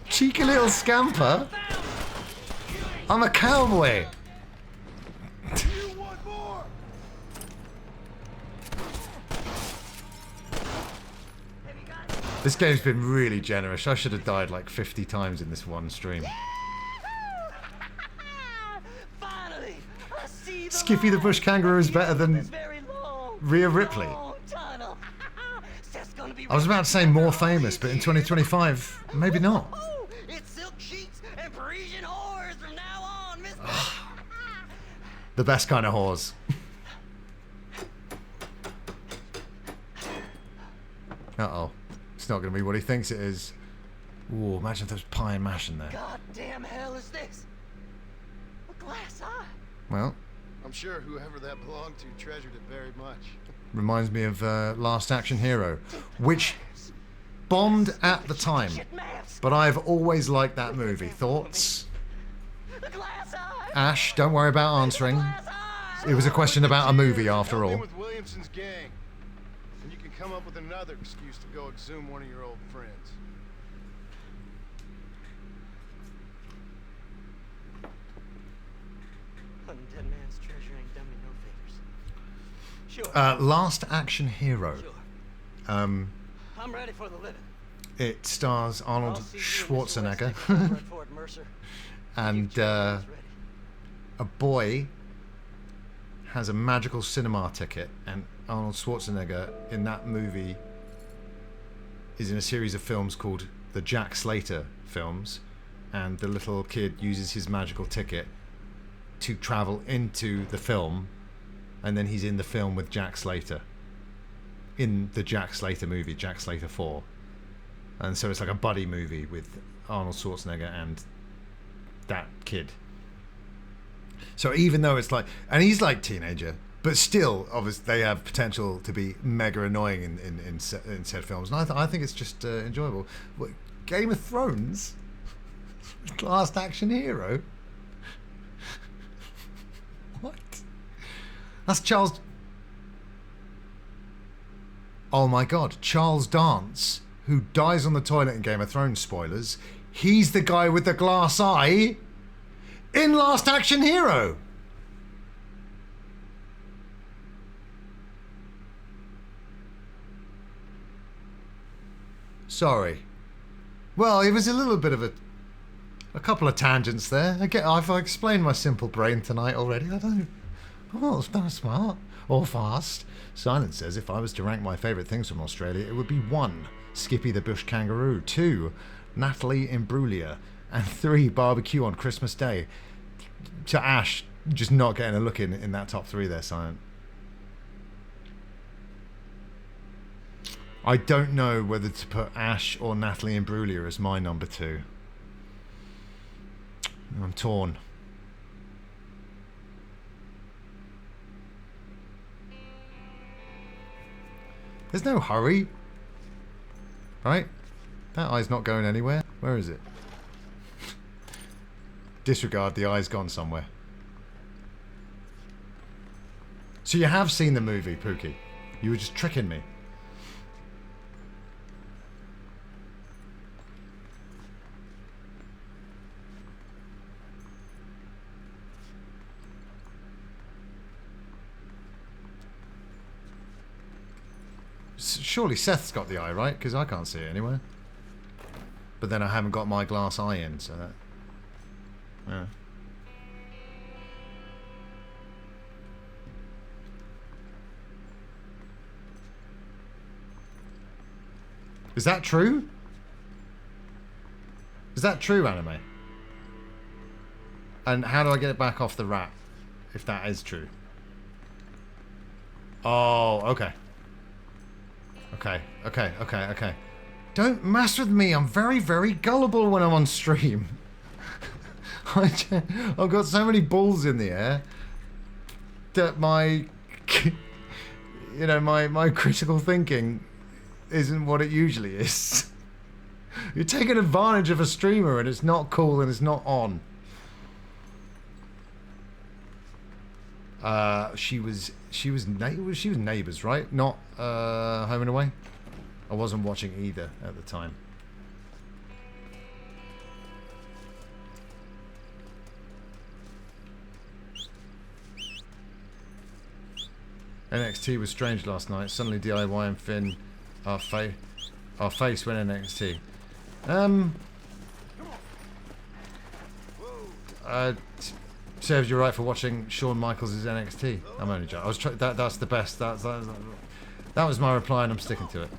cheeky little scamper. I'm a cowboy. This game's been really generous. I should have died like 50 times in this one stream. Skippy the Bush Kangaroo is better than Rhea Ripley. I was about to say more famous, but in 2025, maybe not. It's silk sheets and Parisian whores from now on, Miss. The best kind of whores. Uh-oh. It's not going to be what he thinks it is. Ooh, imagine if there's pie and mash in there. Goddamn hell is this? A glass eye. Well, I'm sure whoever that belonged to treasured it very much. reminds me of Last Action Hero, which bombed at the time, but I've always liked that movie. Thoughts? Ash, don't worry about answering. It was a question about a movie after all. With Williamson's gang, and you can come up with another excuse to go exhume one of your old friends. Dead man's treasure ain't done me no favors. Sure. Last Action Hero. I'm ready for the living. It stars Arnold Schwarzenegger and a boy has a magical cinema ticket, and Arnold Schwarzenegger in that movie is in a series of films called the Jack Slater films, and the little kid uses his magical ticket to travel into the film, and then he's in the film with Jack Slater in the Jack Slater movie, Jack Slater 4. And so it's like a buddy movie with Arnold Schwarzenegger and that kid. So even though it's like, and he's like teenager, but still, obviously, they have potential to be mega annoying in said films. And I think it's just enjoyable. What, Game of Thrones? Last Action Hero? What? That's Charles... Oh my god, Charles Dance, who dies on the toilet in Game of Thrones, spoilers. He's the guy with the glass eye in Last Action Hero. Sorry. Well, it was a little bit of a couple of tangents there. I've explained my simple brain tonight already. I don't... Oh, it's not smart or fast. Silence says if I was to rank my favourite things from Australia, it would be 1. Skippy the Bush Kangaroo, 2. Natalie Imbruglia, and 3. Barbecue on Christmas Day. To Ash, just not getting a look in that top 3 there, Silent. I don't know whether to put Ash or Natalie Imbruglia as my number 2. I'm torn. There's no hurry. Right? That eye's not going anywhere. Where is it? Disregard, the eye's gone somewhere. So you have seen the movie, Pookie. You were just tricking me. Surely Seth's got the eye, right? Because I can't see it anywhere. But then I haven't got my glass eye in, so that... Yeah. Is that true? Is that true, Anime? And how do I get it back off the rat, if that is true? Oh, okay. Okay. Don't mess with me. I'm very, very gullible when I'm on stream. I've got so many balls in the air that my critical thinking isn't what it usually is. You're taking advantage of a streamer and it's not cool and it's not on. She was Neighbours, right? Not Home and Away. I wasn't watching either at the time. NXT was strange last night. Suddenly DIY and Finn are face when NXT. Serves you right for watching Shawn Michaels' NXT. I'm only joking. I was that's the best. That was my reply, and I'm sticking to it.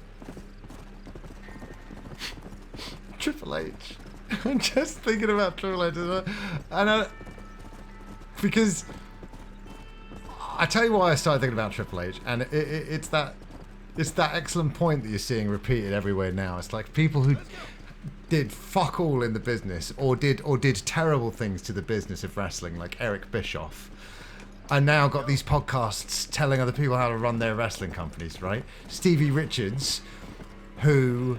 Triple H. I'm just thinking about Triple H, and because I tell you why I started thinking about Triple H, and it's that excellent point that you're seeing repeated everywhere now. It's like people who did fuck all in the business, or did terrible things to the business of wrestling, like Eric Bischoff, and now got these podcasts telling other people how to run their wrestling companies, right? Stevie Richards, who,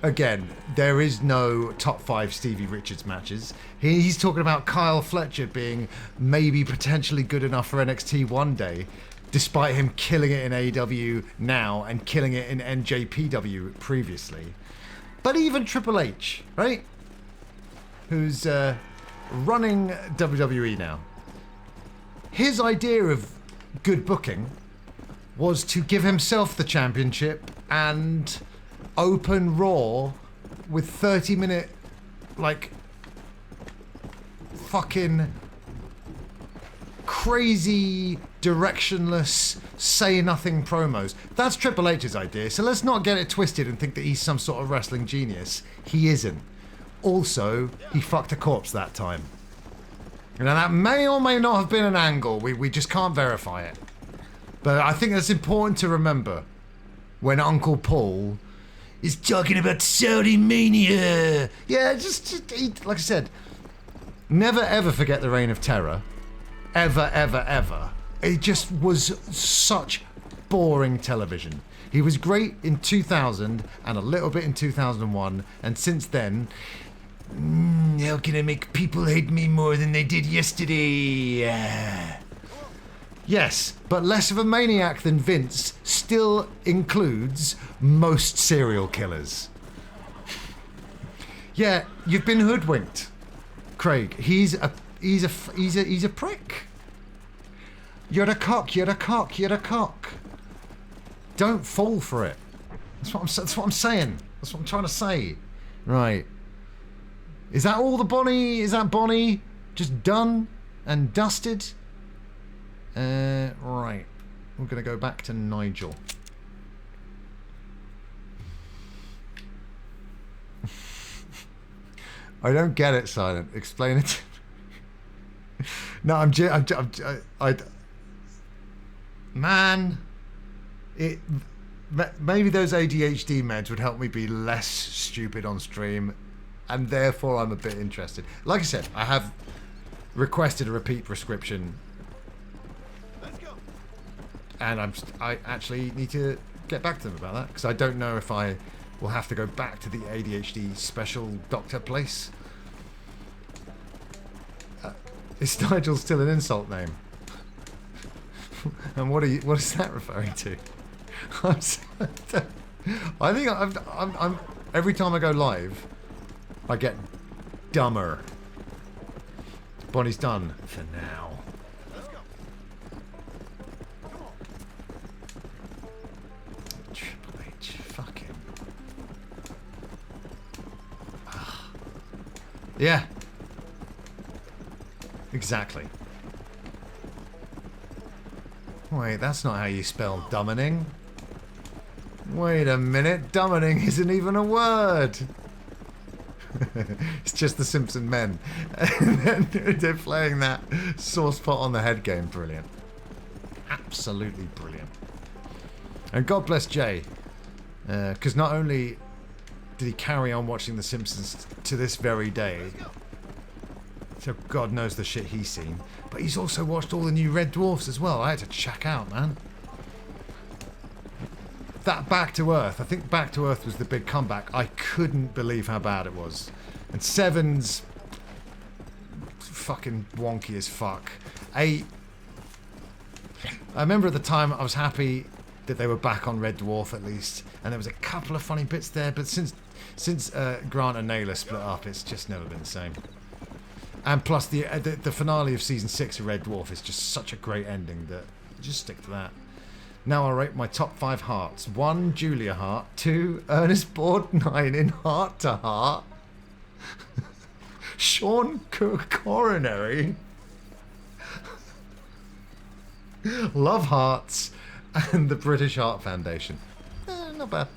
again, there is no top 5 Stevie Richards matches. He's talking about Kyle Fletcher being maybe potentially good enough for NXT one day, despite him killing it in AEW now and killing it in NJPW previously. But even Triple H, right? Who's running WWE now. His idea of good booking was to give himself the championship and open Raw with 30-minute, like, fucking crazy, directionless, say-nothing promos. That's Triple H's idea, so let's not get it twisted and think that he's some sort of wrestling genius. He isn't. Also, he fucked a corpse that time. Now, that may or may not have been an angle. We just can't verify it. But I think that's important to remember when Uncle Paul is talking about Saudi Mania. Yeah, just like I said, never ever forget the Reign of Terror. Ever, ever, ever. It just was such boring television. He was great in 2000 and a little bit in 2001, and since then, how can I make people hate me more than they did yesterday? Yes, but less of a maniac than Vince still includes most serial killers. Yeah, you've been hoodwinked, Craig. He's a prick. You're a cock. You're a cock. You're a cock. Don't fall for it. That's what I'm saying. That's what I'm trying to say. Right. Is that all the Bonnie? Is that Bonnie just done and dusted? Right. We're going to go back to Nigel. I don't get it, Silent. Explain it to me. No, man, maybe those ADHD meds would help me be less stupid on stream, and therefore I'm a bit interested. Like I said, I have requested a repeat prescription, and I actually need to get back to them about that, because I don't know if I will have to go back to the ADHD special doctor place. Is Nigel still an insult name? And what is that referring to? I think I'm every time I go live, I get dumber. Bonnie's done for now. Triple H, fuck him. Yeah. Exactly. Wait, that's not how you spell dummening. Wait a minute, dummening isn't even a word. It's just the Simpson Men. And they're playing that sauce pot on the head game. Brilliant. Absolutely brilliant. And God bless Jay, Because not only did he carry on watching The Simpsons to this very day, so God knows the shit he's seen, but he's also watched all the new Red Dwarfs as well. I had to check out, man. That Back to Earth, I think Back to Earth was the big comeback. I couldn't believe how bad it was. And 7's fucking wonky as fuck. 8, I remember at the time I was happy that they were back on Red Dwarf at least, and there was a couple of funny bits there, but since Grant and Naylor split up, it's just never been the same. And plus the finale of season 6 of Red Dwarf is just such a great ending that just stick to that. Now I'll rate my top 5 hearts. 1, Julia Hart. 2, Ernest Borgnine in Heart to Heart. Sean Coronary. Love Hearts. And the British Heart Foundation. Not bad.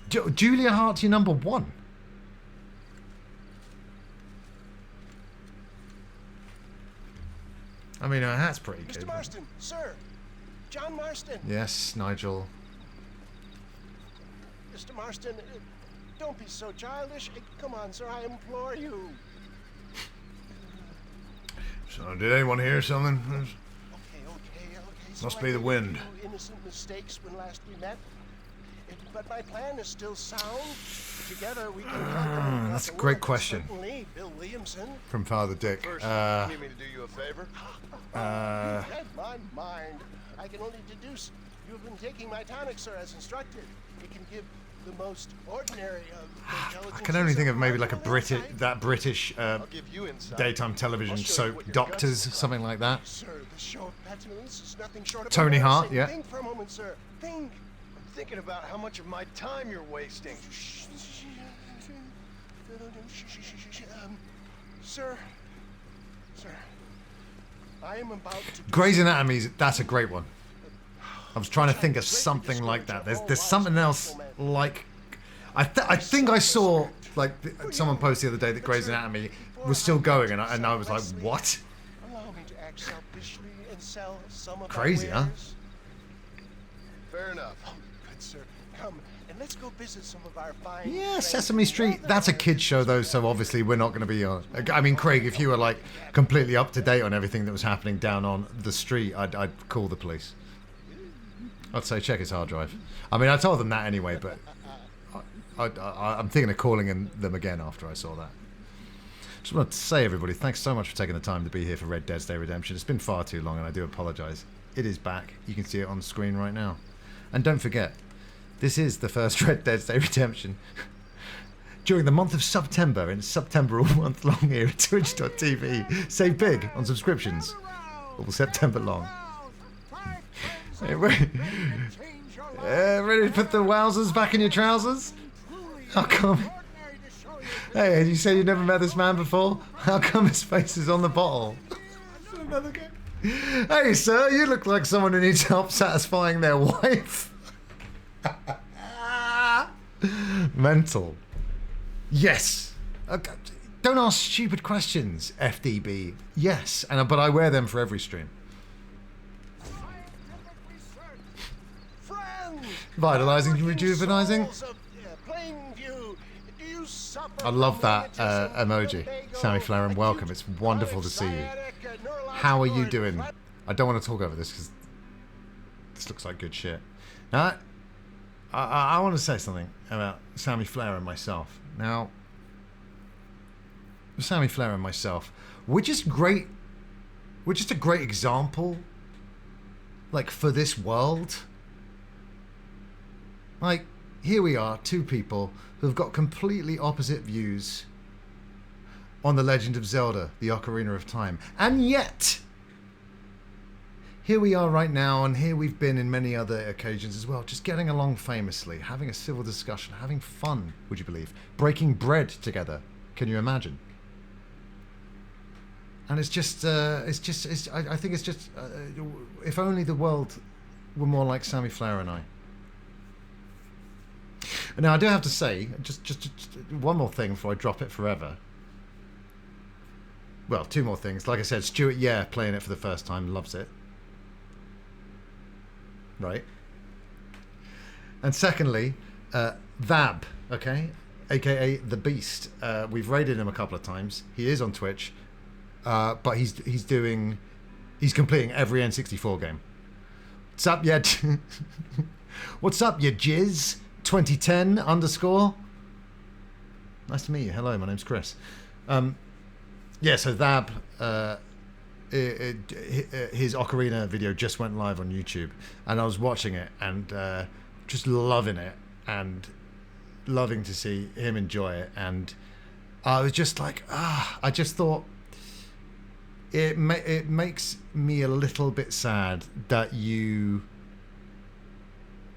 Julia Hart's your number 1. I mean, that's pretty good. Mr. Marston, sir. John Marston. Yes, Nigel. Mr. Marston, don't be so childish. Come on, sir, I implore you. So, did anyone hear something? Okay. So Must be the wind. I made a few innocent mistakes when last we met. But my plan is still sound. Together we can conquer. That's a great question. Certainly, Bill Williamson. From Father Dick. First, you need me to do you a favor? You read my mind. I can only deduce you have been taking my tonic, sir, as instructed. It can give the most ordinary of I can only think of maybe like a British daytime television soap, Doctors, something like that. Sir, the show of petulance is nothing short of Tony Hart, embarrassing. yeah. Think for a moment, sir. Think. I'm thinking about how much of my time you're wasting. Sir, I am about to. Grey's Anatomy, that's a great one. I was trying to think of something like that. There's something else like. I think I saw like someone posted the other day that Grey's Anatomy was still going, and I was like, what? Allow me to act selfishly and sell some of Crazy, my huh? wares. Fair enough. Oh, good sir. Come and let's go visit some of our fine. Yeah, Sesame Street. That's a kid's show though, so obviously we're not going to be on. I mean, Craig, if you were like completely up to date on everything that was happening down on the street, I'd call the police. I'd say check his hard drive. I mean, I told them that anyway, but I'm thinking of calling them again after I saw that. Just wanted to say, everybody, thanks so much for taking the time to be here for Red Deadnesday Redemption. It's been far too long, and I do apologise. It is back. You can see it on the screen right now. And don't forget, this is the first Red Deadnesday Redemption during the month of September, and September all month long here at twitch.tv. Save big on subscriptions all September long. Ready to put the wowzers back in your trousers? How come? Hey, you say you never met this man before? How come his face is on the bottle? Hey, sir, you look like someone who needs help satisfying their wife. Mental. Yes. Don't ask stupid questions, FDB. Yes, but I wear them for every stream. Vitalizing, rejuvenizing. I love that emoji. Sammy Flaren, welcome. It's wonderful to see you. How are you doing? I don't want to talk over this because this looks like good shit. Now, I want to say something about Sammy Flaren and myself. Now, Sammy Flaren and myself, we're just a great example, like, for this world. Like, here we are, two people who've got completely opposite views on The Legend of Zelda, the Ocarina of Time. And yet, here we are right now, and here we've been in many other occasions as well, just getting along famously, having a civil discussion, having fun, would you believe? Breaking bread together. Can you imagine? And I think it's just, if only the world were more like Sammy Flower and I. Now, I do have to say, just one more thing before I drop it forever. Well, two more things. Like I said, Stuart, playing it for the first time, loves it. Right? And secondly, Thab, okay, aka the Beast. We've raided him a couple of times. He is on Twitch, but he's completing every N64 game. What's up, yeah? What's up, you jizz? 2010 _ Nice to meet you. Hello, my name's Chris. Yeah, so Thab, his Ocarina video just went live on YouTube, and I was watching it and just loving it and loving to see him enjoy it. And I was just like, I just thought it makes me a little bit sad that you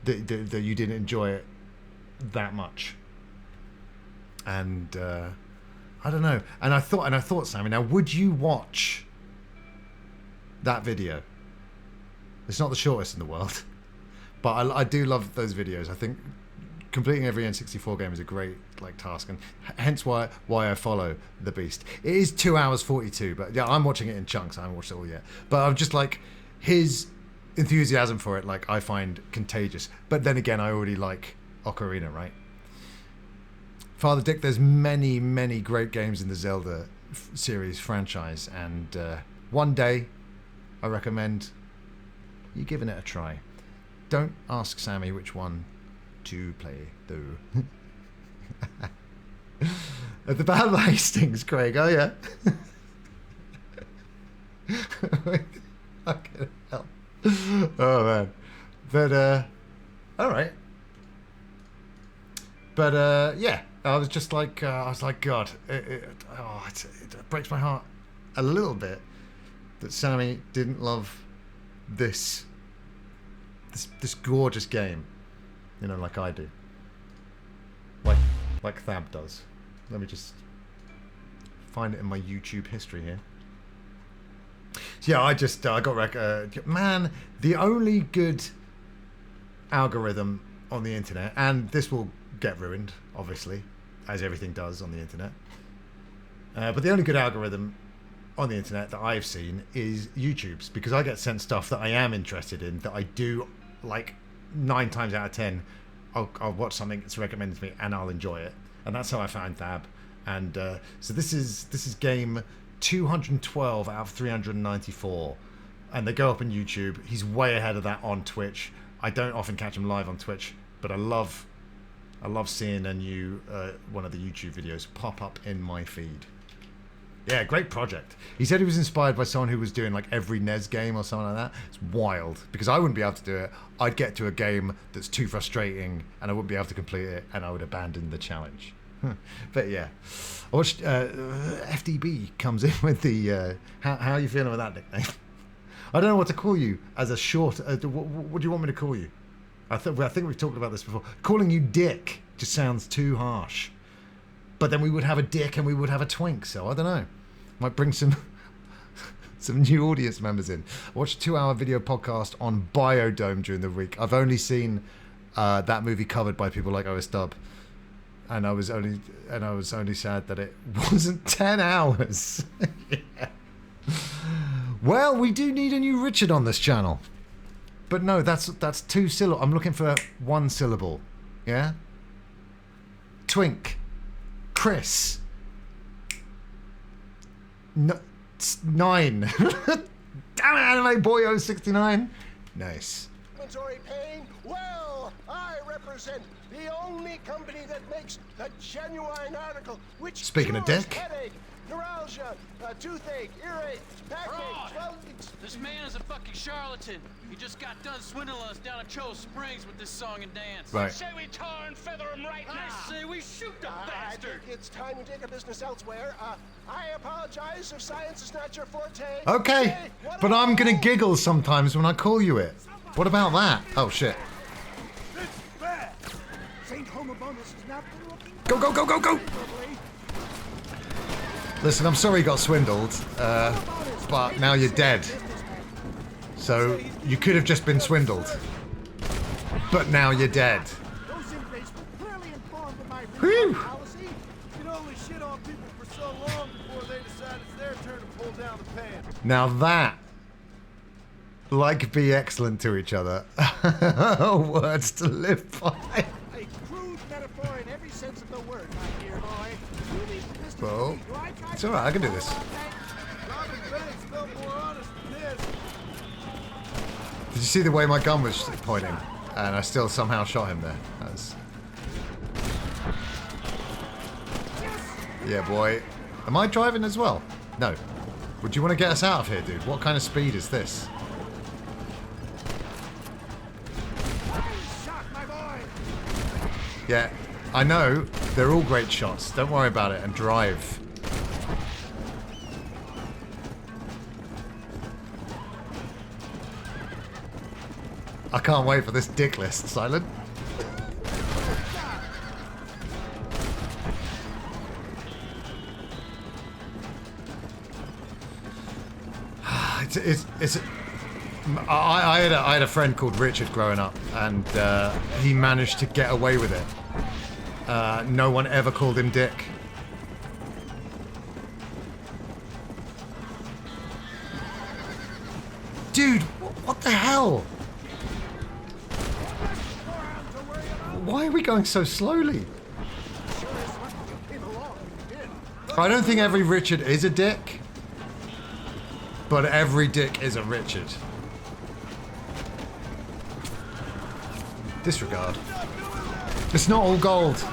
didn't enjoy it that much. And I don't know. And I thought, Sammy, now would you watch that video? It's not the shortest in the world, but I do love those videos. I think completing every N64 game is a great task, and hence why I follow the Beast. It is 2 hours 42, but yeah, I'm watching it in chunks. I haven't watched it all yet, but I'm just like, his enthusiasm for it, I find contagious. But then again, I already like Ocarina, right? Father Dick, there's many, many great games in the Zelda series franchise, and one day I recommend you giving it a try. Don't ask Sammy which one to play, though. At the Battle of Hastings, Craig, oh yeah. Fucking hell. Oh man. But, alright. But, yeah. I was just like, God, it breaks my heart a little bit that Sammy didn't love this gorgeous game, like I do, like Thab does. Let me just find it in my YouTube history here. So yeah, I got man, the only good algorithm on the internet, and this will get ruined, obviously, as everything does on the internet. But the only good algorithm on the internet that I've seen is YouTube's, because I get sent stuff that I am interested in, that I do, 9 times out of 10, I'll watch something that's recommended to me and I'll enjoy it. And that's how I found Thab. And so this is game 212 out of 394, and they go up on YouTube. He's way ahead of that on Twitch. I don't often catch him live on Twitch, but I love seeing a new one of the YouTube videos pop up in my feed. Yeah, great project. He said he was inspired by someone who was doing every NES game or something like that. It's wild, because I wouldn't be able to do it. I'd get to a game that's too frustrating and I wouldn't be able to complete it, and I would abandon the challenge. But yeah, I watched FDB comes in with the how are you feeling with that nickname? I don't know what to call you as a short. What do you want me to call you? I think we've talked about this before. Calling you Dick just sounds too harsh. But then we would have a Dick and we would have a Twink, so I don't know. Might bring some new audience members in. I watched a 2-hour video podcast on Biodome during the week. I've only seen that movie covered by people like OS Dub, and I was only sad that it wasn't 10 hours. Yeah. Well, we do need a new Richard on this channel. But no, that's 2 syllables. I'm looking for 1 syllable. Yeah? Twink. Chris. 9. Damn it, Anime Boyo 69. Nice. Inventory pain? Well, I represent the only company that makes the genuine article, which Speaking of cures dick. headache, neuralgia, toothache, earache, backache, Fraud! This man is a fucking charlatan. He just got done swindling us down at Cho Springs with this song and dance. Right. Say we tar and feather him right now. I say we shoot the bastard. I think it's time we take our business elsewhere. I apologize if science is not your forte. Okay, but I'm gonna giggle sometimes when I call you it. What about that? Oh shit. Go, go, go, go, go! Listen, I'm sorry you got swindled, but now you're dead. So, you could have just been swindled. But now you're dead. Whew! You can only shit on people for so long before they decide it's their turn to pull down the pants. Now that Like, be excellent to each other. Words to live by. A crude metaphor in every sense of the word, my dear boy. You leave the distance Well, to me. Do I try it's alright, I can do this. Robin Banks felt more honest than this. Did you see the way my gun was pointing? And I still somehow shot him there. That's... Yeah, boy. Am I driving as well? No. Would you want to get us out of here, dude? What kind of speed is this? Yeah, I know. They're all great shots. Don't worry about it and drive. I can't wait for this dick list, Silent. I had a friend called Richard growing up, and he managed to get away with it. No one ever called him Dick. Dude, what the hell? Why are we going so slowly? I don't think every Richard is a dick, but every dick is a Richard. Disregard. It's not all gold.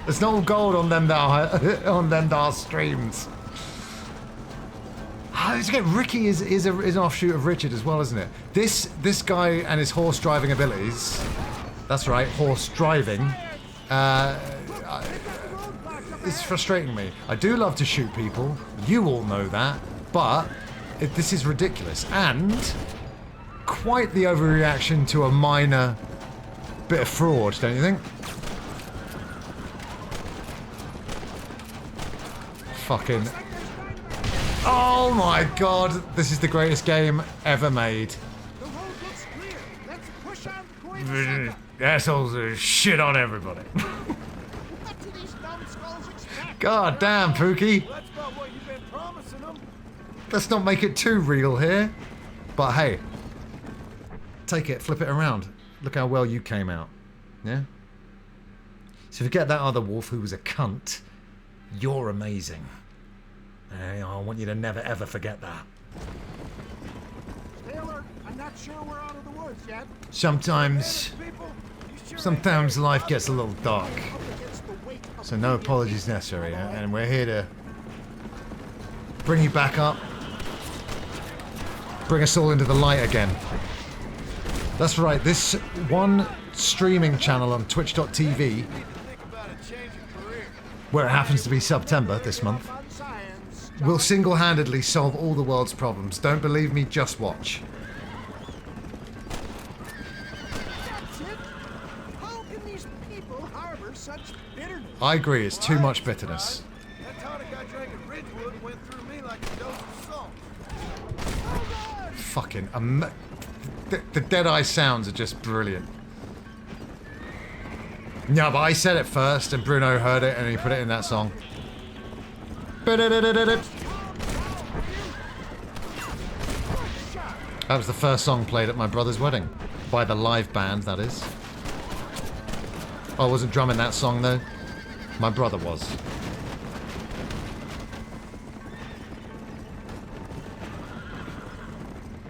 It's not all gold on them dar streams. Again, Ricky is an offshoot of Richard as well, isn't it? This guy and his horse driving abilities. That's right, horse driving. It's frustrating me. I do love to shoot people. You all know that, but this is ridiculous and quite the overreaction to a minor bit of fraud, don't you think? Fucking... Oh my god, this is the greatest game ever made. Assholes are shit on everybody. God damn, Pookie. Let's not make it too real here. But hey, take it, flip it around. Look how well you came out. Yeah? So forget that other wolf who was a cunt. You're amazing. I want you to never ever forget that. Taylor, I'm not sure we're out of the woods yet. Sometimes life gets a little dark. So no apologies necessary, and we're here to bring you back up. Bring us all into the light again. That's right, this one streaming channel on twitch.tv, where it happens to be September this month, will single-handedly solve all the world's problems. Don't believe me, just watch. How can these people harbor such bitterness? I agree, it's too much bitterness. That tonic I drank at Ridgewood went through me like a dose of salt. Fucking the Deadeye sounds are just brilliant. Yeah, but I said it first and Bruno heard it and he put it in that song. That was the first song played at my brother's wedding. By the live band, that is. I wasn't drumming that song though. My brother was.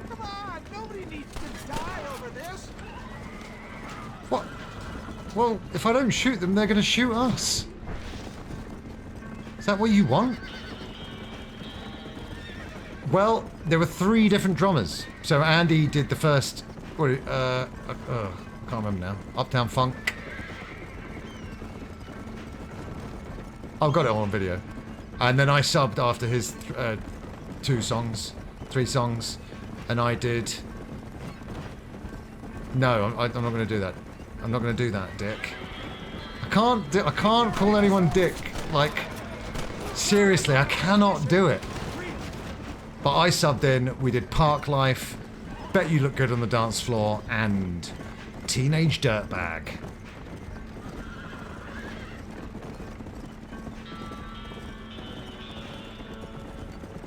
Come on, nobody needs to die over this. What? Well, if I don't shoot them, they're gonna shoot us. Is that what you want? Well, there were 3 different drummers. So Andy did the first... I can't remember now. Uptown Funk. I've got it on video. And then I subbed after his 3 songs. And I did... No, I'm not going to do that. I'm not going to do that, Dick. I can't call anyone Dick. Like... Seriously, I cannot do it. But I subbed in, we did Park Life, Bet You Look Good on the Dance Floor, and Teenage Dirtbag.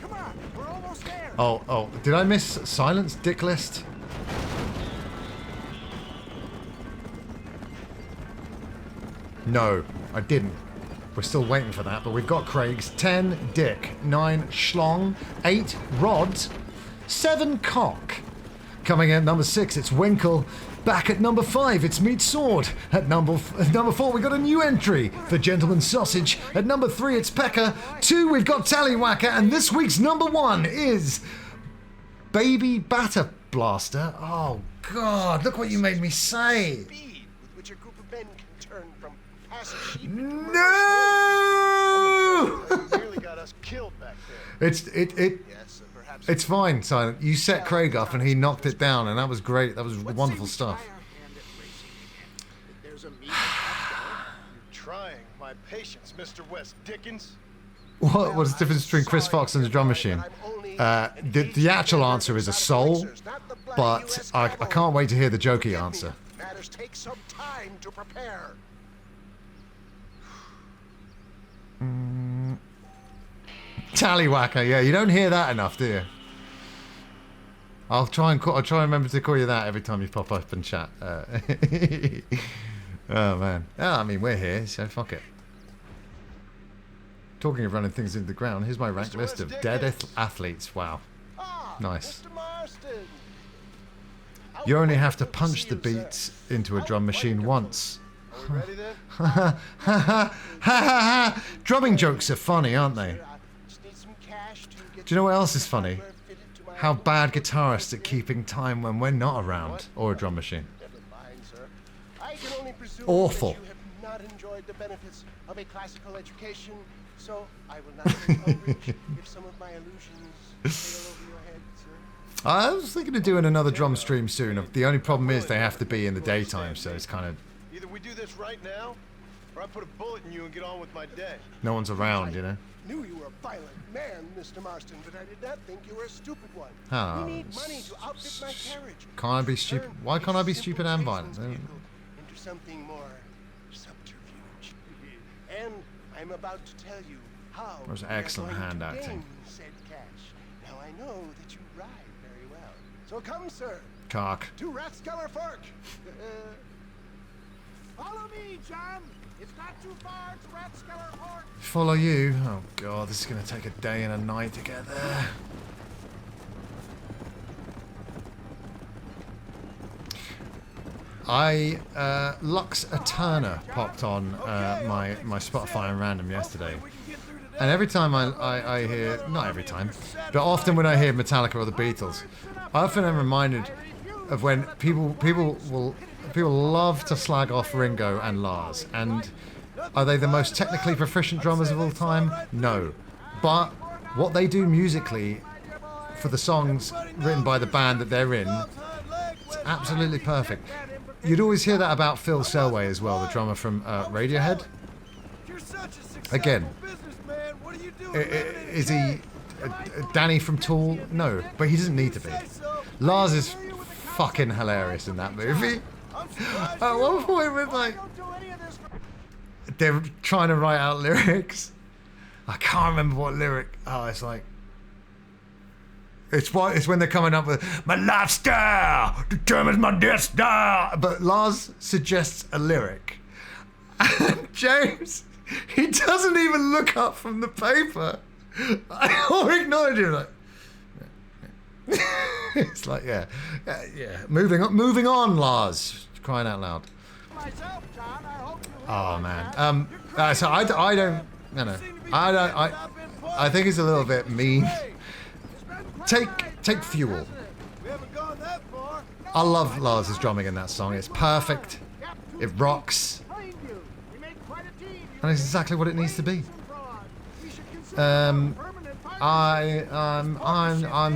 Come on, we're almost Oh, did I miss Silence Dick List? No, I didn't. We're still waiting for that, but we've got Craig's 10 Dick, 9 Schlong, 8 Rods, 7 Cock. Coming in at number 6, it's Winkle. Back at number 5, it's Meat Sword. At number 4, we got a new entry for Gentleman Sausage. At number 3, it's Pecker. 2, we've got Tallywhacker, and this week's number 1 is Baby Batter Blaster. Oh God, look what you made me say. Speed with which a group of men can turn from passive sheep No! nearly got us killed back there. It's fine, Silent. You set Craig up and he knocked it down, and that was great. That was wonderful stuff. You're trying my patience, Mr. West Dickens. What's the difference between Chris Fox and the drum machine? The actual answer is a soul, but I can't wait to hear the jokey answer. Matters take some time to prepare. Tallywhacker, yeah, you don't hear that enough, do you? I'll try and remember to call you that every time you pop up and chat. Oh man, I mean we're here, so fuck it. Talking of running things into the ground, here's my ranked list of dead athletes. Wow, nice. You only have to punch the beats into a drum machine once. Drumming jokes are funny, aren't they? Do you know what else is funny? How bad guitarists at keeping time when we're not around, or a drum machine. Awful. You have not enjoyed the benefits of a classical education, so I will not take umbrage if some of my illusions sail over your head, sir. I was thinking of doing another drum stream soon. The only problem is they have to be in the daytime, so it's kind of... Either we do this right now, or I put a bullet in you and get on with my day. No one's around, you know? I knew you were a violent man, Mr. Marston, but I did not think you were a stupid one. Oh, we need money to outfit my carriage. Can't I be stupid? Why can't I be stupid and violent? Into something more subterfuge. And I'm about to tell you how. That was excellent hand acting. Said cash. Now I know that you ride very well. So come, sir. Cock. To Rathskeller Fork. Follow me, John. It's not too far to Rathskeller Fork. Follow you? Oh god, this is going to take a day and a night to get there. Lux Eterna popped on my Spotify and random yesterday. And every time I hear, not every time, but often when I hear Metallica or the Beatles, I often am reminded of when people love to slag off Ringo and Lars. And are they the most technically proficient drummers of all time? No. But what they do musically for the songs written by the band that they're in, it's absolutely perfect. You'd always hear that about Phil Selway as well, the drummer from Radiohead. Again, is he Danny from Tool? No, but he doesn't need to be. Lars is fucking hilarious in that movie. At one point with like, they're trying to write out lyrics. I can't remember what lyric. Oh, it's like, it's when they're coming up with my lifestyle determines my destiny. But Lars suggests a lyric, and James, he doesn't even look up from the paper or acknowledge it. Like, it's like, yeah. Moving on, Lars. Crying out loud. Oh man. So I don't. No. I think it's a little bit mean. Take Fuel. I love Lars' drumming in that song. It's perfect. It rocks. And it's exactly what it needs to be. I'm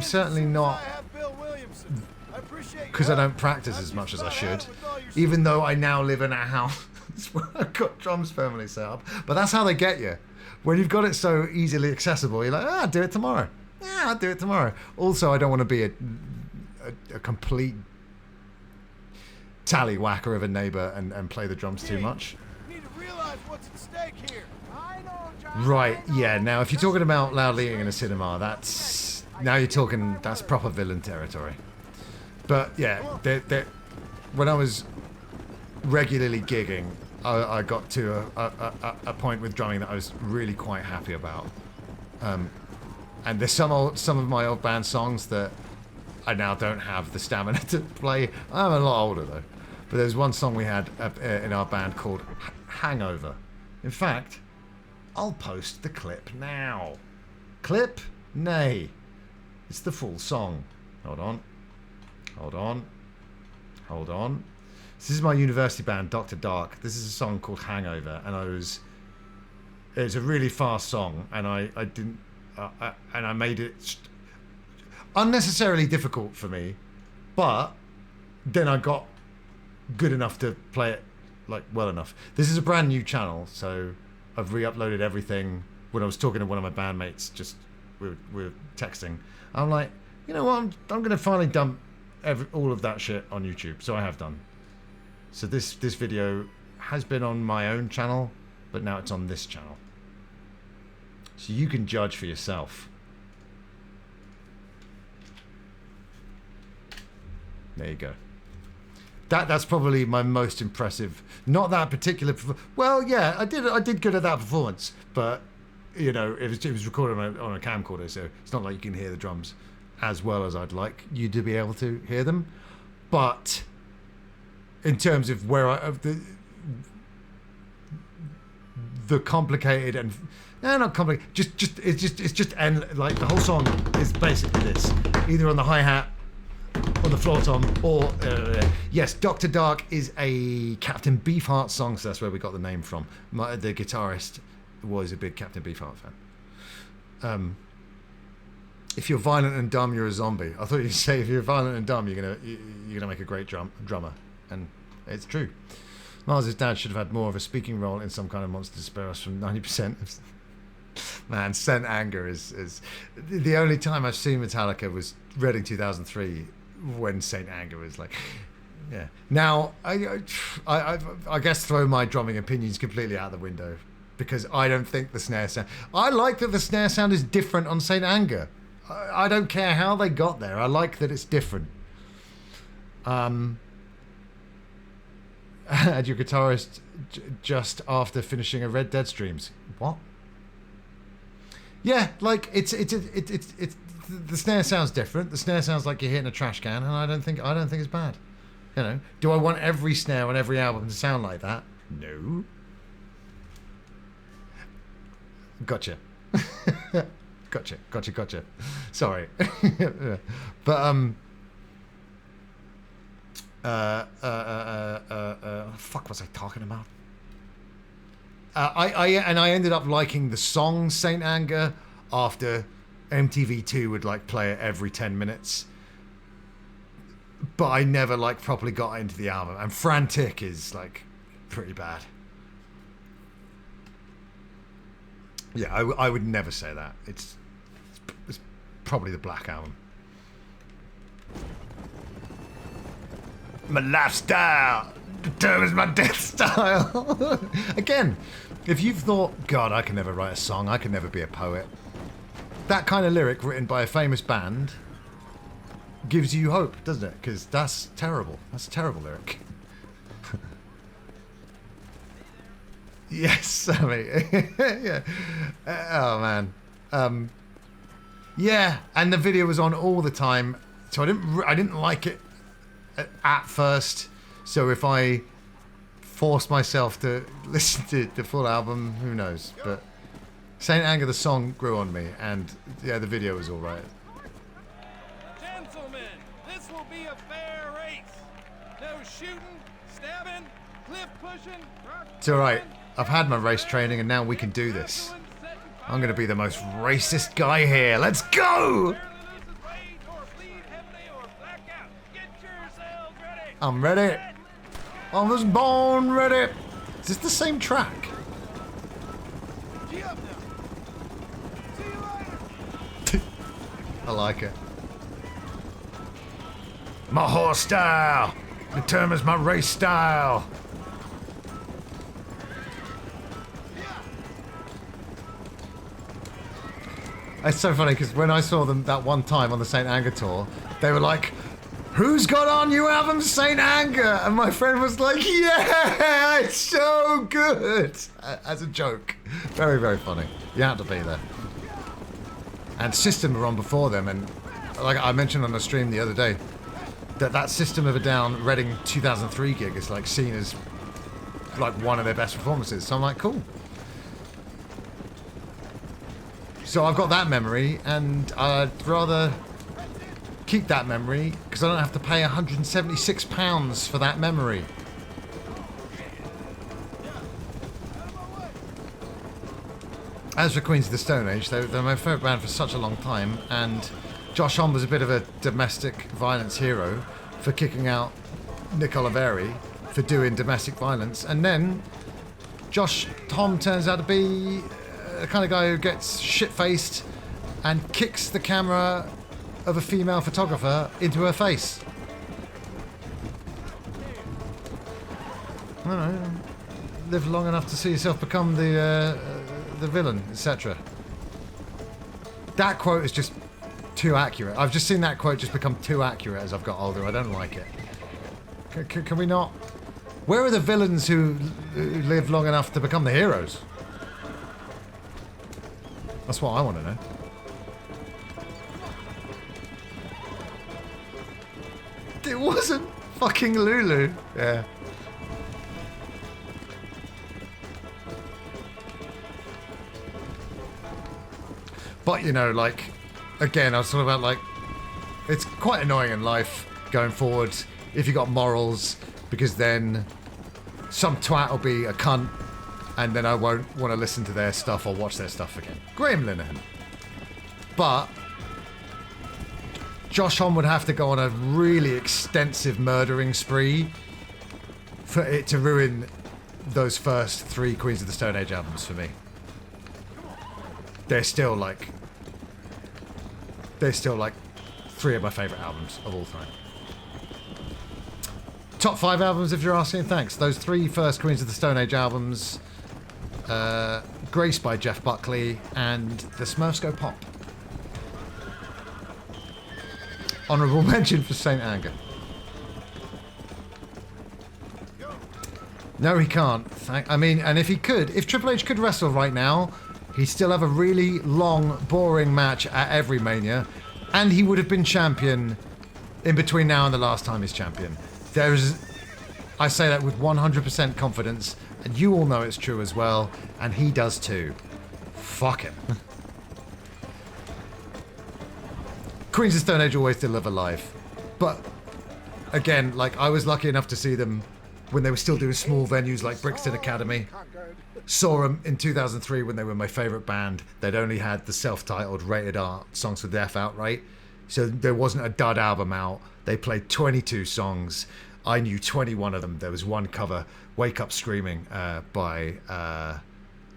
certainly not, because I don't practice as much as I should, even though I now live in a house where I've got drums firmly set up. But that's how they get you. When you've got it so easily accessible, you're like, I'll do it tomorrow. Yeah, I'll do it tomorrow. Also, I don't want to be a complete tallywhacker of a neighbour and play the drums too much. Right, yeah, now if you're talking about loudly eating in a cinema, that's Now you're talking, that's proper villain territory. But yeah, when I was regularly gigging, I got to a point with drumming that I was really quite happy about. And there's some of my old band songs that I now don't have the stamina to play. I'm a lot older though. But there's one song we had in our band called Hangover. In fact, I'll post the clip now. Clip? Nay. It's the full song. Hold on. Hold on. Hold on. This is my university band, Dr. Dark. This is a song called Hangover, and it's a really fast song, and I made it unnecessarily difficult for me, but then I got good enough to play it like well enough. This is a brand new channel, so I've re-uploaded everything. When I was talking to one of my bandmates, we were texting, I'm like, you know what, I'm gonna finally dump all of that shit on YouTube. So I have done. So this video has been on my own channel, but now it's on this channel, so you can judge for yourself. There you go. That's probably my most impressive. Not that particular. Well, yeah, I did good at that performance, but you know, it was recorded on a camcorder, so it's not like you can hear the drums as well as I'd like you to be able to hear them. But in terms of the complicated and not complicated, it's just and like the whole song is basically this, either on the hi-hat, on the floor tom, or yes, Dr. Dark is a Captain Beefheart song, so that's where we got the name from. The guitarist was a big Captain Beefheart fan. If you're violent and dumb, you're a zombie. I thought you'd say if you're violent and dumb, you're gonna make a great drummer, and it's true. Mars' dad should have had more of a speaking role in some kind of monster to spare us from 90%. Man, Saint Anger is the only time I've seen Metallica was Reading 2003, when Saint Anger was like, yeah. Now I guess throw my drumming opinions completely out the window, because I don't think the snare sound. I like that the snare sound is different on Saint Anger. I don't care how they got there. I like that it's different. Had your guitarist just after finishing a Red Dead streams. What? Yeah, like it's the snare sounds different. The snare sounds like you're hitting a trash can, and I don't think it's bad. You know, do I want every snare on every album to sound like that? No. Gotcha. Gotcha. Sorry. But fuck was I talking about? I ended up liking the song Saint Anger after MTV2 would like play it every 10 minutes. But I never like properly got into the album. And Frantic is like pretty bad. Yeah, I would never say that. It's probably the Black Album. My lifestyle determines my death style. Again, if you've thought, God, I can never write a song, I can never be a poet, that kind of lyric written by a famous band gives you hope, doesn't it? Because that's terrible. That's a terrible lyric. Yes, Sammy. Yeah. Oh man. Yeah, and the video was on all the time, so I didn't like it at first. So if I forced myself to listen to the full album, who knows? But Saint Anger, the song, grew on me, and yeah, the video was all right. Gentlemen, this will be a fair race. No shooting, stabbing, cliff pushing. It's all right. I've had my race training, and now we can do this. I'm going to be the most racist guy here. Let's go! I'm ready. I was born ready. Is this the same track? I like it. My horse style determines my race style. It's so funny because when I saw them that one time on the St. Anger tour, they were like, "Who's got our new album, St. Anger?" And my friend was like, "Yeah, it's so good," as a joke. Very, very funny. You had to be there. And System were on before them, and like I mentioned on the stream the other day, that System of a Down Reading 2003 gig is like seen as like one of their best performances. So I'm like, cool. So I've got that memory, and I'd rather keep that memory because I don't have to pay £176 for that memory. As for Queens of the Stone Age, they're my favourite band for such a long time, and Josh Homme was a bit of a domestic violence hero for kicking out Nick Oliveri for doing domestic violence, and then Josh Homme turns out to be the kind of guy who gets shit-faced and kicks the camera of a female photographer into her face. I don't know. Live long enough to see yourself become the villain, etc. That quote is just too accurate. I've just seen that quote just become too accurate as I've got older. I don't like it. Can we not? Where are the villains who live long enough to become the heroes? That's what I want to know. It wasn't fucking Lulu. Yeah. But, you know, like, again, I was talking about, like, it's quite annoying in life going forward if you got morals, because then some twat will be a cunt, and then I won't want to listen to their stuff or watch their stuff again. Graham Linehan. But Josh Homme would have to go on a really extensive murdering spree for it to ruin those first 3 Queens of the Stone Age albums for me. They're still like 3 of my favourite albums of all time. Top 5 albums, if you're asking, thanks. Those 3 first Queens of the Stone Age albums, Grace by Jeff Buckley, and The Smurfs Go Pop. Honourable mention for St. Anger. No, he can't. I mean, and if he could, if Triple H could wrestle right now, he'd still have a really long, boring match at every Mania, and he would have been champion in between now and the last time he's champion. I say that with 100% confidence, and you all know it's true as well, and he does too. Fuck him. Queens of Stone Age always deliver live. But, again, like, I was lucky enough to see them when they were still doing small venues like Brixton Academy. Saw them in 2003 when they were my favourite band. They'd only had the self-titled Rated R Songs for Death out, right? So there wasn't a dud album out. They played 22 songs. I knew 21 of them. There was one cover, Wake Up Screaming, by the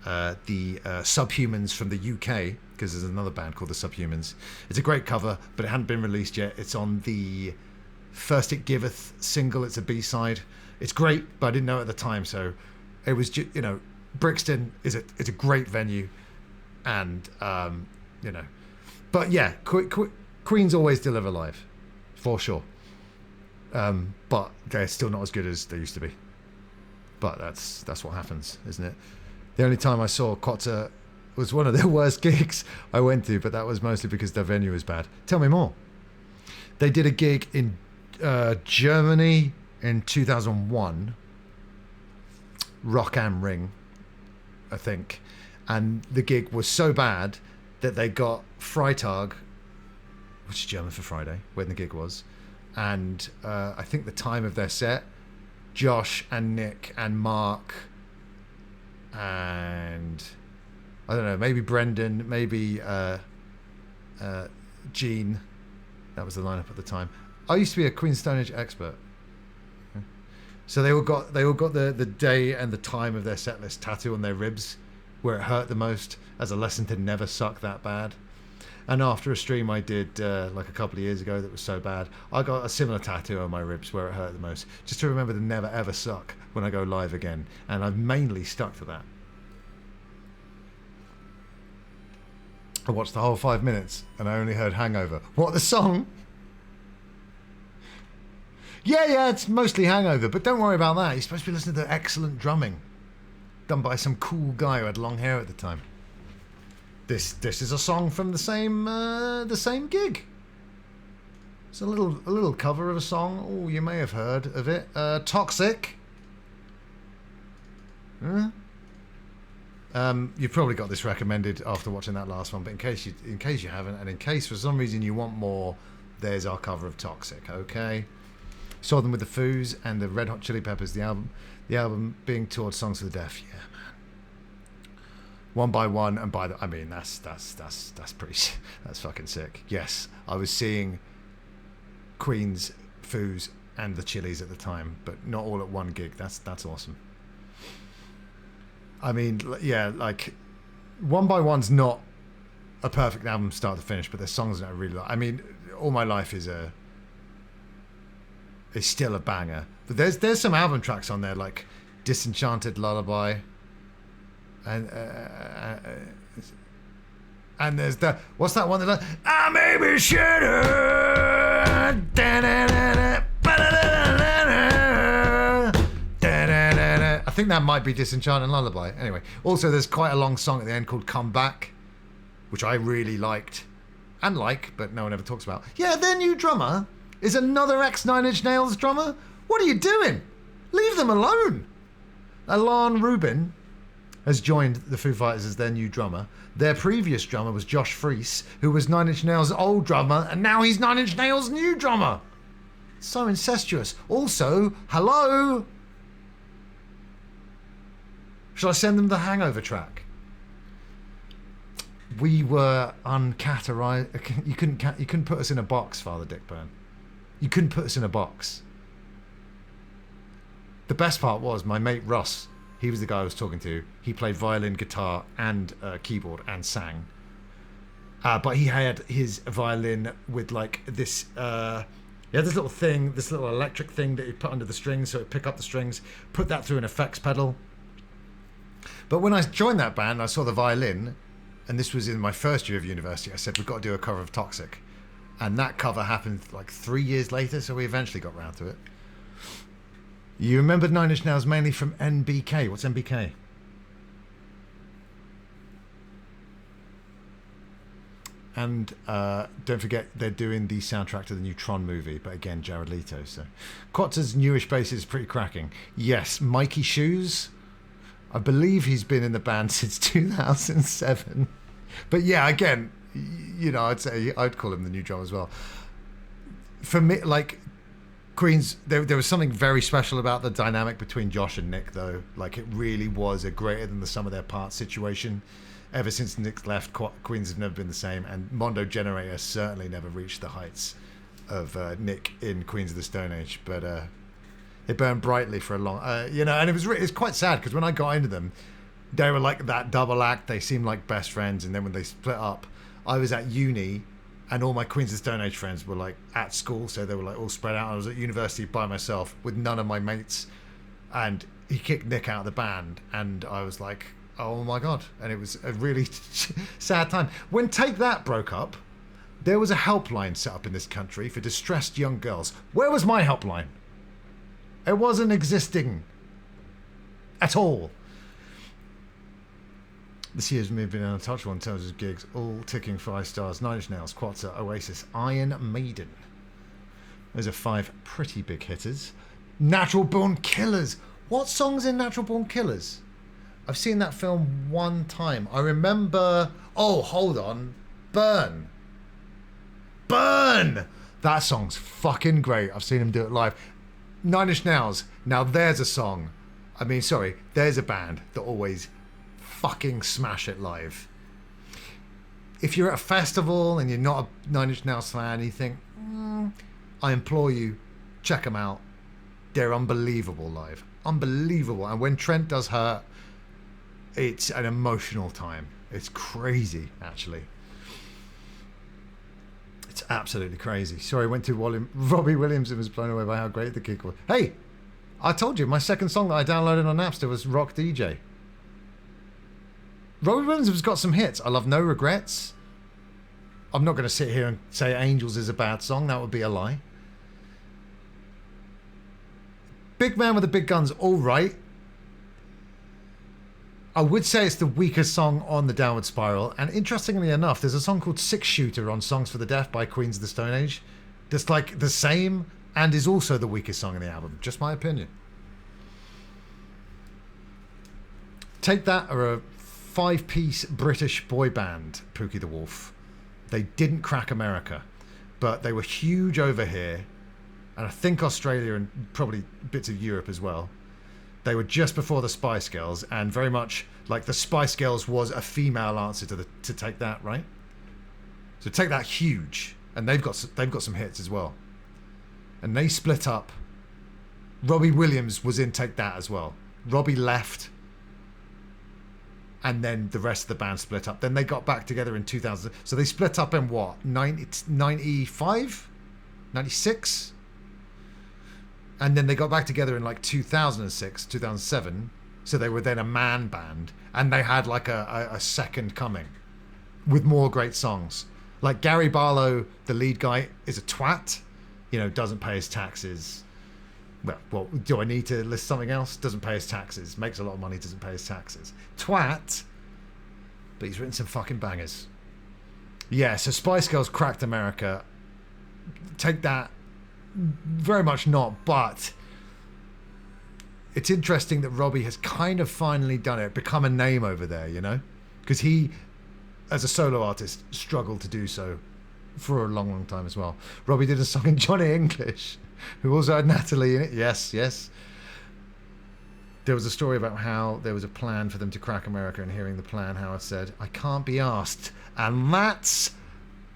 Subhumans from the UK, because there's another band called the Subhumans. It's a great cover, but it hadn't been released yet. It's on the First It Giveth single. It's a B-side. It's great, but I didn't know at the time, so it was just, you know, Brixton it's a great venue, and you know, but yeah, Queens always deliver live, for sure. But they're still not as good as they used to be. But that's what happens, isn't it? The only time I saw Kotzer was one of their worst gigs I went to, but that was mostly because their venue was bad. Tell me more. They did a gig in Germany in 2001, Rock am Ring, I think, and the gig was so bad that they got Freitag, which is German for Friday, when the gig was, and I think the time of their set, Josh and Nick and Mark and I don't know, maybe Brendan, maybe Gene, that was the lineup at the time. I used to be a Queen Stone Age expert. So they all got the day and the time of their set list tattoo on their ribs, where it hurt the most, as a lesson to never suck that bad. And after a stream I did like a couple of years ago that was so bad, I got a similar tattoo on my ribs where it hurt the most, just to remember to never ever suck when I go live again. And I've mainly stuck to that. I watched the whole 5 minutes and I only heard Hangover. What, the song? Yeah, it's mostly Hangover, but don't worry about that. You're supposed to be listening to excellent drumming done by some cool guy who had long hair at the time. This is a song from the same gig. It's a little cover of a song. Oh, you may have heard of it. Toxic. You've probably got this recommended after watching that last one, but in case you haven't, and in case for some reason you want more, there's our cover of Toxic. Okay. Saw them with the Foos and the Red Hot Chili Peppers. The album being toured, Songs for the Deaf. Yeah, man. One by One and by the. I mean, that's pretty. That's fucking sick. Yes, I was seeing Queen's, Foos, and the Chili's at the time, but not all at one gig. That's awesome. I mean, yeah, like One by One's not a perfect album start to finish, but there's songs that I really like. I mean, All My Life is still a banger. But there's some album tracks on there like Disenchanted Lullaby, and there's the what's that one that like I may be shattered. I think that might be Disenchanted Lullaby. Anyway, also there's quite a long song at the end called Come Back, which I really liked and but no one ever talks about. Yeah, their new drummer is another ex-Nine Inch Nails drummer. What are you doing? Leave them alone. Alan Rubin has joined the Foo Fighters as their new drummer. Their previous drummer was Josh Freese, who was Nine Inch Nails' old drummer, and now he's Nine Inch Nails' new drummer. So incestuous. Also, hello. Shall I send them the Hangover track? We were uncategorized. You couldn't put us in a box, Father Dickburn. You couldn't put us in a box. The best part was my mate Russ. He was the guy I was talking to. He played violin, guitar, and keyboard, and sang. But he had his violin with like this. He had this little thing, this little electric thing that he put under the strings, so it pick up the strings. Put that through an effects pedal. But when I joined that band, I saw the violin, and this was in my first year of university. I said, we've got to do a cover of Toxic. And that cover happened like 3 years later, so we eventually got round to it. You remember Nine Inch Nails mainly from NBK. What's NBK? And don't forget, they're doing the soundtrack to the new Tron movie, but again, Jared Leto. So Quatz's newish bass is pretty cracking. Yes, Mikey Shoes. I believe he's been in the band since 2007. But yeah, again, you know, I'd call him the new drummer as well. For me, like Queen's, there was something very special about the dynamic between Josh and Nick, though. Like it really was a greater than the sum of their parts situation. Ever since Nick left, Queens have never been the same, and Mondo Generator certainly never reached the heights of Nick in Queens of the Stone Age. But it burned brightly for a long, you know, and it's quite sad because when I got into them, they were like that double act. They seemed like best friends, and then when they split up, I was at uni, and all my Queens of the Stone Age friends were like at school, so they were like all spread out. I was at university by myself with none of my mates, and he kicked Nick out of the band, and I was like, oh my god! And it was a really sad time. When Take That broke up, there was a helpline set up in this country for distressed young girls. Where was my helpline? It wasn't existing at all. This year's been untouchable in terms of gigs, all ticking 5 stars. Nine Inch Nails, Quatza, Oasis, Iron Maiden. Those are 5 pretty big hitters. Natural Born Killers. What song's in Natural Born Killers? I've seen that film one time. I remember... Oh, hold on. Burn. Burn! That song's fucking great. I've seen him do it live. Nine Inch Nails. Now there's a song. I mean, sorry. There's a band that always fucking smash it live. If you're at a festival and you're not a Nine Inch Nails fan, you think, I implore you, check them out. They're unbelievable live. Unbelievable. And when Trent does Hurt, it's an emotional time. It's crazy, actually. It's absolutely crazy. Sorry, I went to Robbie Williams and was blown away by how great the gig was. Hey, I told you, my second song that I downloaded on Napster was Rock DJ. Robbie Williams has got some hits. I love No Regrets. I'm not going to sit here and say Angels is a bad song. That would be a lie. Big Man with the Big Guns, all right. I would say it's the weakest song on the Downward Spiral. And interestingly enough, there's a song called Six Shooter on Songs for the Deaf by Queens of the Stone Age. That's like the same and is also the weakest song in the album. Just my opinion. Take That are a 5-piece British boy band, Pookie the Wolf. They didn't crack America, but they were huge over here. And I think Australia and probably bits of Europe as well. They were just before the Spice Girls, and very much like the Spice Girls was a female answer to Take That, right? So Take That, huge, and they've got some hits as well. And they split up. Robbie Williams was in Take That as well. Robbie left, and then the rest of the band split up. Then they got back together in 2000. So they split up in what? 95? 96? And then they got back together in like 2006, 2007. So they were then a man band. And they had like a second coming with more great songs. Like Gary Barlow, the lead guy, is a twat. You know, doesn't pay his taxes. Well, do I need to list something else? Doesn't pay his taxes. Makes a lot of money, doesn't pay his taxes. Twat. But he's written some fucking bangers. Yeah, so Spice Girls cracked America. Take That. Very much not, but it's interesting that Robbie has kind of finally done it, become a name over there, you know? Because he, as a solo artist, struggled to do so for a long, long time as well. Robbie did a song in Johnny English, who also had Natalie in it. Yes, yes. There was a story about how there was a plan for them to crack America, and hearing the plan, Howard said, "I can't be asked." And that's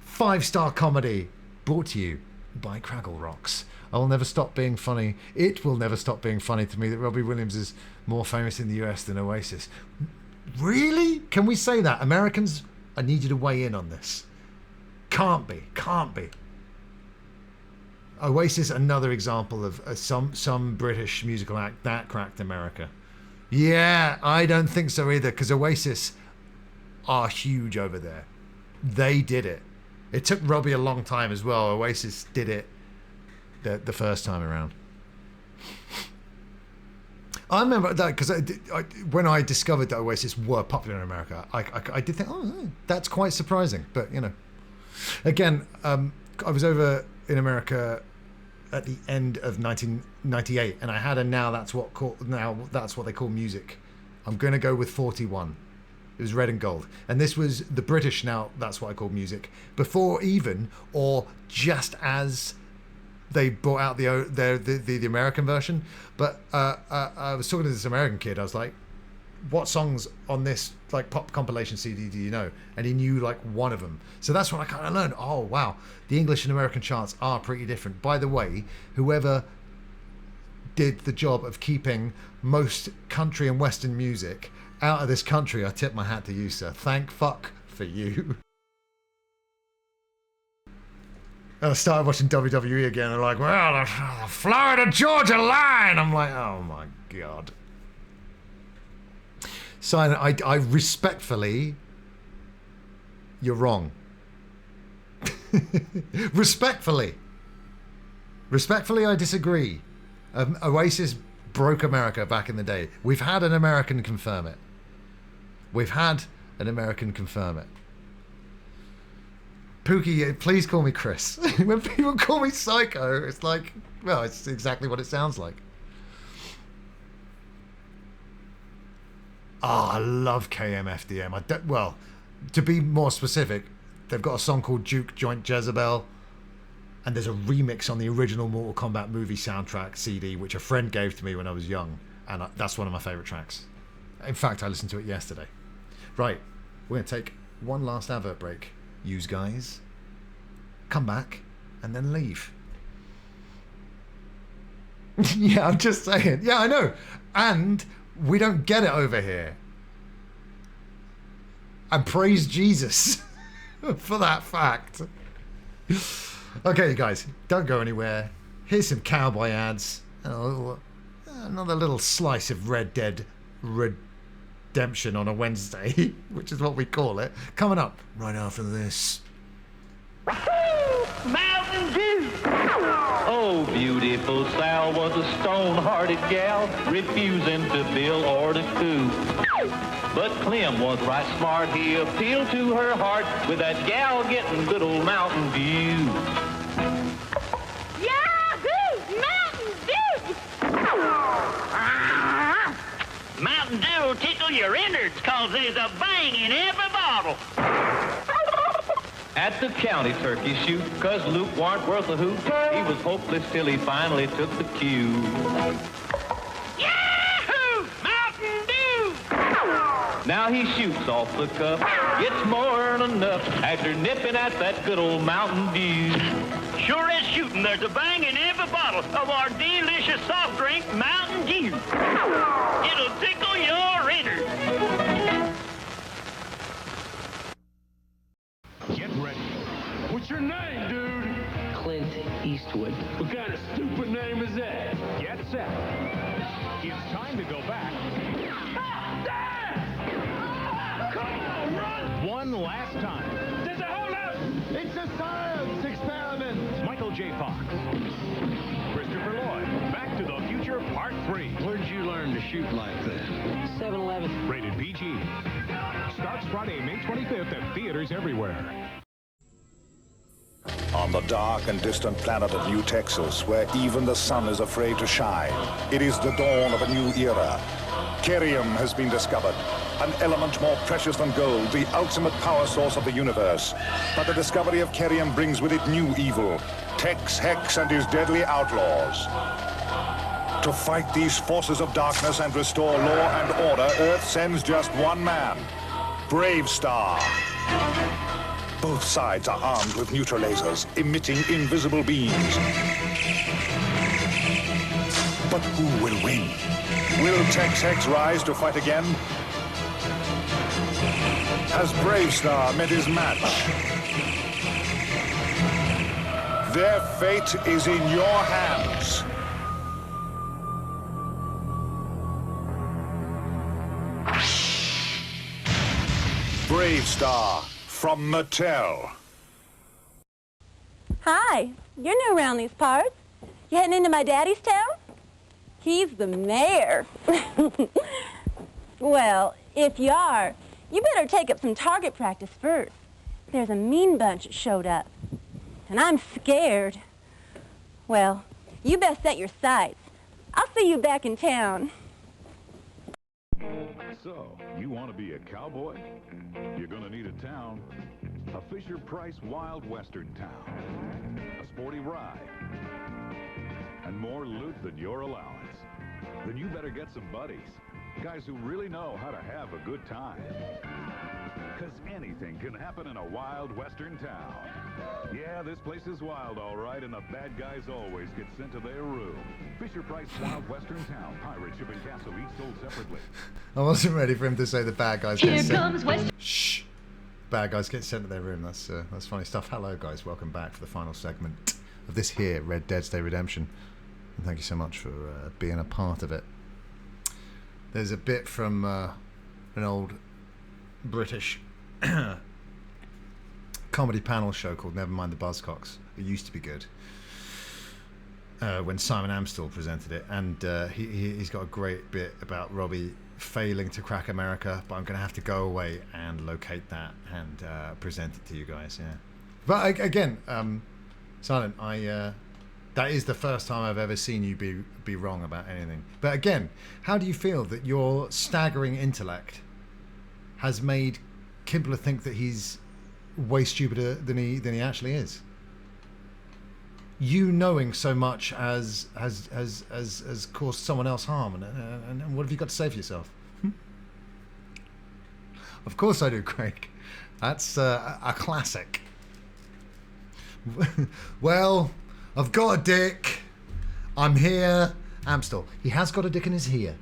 5-star comedy brought to you by Craggle Rocks. I will never stop being funny. It will never stop being funny to me that Robbie Williams is more famous in the US than Oasis. Really? Can we say that? Americans, I need you to weigh in on this. Can't be. Can't be. Oasis, another example of some British musical act that cracked America. Yeah, I don't think so either, because Oasis are huge over there. They did it. It took Robbie a long time as well. Oasis did it the first time around. I remember that because when I discovered that Oasis were popular in America, I did think, oh, that's quite surprising. But, you know, again, I was over in America at the end of 1998, and I had a now that's what they call music. I'm going to go with 41. It was Red and Gold. And this was the British Now That's What I Call Music. Before even, or just as they brought out the American version. But I was talking to this American kid. I was like, what songs on this like pop compilation CD do you know? And he knew like one of them. So that's when I kind of learned, oh, wow, the English and American charts are pretty different. By the way, whoever did the job of keeping most country and Western music out of this country, I tip my hat to you, sir. Thank fuck for you. And I started watching WWE again. They're like, well, the Florida-Georgia line. I'm like, oh my God. So I respectfully, you're wrong. Respectfully, I disagree. Oasis broke America back in the day. We've had an American confirm it. Pookie, please call me Chris. When people call me Psycho, it's like, well, it's exactly what it sounds like. Oh, I love KMFDM. Well, to be more specific, they've got a song called Juke Joint Jezebel, and there's a remix on the original Mortal Kombat movie soundtrack CD, which a friend gave to me when I was young, and that's one of my favourite tracks. In fact, I listened to it yesterday. Right, we're going to take one last advert break. Use guys, come back, and then leave. Yeah, I'm just saying. Yeah, I know. And we don't get it over here. And praise Jesus for that fact. Okay, you guys, don't go anywhere. Here's some cowboy ads. And another little slice of Red Dead Redemption on a Wednesday, which is what we call it. Coming up right after this. Sal was a stone-hearted gal, refusing to bill or to coo. But Clem was right smart. He appealed to her heart with that gal getting good old Mountain Dew. Yahoo! Mountain Dew! Mountain Dew will tickle your innards, cause there's a bang in every bottle. At the county turkey shoot, cause Luke warn't worth a hoot, he was hopeless till he finally took the cue. Yahoo! Mountain Dew! Now he shoots off the cuff, gets more than enough after nipping at that good old Mountain Dew. Sure as shooting, there's a bang in every bottle of our delicious soft drink, Mountain Dew. It'll tickle your innards. Get ready. What's your name, dude? Clint Eastwood. What kind of stupid name is that? Get set. It's time to go back. Come on, run! One last time. There's a holdup! It's a science experiment! Michael J. Fox. Christopher Lloyd. Back to the Future Part 3. Where'd you learn to shoot like that? 7-Eleven. Rated PG. Starts Friday, May 25th at theaters everywhere. On the dark and distant planet of New Texas, where even the sun is afraid to shine, it is the dawn of a new era. Cerium has been discovered, an element more precious than gold, the ultimate power source of the universe. But the discovery of Cerium brings with it new evil, Tex, Hex, and his deadly outlaws. To fight these forces of darkness and restore law and order, Earth sends just one man, Brave Star. Both sides are armed with neutralizers, emitting invisible beams. But who will win? Will Tex Hex rise to fight again? Has Brave Star met his match? Their fate is in your hands. Brave Star from Mattel. Hi, you're new around these parts. You heading into my daddy's town? He's the mayor. Well, if you are, you better take up some target practice first. There's a mean bunch that showed up, and I'm scared. Well, you best set your sights. I'll see you back in town. So, you want to be a cowboy? You're going to need a town. A Fisher-Price Wild Western town. A sporty ride. And more loot than your allowance. Then you better get some buddies. Guys who really know how to have a good time. Because anything can happen in a wild western town. Yeah, this place is wild, all right, and the bad guys always get sent to their room. Fisher-Price Wild Western Town. Pirate ship and castle, each sold separately. I wasn't ready for him to say the bad guys get sent. Shh. Bad guys get sent to their room. That's funny stuff. Hello, guys. Welcome back for the final segment of this here, Red Deadnesday Redemption. And thank you so much for being a part of it. There's a bit from an old British comedy panel show called Nevermind the Buzzcocks. It used to be good when Simon Amstell presented it, and he's got a great bit about Robbie failing to crack America, but I'm going to have to go away and locate that and present it to you guys. Yeah, but again, Silent, that is the first time I've ever seen you be wrong about anything. But again, how do you feel that your staggering intellect has made Kimbler think that he's way stupider than he actually is? You knowing so much has caused someone else harm, and what have you got to say for yourself? Of course I do, Craig. That's a classic. Well, I've got a dick. I'm here. Amstel. He has got a dick and is here.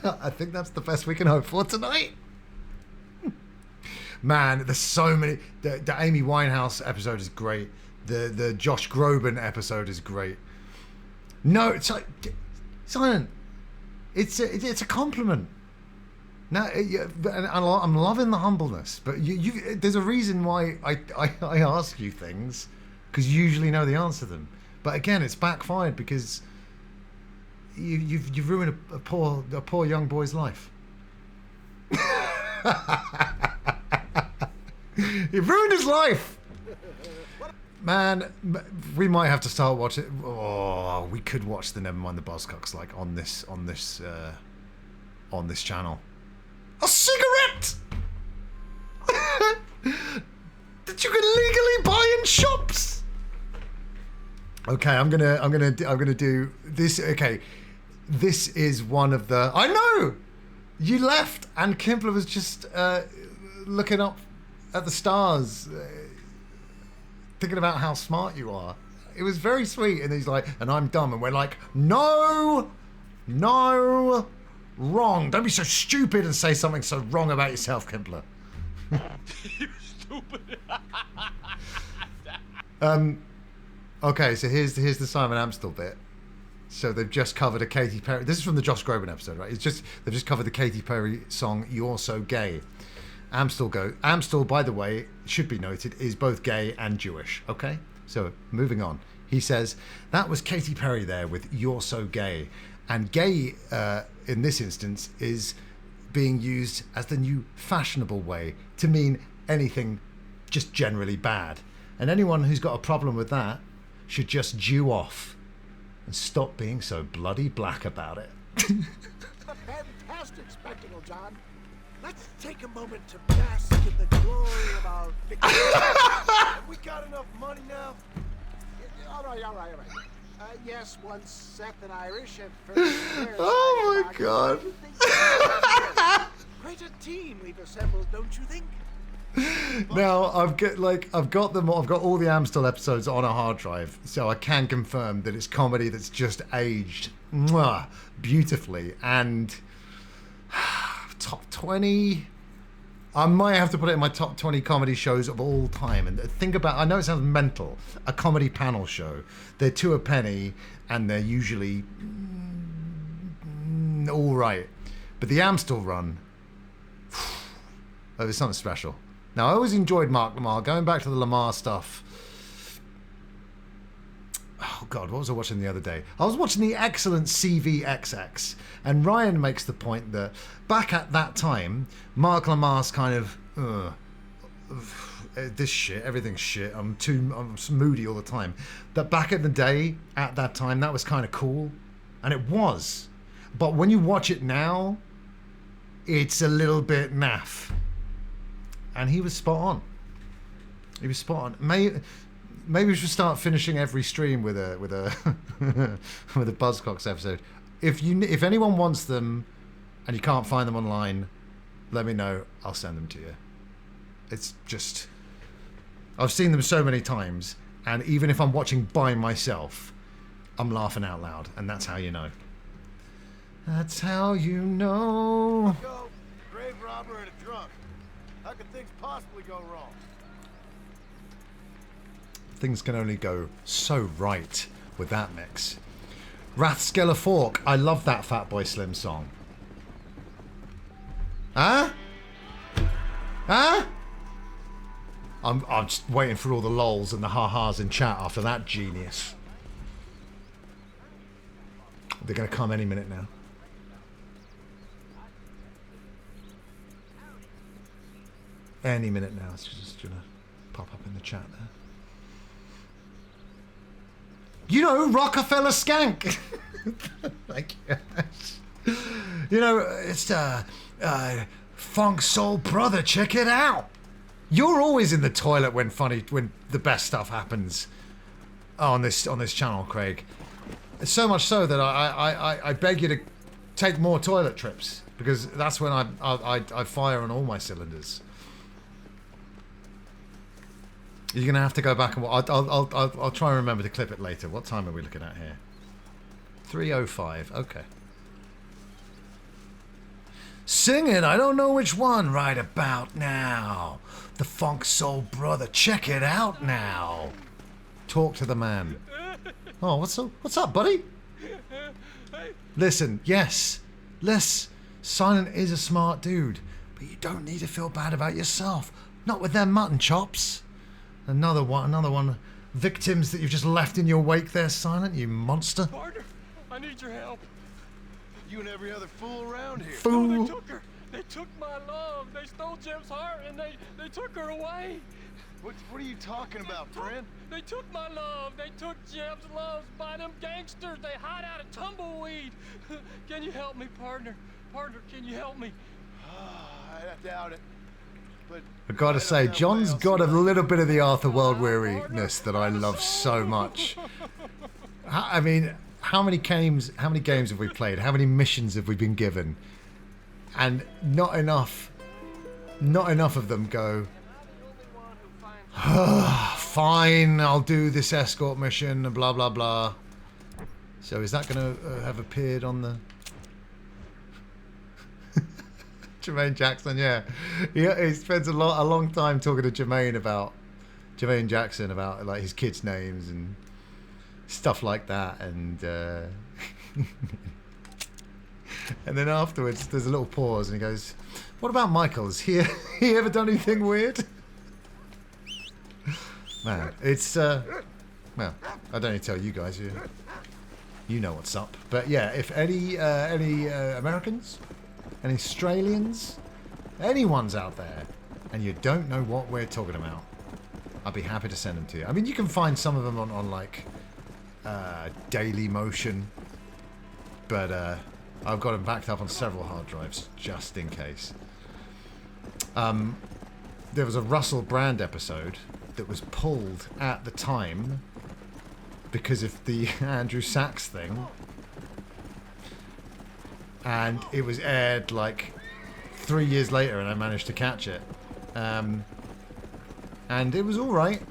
I think that's the best we can hope for tonight. Man, there's so many. The Amy Winehouse episode is great. The Josh Groban episode is great. No, it's like, Simon, it's a compliment. Now, I'm loving the humbleness, but there's a reason why I ask you things, because you usually know the answer to them. But again, it's backfired because you've ruined a poor young boy's life. You've ruined his life. Man, we might have to start watching. Oh, we could watch the Nevermind the Buzzcocks like on this channel. A cigarette that you can legally buy in shops. Okay, I'm gonna do this. Okay, this is one of the. I know you left, and Kimpler was just looking up at the stars. Thinking about how smart you are. It was very sweet, and he's like, and I'm dumb, and we're like, no, wrong. Don't be so stupid and say something so wrong about yourself, Kimpler. You stupid. Okay, so here's the Simon Amstel bit. So they've just covered a Katy Perry. This is from the Josh Groban episode, right? They've just covered the Katy Perry song "You're So Gay." Amstel, by the way, should be noted, is both gay and Jewish. Okay, so moving on. He says that was Katy Perry there with "You're So Gay," and gay in this instance is being used as the new fashionable way to mean anything just generally bad. And anyone who's got a problem with that should just Jew off and stop being so bloody black about it. A fantastic spectacle, John. Let's take a moment to bask in the glory of our victory. Have we got enough money now? All right. Yes, once Seth and Irish have first. Oh my God! Quite a team we've assembled, don't you think? Now I've got them. I've got all the Amstel episodes on a hard drive, so I can confirm that it's comedy that's just aged beautifully. And top 20. I might have to put it in my top 20 comedy shows of all time. And think about, I know it sounds mental, a comedy panel show. They're two a penny, and they're usually all right. But the Amstel run, there's something special. Now, I always enjoyed Mark Lamar. Going back to the Lamar stuff. Oh, God, what was I watching the other day? I was watching the excellent CVXX. And Ryan makes the point that back at that time, Mark Lamar's kind of, this shit, everything's shit. I'm moody all the time. That back in the day, at that time, that was kind of cool. And it was. But when you watch it now, it's a little bit naff. And he was spot on. He was spot on. Maybe we should start finishing every stream with a with a Buzzcocks episode. If anyone wants them, and you can't find them online, let me know. I'll send them to you. It's just, I've seen them so many times, and even if I'm watching by myself, I'm laughing out loud, and that's how you know. That's how you know. Go, grave robber and a drunk. How could things possibly go wrong? Things can only go so right with that mix. Rathskeller Fork. I love that Fatboy Slim song. Huh? I'm just waiting for all the lols and the ha-has in chat after that genius. They're going to come any minute now. Any minute now. It's just going to pop up in the chat there. You know, Rockefeller Skank. Thank you. You know, it's Funk Soul Brother. Check it out. You're always in the toilet when the best stuff happens on this channel, Craig. So much so that I beg you to take more toilet trips, because that's when I fire on all my cylinders. You're gonna have to go back and I'll try and remember to clip it later. What time are we looking at here? 3:05. Okay. Singing, I don't know which one right about now. The Funk Soul Brother. Check it out now. Talk to the man. Oh, what's up, buddy? Listen, yes, Silent is a smart dude, but you don't need to feel bad about yourself. Not with them mutton chops. Another one. Victims that you've just left in your wake there, Silent, you monster. Partner, I need your help. You and every other fool around here. Fool. No, they took her. They took my love. They stole Jim's heart and they took her away. What are you talking about, friend? They took my love. They took Jim's love by them gangsters. They hide out of tumbleweed. Can you help me, partner? Partner, can you help me? I doubt it. But I gotta say, John's got a little bit of the Arthur world weariness that I love so much. I mean, how many games have we played? How many missions have we been given? And not enough of them go, fine, I'll do this escort mission, blah, blah, blah. So is that going to have appeared on the... Jermaine Jackson, yeah. He spends a long time talking to Jermaine Jackson about like his kids' names and stuff like that, and and then afterwards there's a little pause and he goes, "What about Michael? Has he ever done anything weird?" Man, it's well, I don't need to tell you guys, you know what's up. But yeah, if any Americans, any Australians, anyone's out there, and you don't know what we're talking about, I'd be happy to send them to you. I mean, you can find some of them on like Daily Motion, but I've got them backed up on several hard drives just in case. There was a Russell Brand episode that was pulled at the time because of the Andrew Sachs thing, and it was aired like 3 years later, and I managed to catch it, and it was all right.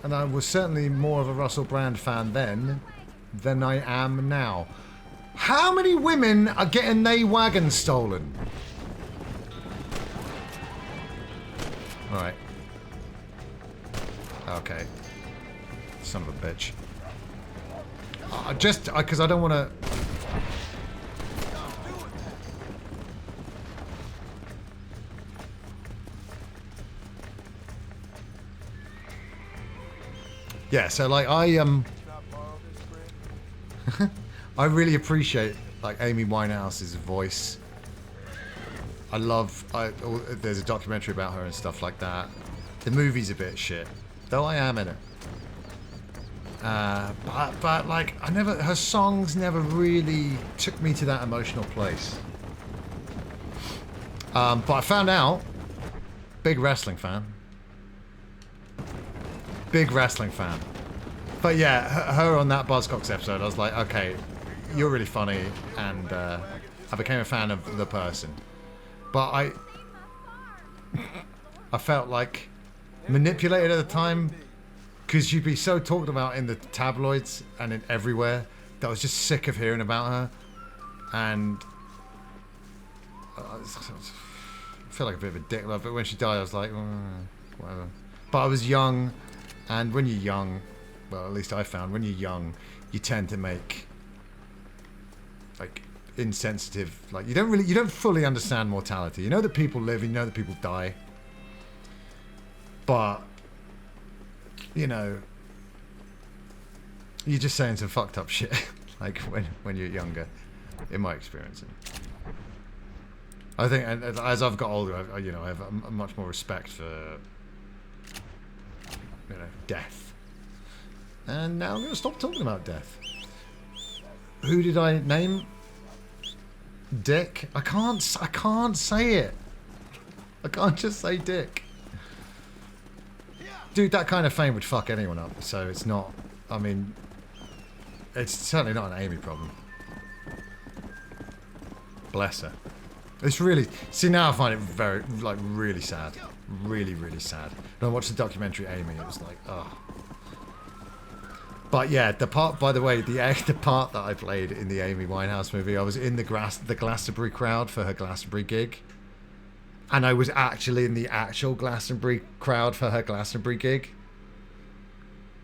And I was certainly more of a Russell Brand fan then than I am now. How many women are getting their wagons stolen? All right. Okay. Son of a bitch. Just because I don't want to. Yeah, so like I really appreciate like Amy Winehouse's voice. There's a documentary about her and stuff like that. The movie's a bit shit, though I am in it. But like her songs never really took me to that emotional place. But I found out, big wrestling fan. Big wrestling fan. But yeah, her on that Buzzcocks episode, I was like, okay, you're really funny, and I became a fan of the person. But I felt like manipulated at the time, because she'd be so talked about in the tabloids and in everywhere that I was just sick of hearing about her, and I feel like a bit of a dick. But when she died, I was like, whatever. But I was young. And when you're young, well, at least I found, when you're young, you tend to make, like, insensitive, like, you don't fully understand mortality. You know that people live, and you know that people die. But, you know, you're just saying some fucked up shit, like, when you're younger, in my experience. I think, and as I've got older, I have a much more respect for, death. And now I'm going to stop talking about death. Who did I name? Dick? I can't say it. I can't just say Dick. Dude, that kind of fame would fuck anyone up, so it's not, I mean, it's certainly not an Amy problem. Bless her. It's really, see, now I find it very, like, really sad. Really, really sad. When I watched the documentary Amy, it was like, oh. But yeah, the part, by the way, the part that I played in the Amy Winehouse movie, I was in the Glastonbury crowd for her Glastonbury gig. And I was actually in the actual Glastonbury crowd for her Glastonbury gig.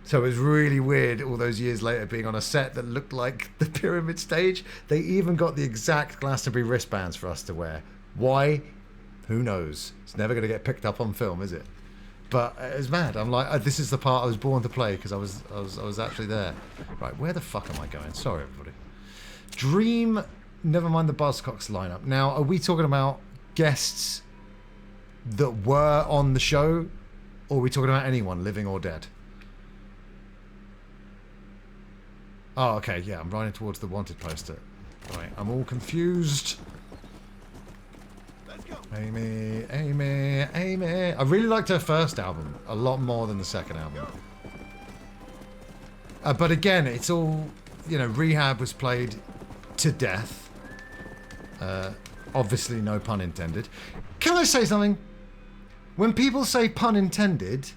So it was really weird all those years later being on a set that looked like the Pyramid Stage. They even got the exact Glastonbury wristbands for us to wear. Why? Who knows? It's never going to get picked up on film, is it? But it was mad. I'm like, this is the part I was born to play because I was actually there. Right, where the fuck am I going? Sorry, everybody. Dream, never mind the Buzzcocks lineup. Now, are we talking about guests that were on the show, or are we talking about anyone, living or dead? Oh, okay, yeah, I'm running towards the wanted poster. Right, I'm all confused. Amy, Amy, Amy. I really liked her first album a lot more than the second album. But again, it's all, you know, Rehab was played to death. Obviously, no pun intended. Can I say something? When people say pun intended,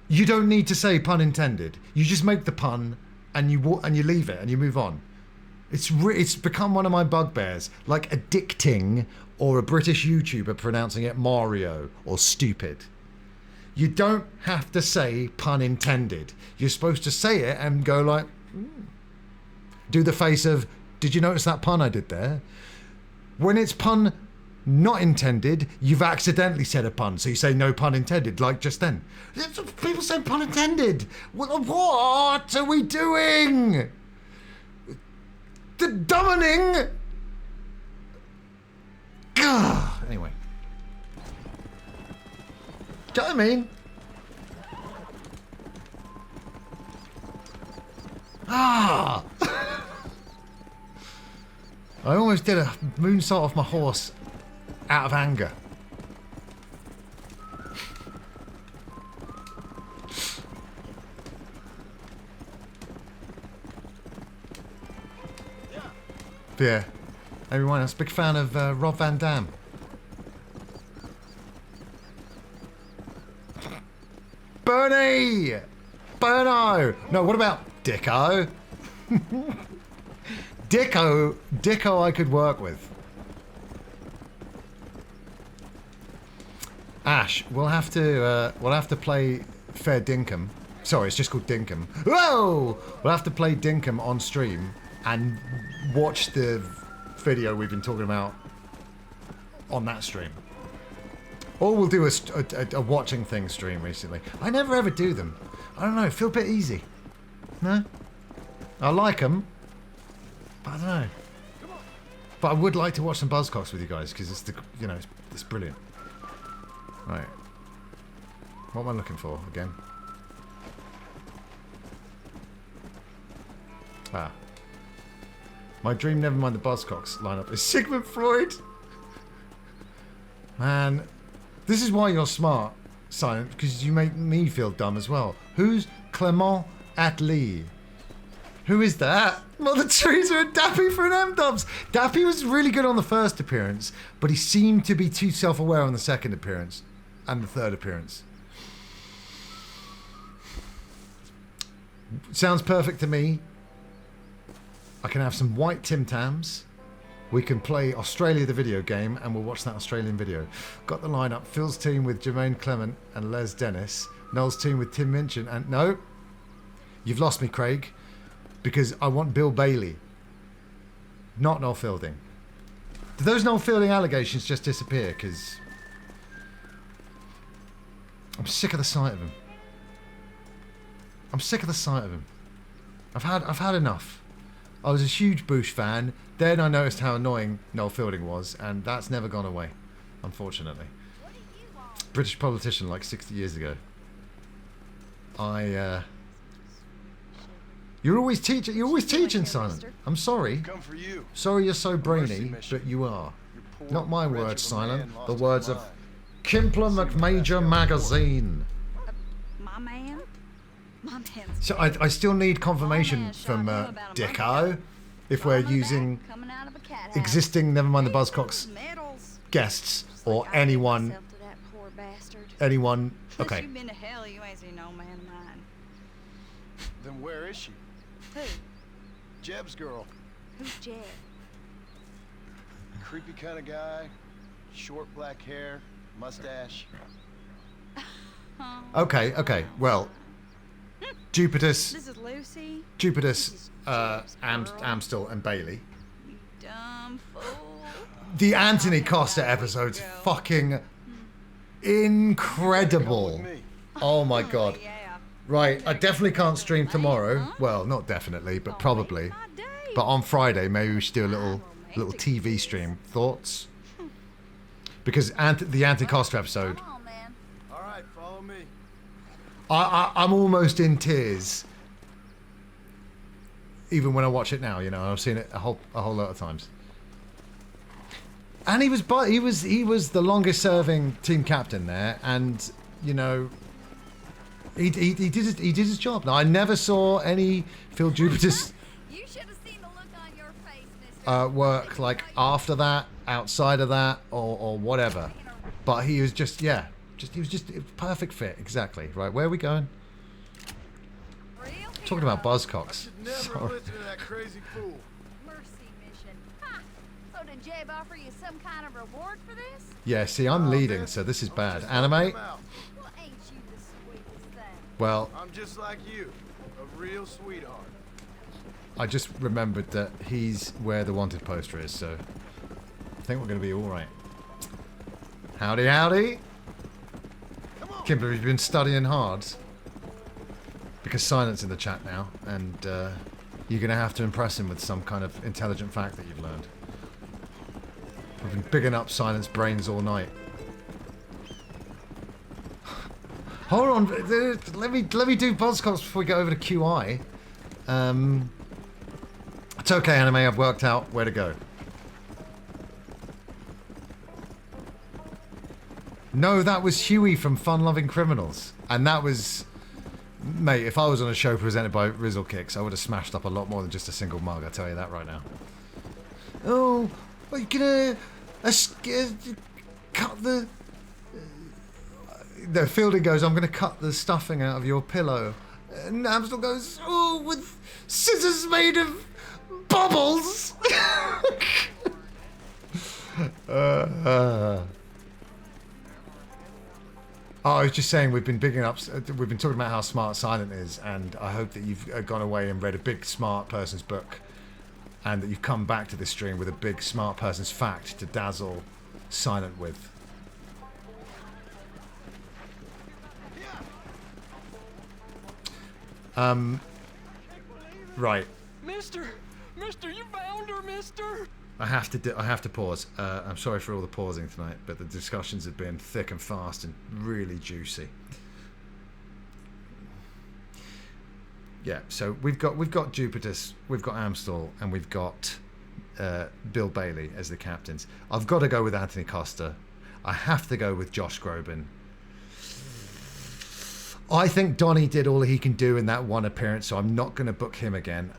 you don't need to say pun intended. You just make the pun and you leave it and you move on. It's become one of my bugbears, like addicting or a British YouTuber pronouncing it Mario or stupid. You don't have to say pun intended. You're supposed to say it and go like, do the face of, did you notice that pun I did there? When it's pun not intended, you've accidentally said a pun, so you say no pun intended, like just then. People say pun intended. What are we doing? The dumbening. Anyway. Do you know what I mean? I almost did a moonsault off my horse out of anger. Yeah. Everyone else, big fan of Rob Van Dam. Bernie! Berno! No, what about Dicko? Dicko I could work with. Ash, we'll have to play Fair Dinkum. Sorry, it's just called Dinkum. Whoa! We'll have to play Dinkum on stream and watch the video we've been talking about on that stream. Or we'll do a watching thing stream recently. I never ever do them. I don't know, feel a bit easy. No? I like them, but I don't know. But I would like to watch some Buzzcocks with you guys because it's it's brilliant. Right. What am I looking for again? Ah. My dream, never mind the Buzzcocks lineup, is Sigmund Freud. Man, this is why you're smart, Silent, because you make me feel dumb as well. Who's Clement Attlee? Who is that? Mother Teresa and Dappy for an M-dubs. Dappy was really good on the first appearance, but he seemed to be too self-aware on the second appearance and the third appearance. Sounds perfect to me. I can have some white Tim Tams. We can play Australia the video game and we'll watch that Australian video. Got the lineup. Phil's team with Jermaine Clement and Les Dennis. Noel's team with Tim Minchin and... No. You've lost me, Craig. Because I want Bill Bailey. Not Noel Fielding. Did those Noel Fielding allegations just disappear? Because... I'm sick of the sight of him. I'm sick of the sight of him. I've had enough. I was a huge Bush fan. Then I noticed how annoying Noel Fielding was, and that's never gone away, unfortunately. British politician like 60 years ago. You're always teaching. You're always teaching, Silent. I'm sorry. Sorry you're so brainy, but you are. Not my words, Silent. The words of Kimpler McMajor Magazine. My man? My man's... So I still need confirmation from Dicko if we're using existing, never mind the Buzzcocks guests or anyone. Anyone. Okay. You've been to hell, you ain't seen no man of mine. Then where is she? Who? Jeb's girl. Who's Jeb? Creepy kind of guy. Short black hair. Mustache. Okay. Well, Jupiter's. This is Lucy. Jupiter's, Amstel and Bailey. You dumb fool. The Anthony Costa episode's fucking incredible. Oh my god. Right, I definitely can't stream tomorrow. Well, not definitely, but probably. But on Friday, maybe we should do a little TV stream. Thoughts? Because the Anthony Costa episode, All right, follow me. I'm almost in tears. Even when I watch it now, you know, I've seen it a whole lot of times. And he was the longest serving team captain there, and you know, he did his job. Now I never saw any Phil Jupiter's work like after that, outside of that, or whatever. But he was just he was just a perfect fit. Exactly right. Where are we going? Talking about buzzcocks. Never listen to that crazy fool. Mercy mission. Ha! So did Jeb offer you some kind of reward for this? Yeah, see, I'm leading, so this is bad. Anime? Well, ain't you the sweetest thing? Well, I'm just like you, a real sweetheart. I just remembered that he's where the wanted poster is, so I think we're going to be all right. Howdy, howdy. Kimberly, you've been studying hard. Because Silent's in the chat now, and you're going to have to impress him with some kind of intelligent fact that you've learned. I've been bigging up Silent's brains all night. Hold on, let me do Buzzcocks before we go over to QI. It's okay, Anime, I've worked out where to go. No, that was Huey from Fun Loving Criminals. And that was... Mate, if I was on a show presented by Rizzle Kicks, I would have smashed up a lot more than just a single mug, I'll tell you that right now. Oh, are you gonna... cut the... The Fielding goes, I'm gonna cut the stuffing out of your pillow. And Amstel goes, oh, with scissors made of bubbles! Oh, I was just saying we've been talking about how smart Silent is, and I hope that you've gone away and read a big smart person's book, and that you've come back to this stream with a big smart person's fact to dazzle Silent with. Right. Mister, you found her, mister. I have to pause. I'm sorry for all the pausing tonight, but the discussions have been thick and fast and really juicy. Yeah, so we've got Jupiter's, we've got Amstel, and we've got Bill Bailey as the captains. I've got to go with Anthony Costa. I have to go with Josh Groban. I think Donnie did all he can do in that one appearance, so I'm not going to book him again.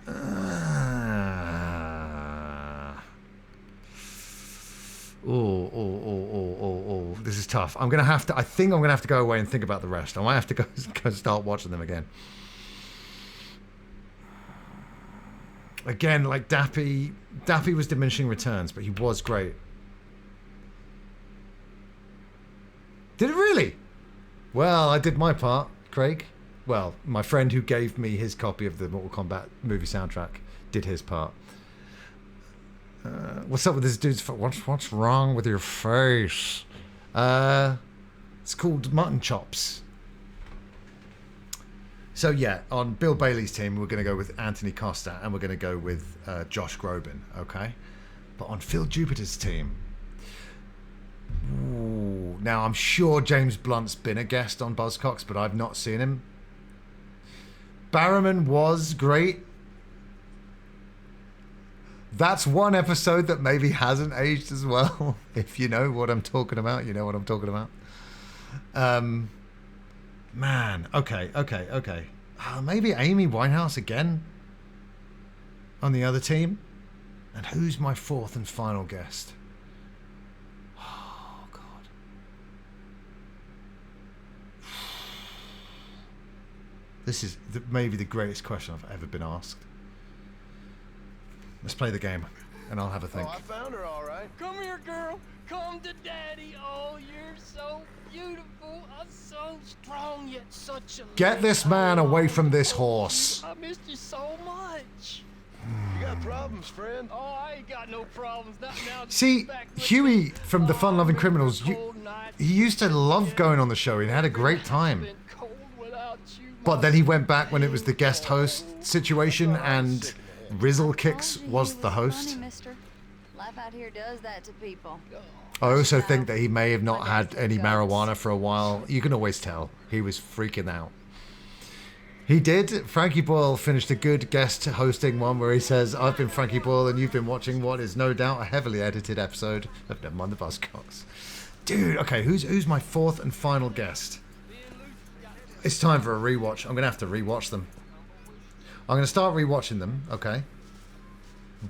Oh, this is tough. I think I'm gonna have to go away and think about the rest. I might have to go start watching them again. Again, like Dappy was diminishing returns, but he was great. Did it really? Well, I did my part, Craig. Well, my friend who gave me his copy of the Mortal Kombat movie soundtrack did his part. What's up with this dude's what's wrong with your face? It's called mutton chops. So yeah, on Bill Bailey's team, we're going to go with Anthony Costa, and we're going to go with Josh Groban, okay? But on Phil Jupiter's team, now I'm sure James Blunt's been a guest on Buzzcocks, but I've not seen him. Barrowman was great. That's one episode that maybe hasn't aged as well. If you know what I'm talking about, you know what I'm talking about. Man, okay. Maybe Amy Winehouse again on the other team. And who's my fourth and final guest? Oh, God. This is maybe the greatest question I've ever been asked. Let's play the game, and I'll have a think. Oh, I found her all right. Come here, girl. Come to daddy. Oh, you're so beautiful. I'm so strong, yet such a... Get this man away from this horse. I missed you so much. You got problems, friend? Oh, I ain't got no problems. Not now. See, Huey from the Fun Loving Criminals, he used to love going on the show. He had a great time. But then he went back when it was the guest host situation, and Rizzle Kicks was the host. Funny, mister. Life out here does that to people. I also think that he may have not had any marijuana for a while. You can always tell. He was freaking out. He did. Frankie Boyle finished a good guest hosting one where he says, I've been Frankie Boyle and you've been watching what is no doubt a heavily edited episode of Never Mind the Buzzcocks. Dude, okay, who's my fourth and final guest? It's time for a rewatch. I'm going to have to rewatch them. I'm going to start rewatching them, okay?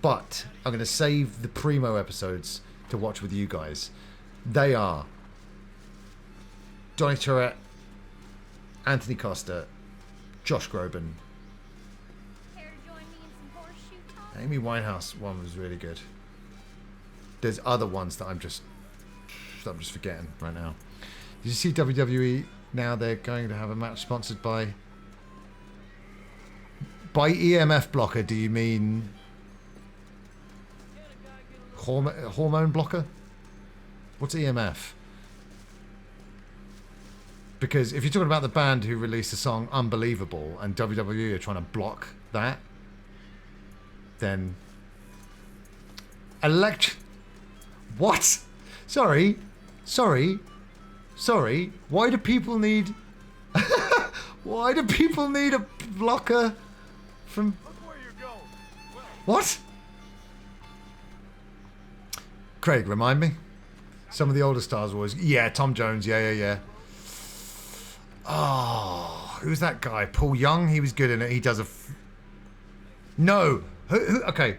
But I'm going to save the primo episodes to watch with you guys. They are Johnny Tourette, Anthony Costa, Josh Groban. Amy Winehouse one was really good. There's other ones that I'm just forgetting right now. Did you see WWE now? They're going to have a match sponsored by EMF blocker. Do you mean hormone blocker? What's EMF? Because if you're talking about the band who released the song Unbelievable and WWE are trying to block that, then what? Sorry. Why do people need a blocker from what? Craig, remind me. Some of the older stars was Tom Jones, yeah. Oh, who's that guy? Paul Young. He was good in it. He does no. Who? Okay.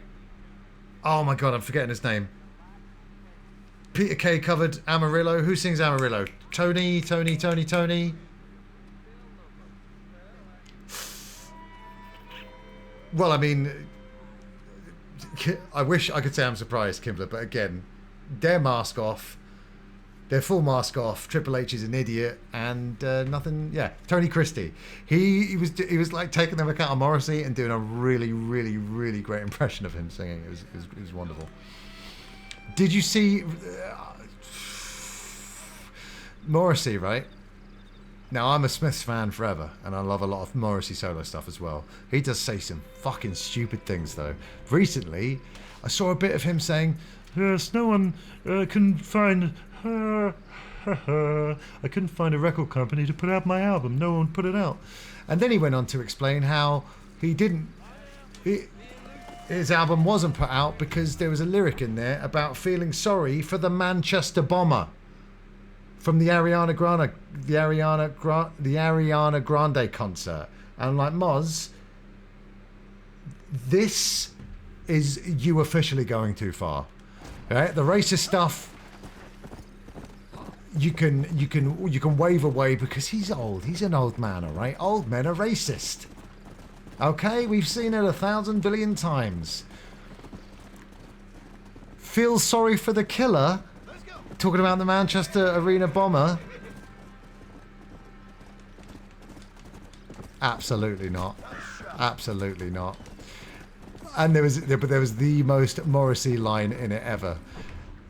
Oh my God, I'm forgetting his name. Peter Kay covered Amarillo. Who sings Amarillo? Tony. Well, I mean, I wish I could say I'm surprised, Kimbler, but again, their mask off. Their full mask off. Triple H is an idiot, and nothing. Yeah, Tony Christie. He was like taking the account of Morrissey and doing a really, really, really great impression of him singing. It was wonderful. Did you see Morrissey? Right now, I'm a Smiths fan forever, and I love a lot of Morrissey solo stuff as well. He does say some fucking stupid things though. Recently, I saw a bit of him saying, "Yes, no one can find." I couldn't find a record company to put out my album. No one put it out. And then he went on to explain how his album wasn't put out because there was a lyric in there about feeling sorry for the Manchester bomber from the Ariana Grande concert. And I'm like, Moz, this is you officially going too far. Right? The racist stuff you can wave away because he's old. He's an old man, all right? Old men are racist. Okay, we've seen it 1,000 billion times. Feel sorry for the killer? Talking about the Manchester Arena bomber? Absolutely not. Absolutely not. And there was the most Morrissey line in it ever.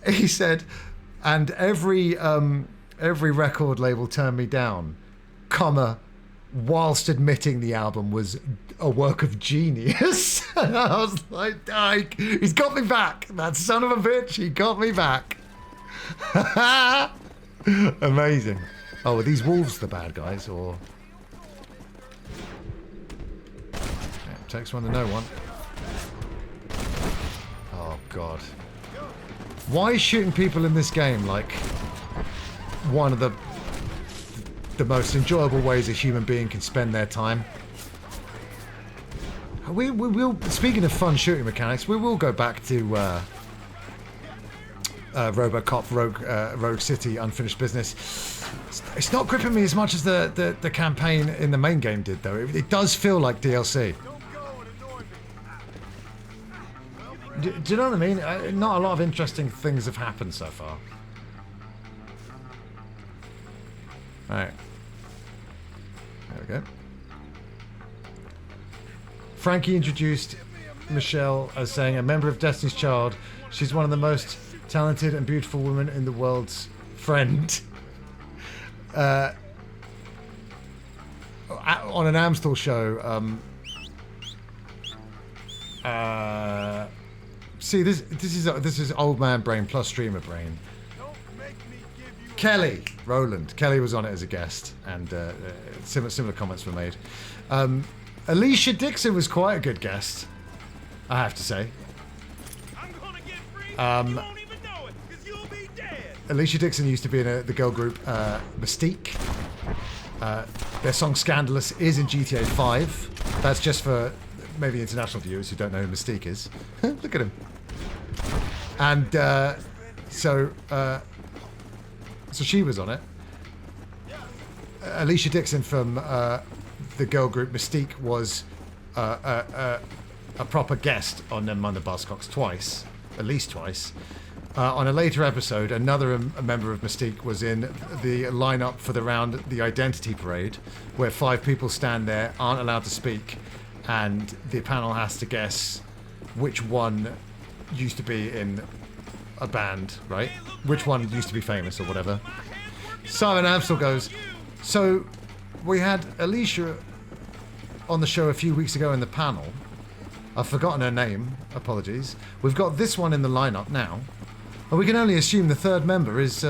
He said, and every record label turned me down, comma, whilst admitting the album was a work of genius. And I was like, he's got me back. That son of a bitch, he got me back. Amazing. Oh, are these wolves the bad guys, or? Yeah, takes one to know one. Oh, God. Why is shooting people in this game like one of the most enjoyable ways a human being can spend their time? We will. Speaking of fun shooting mechanics, we will go back to RoboCop Rogue City Unfinished Business. It's not gripping me as much as the campaign in the main game did, though. It does feel like DLC. Do you know what I mean? Not a lot of interesting things have happened so far. Alright. There we go. Frankie introduced Michelle as saying, a member of Destiny's Child. She's one of the most talented and beautiful women in the world's friend. On an Amstel show, See, this is old man brain plus streamer brain. Kelly Rowland. Kelly was on it as a guest, and similar comments were made. Alicia Dixon was quite a good guest, I have to say. Alicia Dixon used to be in the girl group Mystique. Their song "Scandalous" is in GTA 5. That's just for maybe international viewers who don't know who Mystique is. Look at him. And so she was on it. Alicia Dixon from the girl group Mystique was a proper guest on Never Mind the Buzzcocks twice, at least twice. On a later episode, another member of Mystique was in the lineup for the Identity Parade, where 5 people stand there, aren't allowed to speak, and the panel has to guess which one used to be in a band, right? Which one used to be famous or whatever. Simon Amstel goes, so we had Alicia on the show a few weeks ago in the panel. I've forgotten her name, apologies. We've got this one in the lineup now. And we can only assume the third member is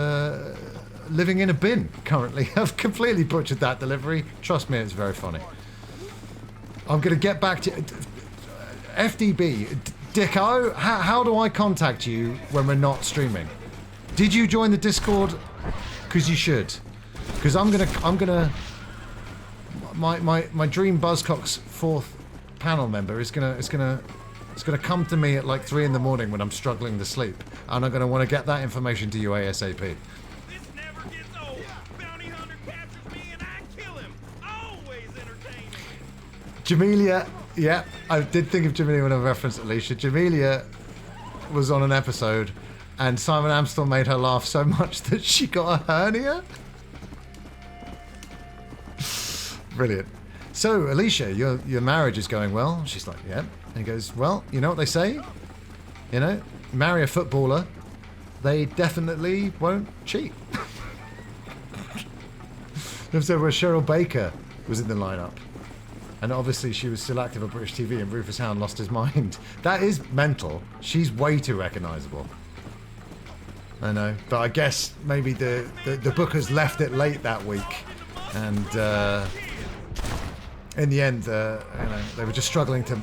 living in a bin currently. I've completely butchered that delivery. Trust me, it's very funny. I'm going to get back to... FDB, Dicko, how do I contact you when we're not streaming? Did you join the Discord? Because you should. Because I'm gonna... My dream Buzzcocks 4th panel member is gonna come to me at like 3 in the morning when I'm struggling to sleep, and I'm gonna want to get that information to you ASAP. This never gets old. Bounty hunter captures me and I kill him. Always entertaining. Jamelia, yeah, I did think of Jamelia when I referenced Alicia. Jamelia was on an episode, and Simon Amstel made her laugh so much that she got a hernia. Brilliant. So, Alicia, your marriage is going well. She's like, yeah. And he goes, well, you know what they say? You know, marry a footballer, they definitely won't cheat. Episode where Cheryl Baker was in the lineup. And obviously she was still active on British TV and Rufus Hound lost his mind. That is mental. She's way too recognisable. I know. But I guess maybe the bookers left it late that week. And in the end, they were just struggling to...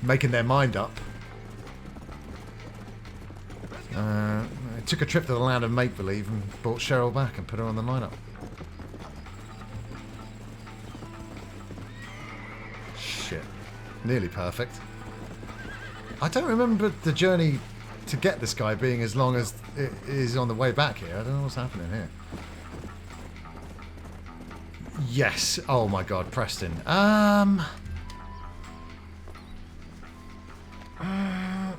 making their mind up. I took a trip to the land of make-believe and brought Cheryl back and put her on the lineup. Shit. Nearly perfect. I don't remember the journey to get this guy being as long as it is on the way back here. I don't know what's happening here. Yes. Oh my god, Preston.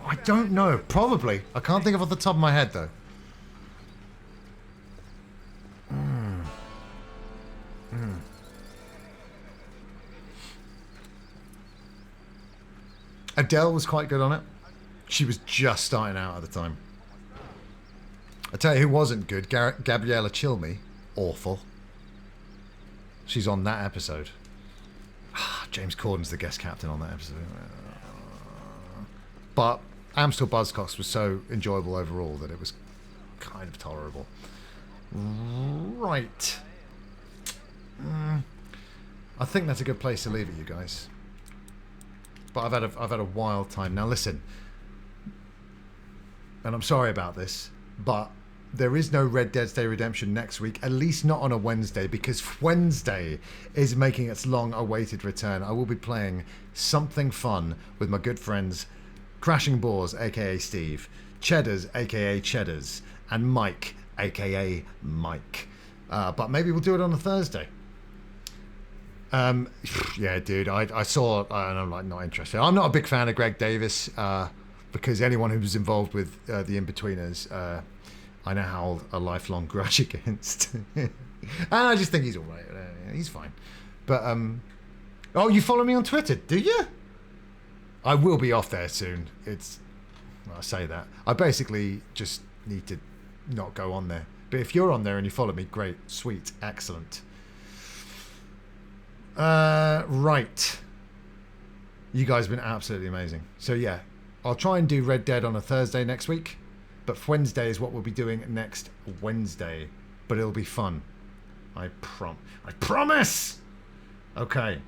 I don't know. Probably. I can't think of off the top of my head, though. Adele was quite good on it. She was just starting out at the time. I tell you who wasn't good. Gabriella Chilmy. Awful. She's on that episode. James Corden's the guest captain on that episode. But Amstel Buzzcocks was so enjoyable overall that it was kind of tolerable. Right. I think that's a good place to leave it, you guys. But I've had a wild time. Now listen, and I'm sorry about this, but there is no Red Deadnesday Redemption next week, at least not on a Wednesday, because Wednesday is making its long-awaited return. I will be playing something fun with my good friends Crashing Boars, aka Steve, Cheddars, aka Cheddars, and Mike, aka Mike. But maybe we'll do it on a Thursday. Yeah, dude, I saw and I'm like not interested. I'm not a big fan of Greg Davis because anyone who's involved with the Inbetweeners, I now hold a lifelong grudge against. And I just think he's all right. He's fine. But oh, you follow me on Twitter, do you? I will be off there soon. I say that. I basically just need to not go on there. But if you're on there and you follow me, great, sweet, excellent. Right. You guys have been absolutely amazing. So yeah, I'll try and do Red Dead on a Thursday next week, but Wednesday is what we'll be doing next Wednesday. But it'll be fun. I promise! Okay.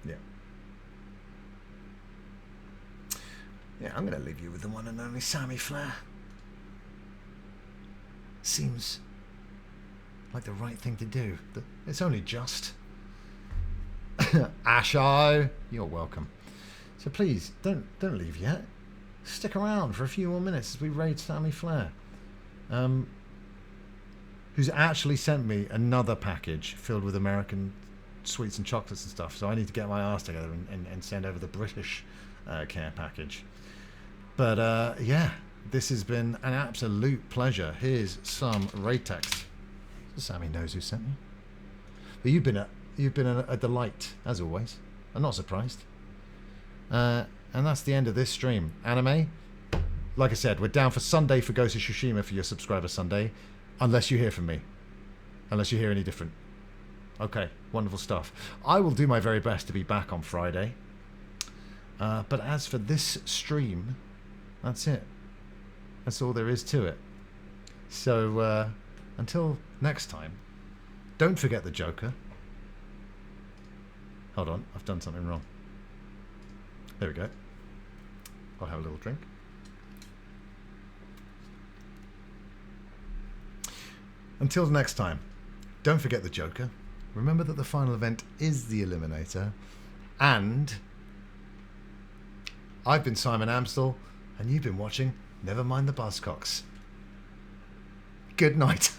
Yeah. Yeah, I'm going to leave you with the one and only Sammy Flair. Seems like the right thing to do. It's only just. Asho, you're welcome. So please, don't leave yet. Stick around for a few more minutes as we raid Sammy Flair. Who's actually sent me another package filled with American sweets and chocolates and stuff. So I need to get my arse together and send over the British care package. But yeah, this has been an absolute pleasure. Here's some raid text. So Sammy knows who sent me. But you've been a delight as always. I'm not surprised. And that's the end of this stream. Anime, like I said, we're down for Sunday for Ghost of Tsushima for your subscriber Sunday, unless you hear from me. Unless you hear any different. Okay, wonderful stuff. I will do my very best to be back on Friday. But as for this stream, that's it. That's all there is to it. So, until next time, don't forget the Joker. Hold on, I've done something wrong. There we go. I'll have a little drink. Until next time, don't forget the Joker. Remember that the final event is the Eliminator. And I've been Simon Amstel, and you've been watching Never Mind the Buzzcocks. Good night.